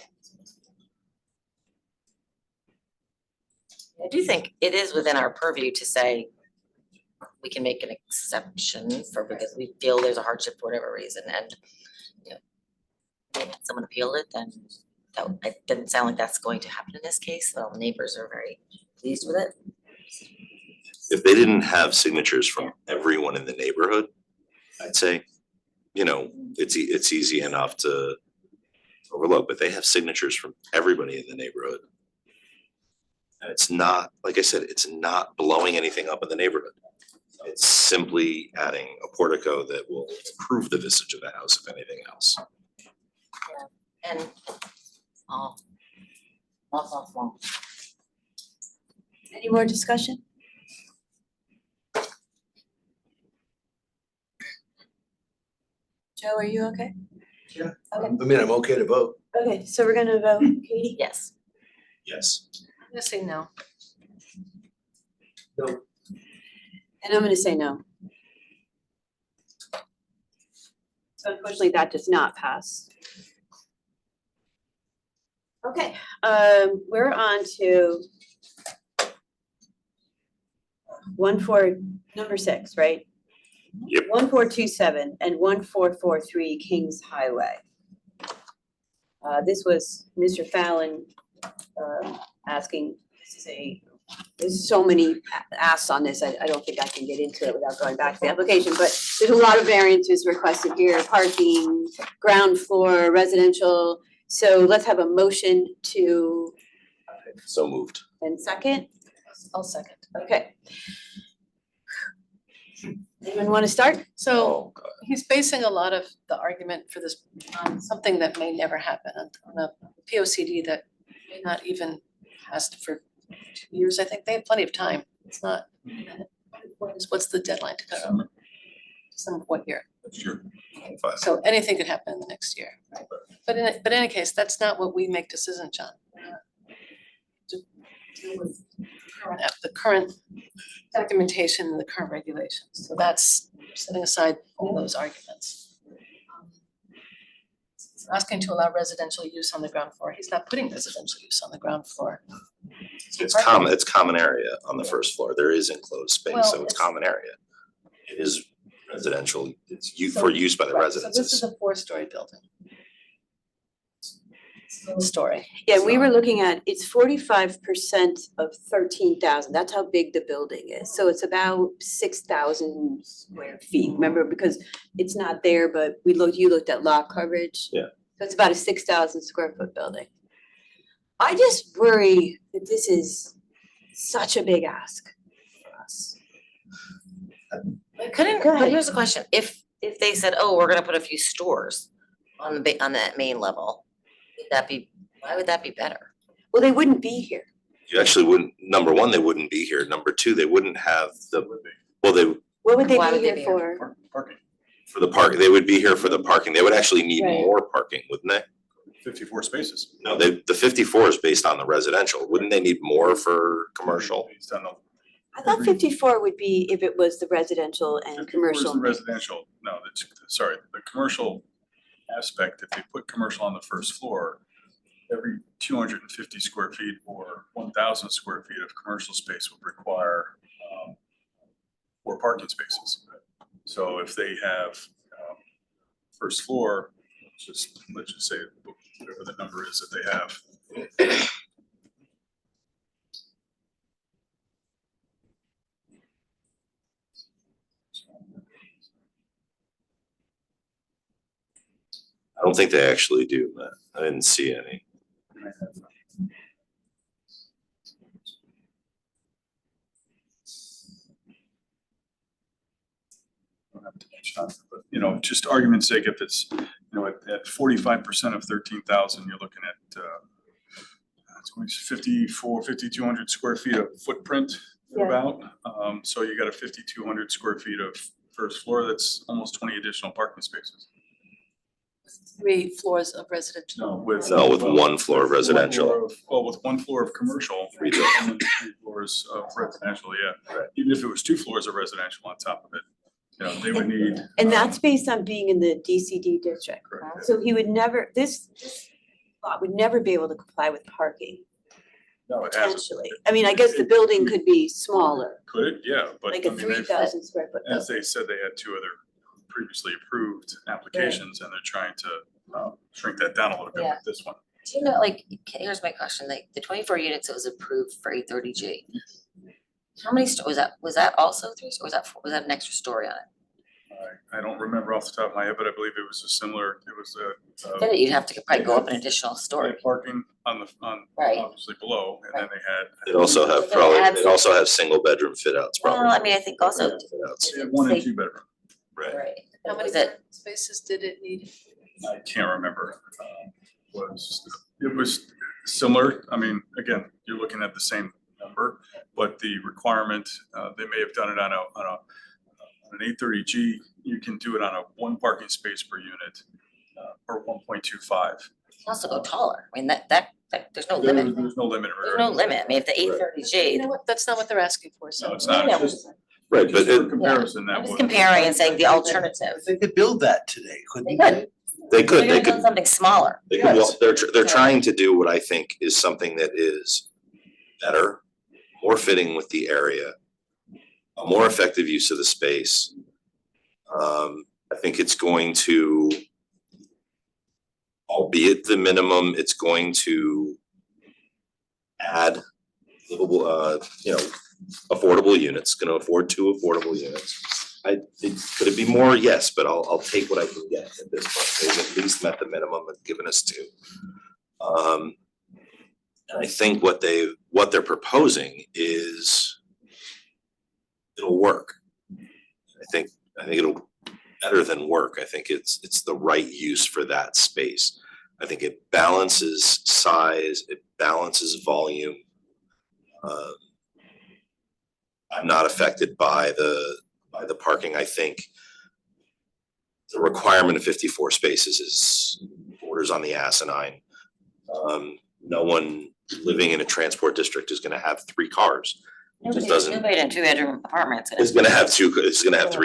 I do think it is within our purview to say we can make an exception for, because we feel there's a hardship for whatever reason, and you know, if someone appealed it, then it didn't sound like that's going to happen in this case, so the neighbors are very pleased with it. If they didn't have signatures from everyone in the neighborhood, I'd say, it's easy enough to overlook, but they have signatures from everybody in the neighborhood. And it's not, like I said, it's not blowing anything up in the neighborhood. It's simply adding a portico that will improve the visage of the house, if anything else. And small. Any more discussion? Joe, are you okay? Yeah. Okay. I mean, I'm okay to vote. Okay, so we're gonna vote, Katie? Yes. Yes. I'm gonna say no. No. And I'm gonna say no. So unfortunately, that does not pass. Okay, we're on to number 6, right? Yep. 1427 and 1443 Kings Highway. This was Mr. Fallon asking, there's so many asks on this, I don't think I can get into it without going back to the application, but there's a lot of variances requested here, parking, ground floor, residential. So let's have a motion to, So moved. and second, I'll second. okay. Anyone want to start? So he's basing a lot of the argument for this on something that may never happen, on a POCD that may not even last for 2 years. I think they have plenty of time. It's not, what's the deadline to cut over? Some what year? Sure. So anything could happen in the next year, right? But in any case, that's not what we make decisions on. To deal with the current documentation and the current regulations. So that's setting aside all those arguments. He's asking to allow residential use on the ground floor. He's not putting residential use on the ground floor. It's common area on the first floor. There is enclosed space, Well, so it's it's- common area. It is residential, it's So- for use by the Right, So this residences. is a 4-story building. Still a story. Yeah, we were looking at, it's 45% of 13,000, that's how big the building is, so it's about 6,000 square feet, remember, because it's not there, but you looked at lot coverage. Yeah. So it's about a 6,000 square foot building. I just worry that this is such a big ask for us. Go But ahead. here's the question, if they said, oh, we're gonna put a few stores on that main level, why would that be better? Well, they wouldn't be here. You actually wouldn't, number one, they wouldn't be here. Number two, they wouldn't have well, they, What would they Why be would they here be for? Parking, for the park, they would be here for the parking. They would actually need Right. more parking, wouldn't they? 54 spaces. No, the 54 is based on the residential. Wouldn't they need more for commercial? Based on the I thought 54 would be if it was the residential and 54 is commercial. the residential, no, that's, sorry, the commercial aspect, if they put commercial on the first floor, every 250 square feet or 1,000 square feet of commercial space would require 4 parking spaces. So if they have first floor, let's just say whatever the number is that they have. I don't think they actually do, but I didn't see any. Don't have to mention it, but, you know, just argument's sake, if it's, you know, at 45% of 13,000, you're looking at 5,200 square feet of footprint Yeah. about. So you got a 5,200 square feet of first floor, that's almost 20 additional parking spaces. 3 floors of residential. No, with. No, with one floor of residential. Well, with 1 floor of commercial. Three And then 3 floors of residential, yeah. Right. Even if it was 2 floors of residential on top of it, you know, they would need. And that's based on being in the DCD district. Correct. So he would never, this lot would never be able to comply with parking No, it hasn't. potentially. I mean, I guess the building could be smaller, Could it? Yeah, but. like I a mean, they've- 3,000 square foot As building. they said, they had 2 other previously approved applications and they're trying to shrink that down a little bit Yeah. with this one. Do you know, like, here's my question, like, the 24 units that was approved for 830G. How many, was that also 3, or was that an extra story on it? I don't remember off the top of my head, but I believe it was a similar, it was Then you'd have to probably go up an additional story. parking on Right. obviously below, and then they had. They'd also have They're probably, gonna add they'd also have single bedroom fit outs probably. Well, I mean, I think also, Fit outs, They had 1 and Say- 2 bedroom. right. right, How many was it, parking spaces did it need? I can't remember. It was similar. I mean, again, you're looking at the same number, but the requirement, they may have done it on an 830G, you can do it on a 1 parking space per unit, or 1.25. also go taller, I mean, that, there's no limit, There's no limit. there's no limit, I mean, if the You 830G, know what, that's not what they're asking for, so. No, it's not. Yeah, It's just- Right, but just for it, comparison, that I'm was. just comparing and saying the alternative. They could build that today, couldn't They they? could, they could, they're they gonna build could, something smaller. they could, well, they're Yeah. trying to do what I think is something that is better, more fitting with the area, a more effective use of the space. I think it's going to, albeit the minimum, it's going to add livable, affordable units, gonna afford 2 affordable units. Could it be more? Yes, but I'll take what I can get at this point. They've at least met the minimum and given us 2. And I think what they're proposing is it'll work. I think it'll better than work. I think it's the right use for that space. I think it balances size, it balances volume. I'm not affected by the parking. I think the requirement of 54 spaces is borders on the asinine. No one living in a transport district is gonna have 3 cars. It just doesn't, Nobody in 2-bedroom apartments. it's gonna have 3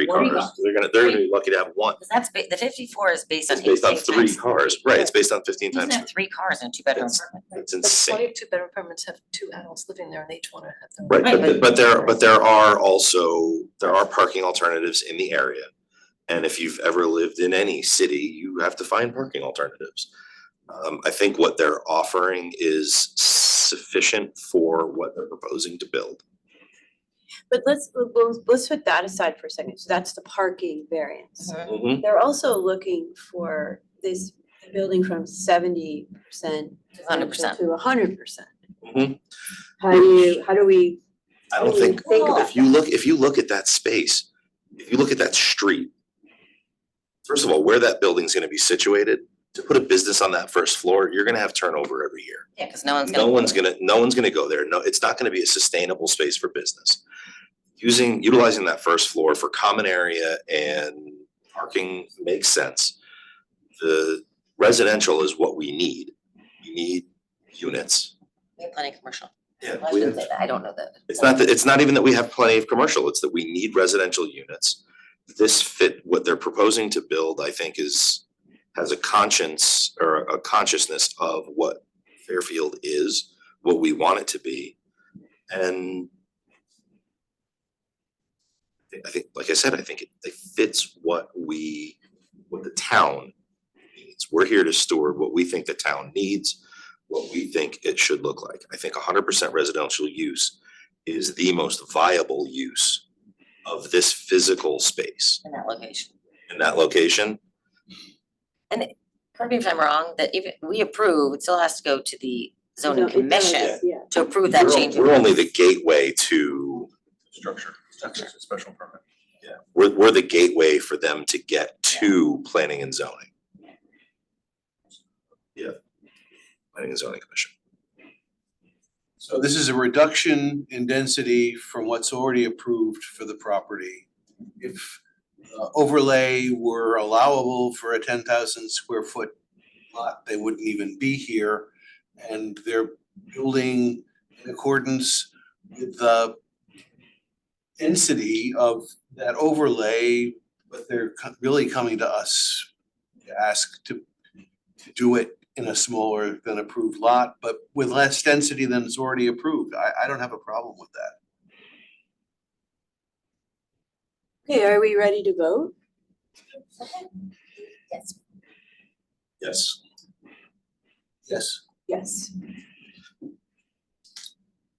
What do you cars. got? They're gonna be lucky to have 1. Cause that's, the 54 is based on It's based on 15 3 times. cars, right, it's based on 15 Who's gonna times. have 3 cars in a 2-bedroom It's- apartment? It's But insane. 22 bedroom apartments have 2 adults living there and they each wanna have them. Right, Right, but there are also, there are parking alternatives in the area. And if you've ever lived in any city, you have to find parking alternatives. I think what they're offering is sufficient for what they're proposing to build. But let's put that aside for a second. So that's the parking variance. Mhm. They're also looking for this building from 70% 100%. to 100%. Mhm. How do we? I don't think, if you look at that space, if you look at that street, first of all, where that building's gonna be situated, to put a business on that first floor, you're gonna have turnover every year. Yeah, cause no one's No one's gonna go there. No, it's not gonna be a sustainable space for business. Utilizing that first floor for common area and parking makes sense. The residential is what we need. We need units. We have plenty of commercial. Yeah, I we shouldn't have, say that, I don't know that. it's not even that we have plenty of commercial, it's that we need residential units. This what they're proposing to build, I think has a conscience or a consciousness of what Fairfield is, what we want it to be. And I think, like I said, I think it fits what the town needs. We're here to steward what we think the town needs, what we think it should look like. I think 100% residential use is the most viable use of this physical space In that location. in that location. And correct me if I'm wrong, that even we approve, it still has to go to the zoning No, it does, commission yeah. to approve that change. We're only the gateway to, Structure, it's a special permit. we're the gateway for them to get to planning and zoning. Yeah. Planning and zoning commission. So this is a reduction in density from what's already approved for the property. If overlay were allowable for a 10,000 square foot lot, they wouldn't even be here. And they're building in accordance with the density of that overlay, but they're really coming to us to ask to do it in a smaller than approved lot, but with less density than is already approved. I don't have a problem with that. Okay, are we ready to vote? Yes. Yes. Yes. Yes.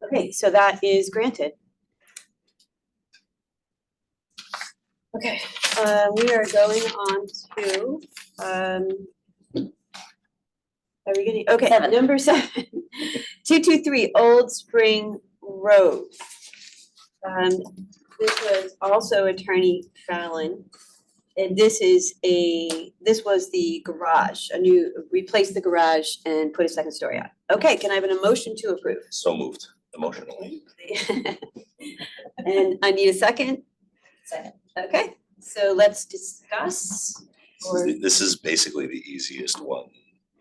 Okay, so that is granted. Okay, we are going on to, are we getting, okay, Seven. number 7, 223 Old Spring Road. This was also Attorney Fallon. And this was the garage, replace the garage and put a second story on. Okay, can I have an emotion to approve? So moved emotionally. And I need a second. Second. Okay, so let's discuss. Or This is basically the easiest one.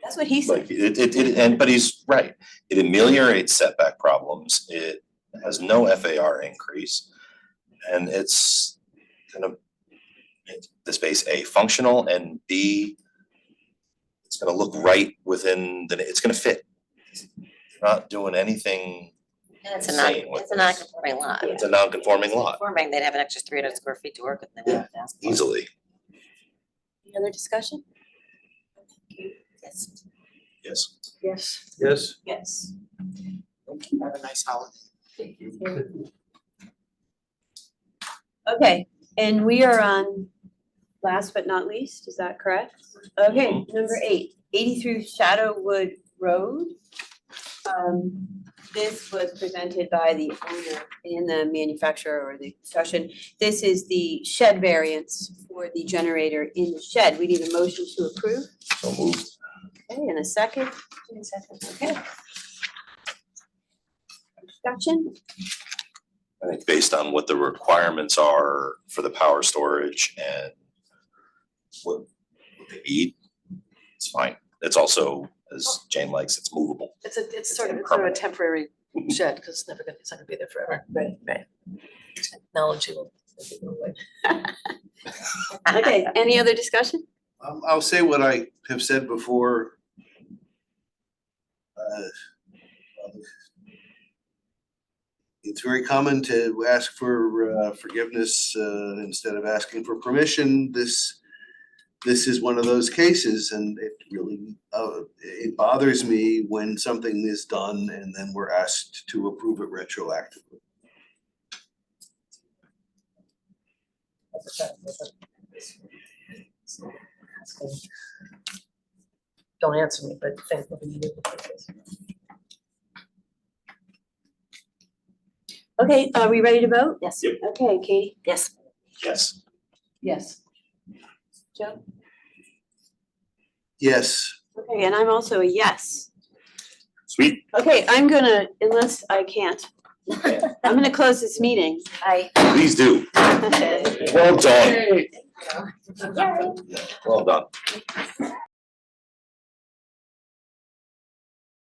that's what he said. Like but he's right. It ameliorates setback problems. It has no FAR increase. And it's gonna make the space A functional and B, it's gonna look right within it's gonna fit. You're not doing anything And it's a non, insane with it's a this. non-conforming lot. It's a non-conforming lot, Conforming, they'd have an extra 300 square feet to work with, and they wouldn't have to ask for it. easily. Any other discussion? Yes. Yes. Yes. Yes. Yes. Have a nice holiday. Okay, and we are on last but not least, is that correct? Okay, number 8, 83 Shadowwood Road. This was presented by the owner and the manufacturer or the construction. This is the shed variance for the generator in the shed. We need a motion to approve. So moved. Okay, and a second. Okay. Discussion? I think based on what the requirements are for the power storage and what they need, it's fine. It's also, as Jane likes, it's movable. It's sort of a temporary shed, because it's not gonna be there forever. Right. Technology will take it away. Okay, any other discussion? I'll say what I have said before. It's very common to ask for forgiveness instead of asking for permission. This is one of those cases, and it really it bothers me when something is done and then we're asked to approve it retroactively. Don't answer me, but think what you do. Okay, are we ready to vote? Yes. Yep. Okay, Katie? Yes. Yes. Yes. Joe? Yes. Okay, and I'm also a yes. Sweet. Okay, I'm gonna, unless I can't, I'm gonna close this meeting. Please do. Well done. Well done.